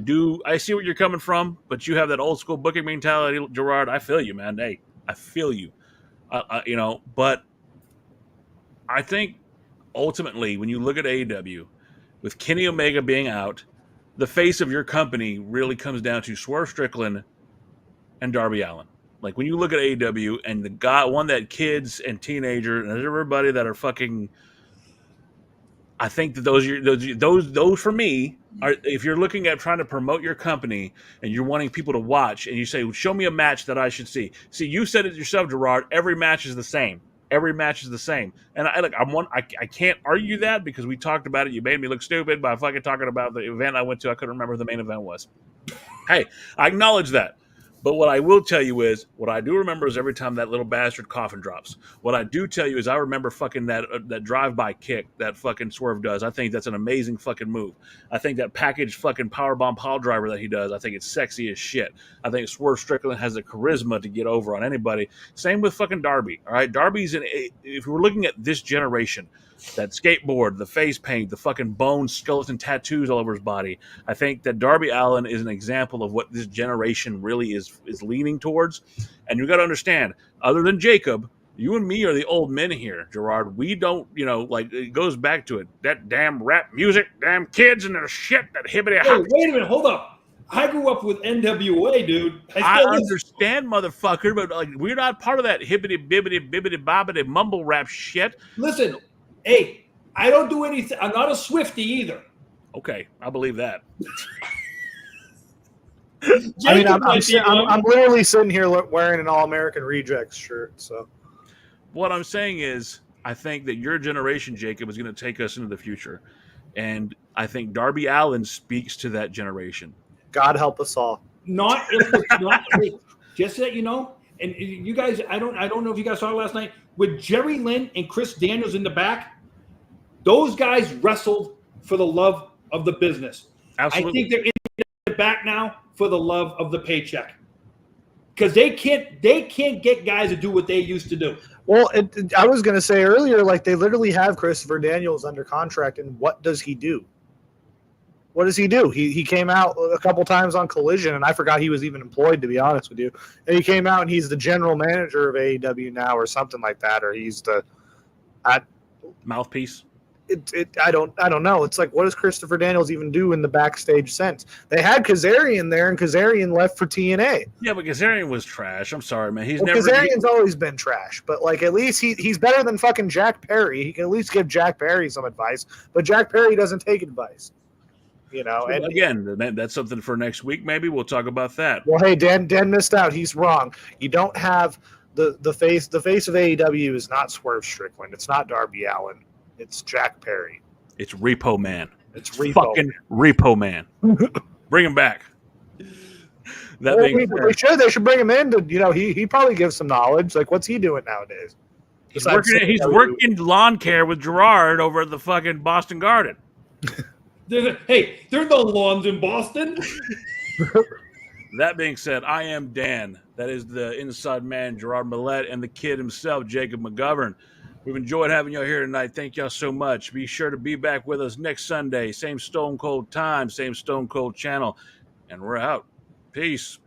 see where you're coming from, but you have that old school booking mentality, Gerard. I feel you, man. Hey, I feel you. But I think ultimately when you look at AEW, with Kenny Omega being out, the face of your company really comes down to Swerve Strickland and Darby Allin. Like, when you look at AEW and the guy, one that kids and teenagers and everybody that are fucking, I think that those for me are, if you're looking at trying to promote your company and you're wanting people to watch and you say, show me a match that I should see. See, you said it yourself, Gerard, every match is the same. Every match is the same. And I can't argue that because we talked about it. You made me look stupid by fucking talking about the event I went to. I couldn't remember who the main event was. Hey, I acknowledge that. But what I will tell you is, what I do remember is every time that little bastard coffin drops. What I do tell you is, I remember fucking that drive-by kick that fucking Swerve does. I think that's an amazing fucking move. I think that packaged fucking powerbomb pile driver that he does, I think it's sexy as shit. I think Swerve Strickland has the charisma to get over on anybody. Same with fucking Darby. All right, Darby's if we're looking at this generation, that skateboard, the face paint, the fucking bone skeleton tattoos all over his body. I think that Darby Allin is an example of what this generation really is leaning towards. And you got to understand, other than Jacob, you and me are the old men here, Gerard. We don't, like, it goes back to it. That damn rap music, damn kids and their shit, that hibbity Hey, hop. wait a minute, hold up. I grew up with NWA, dude. I understand, motherfucker, but like, we're not part of that hibbity bibbity bibbity bobbity mumble rap shit. Listen, hey, I don't do anything. I'm not a Swiftie either. Okay, I believe that. I mean, I'm literally sitting here wearing an All-American Rejects shirt. So, what I'm saying is, I think that your generation, Jacob, is going to take us into the future, and I think Darby Allin speaks to that generation. God help us all. Not if it's not. Just so that you know, and you guys, I don't know if you guys saw it last night with Jerry Lynn and Chris Daniels in the back. Those guys wrestled for the love of the business. Absolutely. I think they're in the back now for the love of the paycheck, because they can't get guys to do what they used to do. Well, I was going to say earlier, like, they literally have Christopher Daniels under contract, and what does he do? What does he do? He came out a couple times on Collision, and I forgot he was even employed, to be honest with you. And he came out, and he's the general manager of AEW now, or something like that, or he's the mouthpiece. I don't know. It's like, what does Christopher Daniels even do in the backstage sense? They had Kazarian there, and Kazarian left for TNA. Yeah, but Kazarian was trash. I'm sorry, man. Kazarian's always been trash, but like, at least he's better than fucking Jack Perry. He can at least give Jack Perry some advice, but Jack Perry doesn't take advice. And again, that's something for next week. Maybe we'll talk about that. Well, hey, Dan missed out. He's wrong. You don't have the face of AEW is not Swerve Strickland. It's not Darby Allin. It's Jack Perry. It's Repo Man. It's fucking Repo Man. Bring him back. They should bring him in to, he probably gives some knowledge. Like, what's he doing nowadays? He's working lawn care with Gerard over at the fucking Boston Garden. There are no lawns in Boston. That being said, I am Dan. That is the inside man, Gerard Millette, and the kid himself, Jacob McGovern. We've enjoyed having y'all here tonight. Thank y'all so much. Be sure to be back with us next Sunday. Same Stone Cold time, same Stone Cold channel. And we're out. Peace.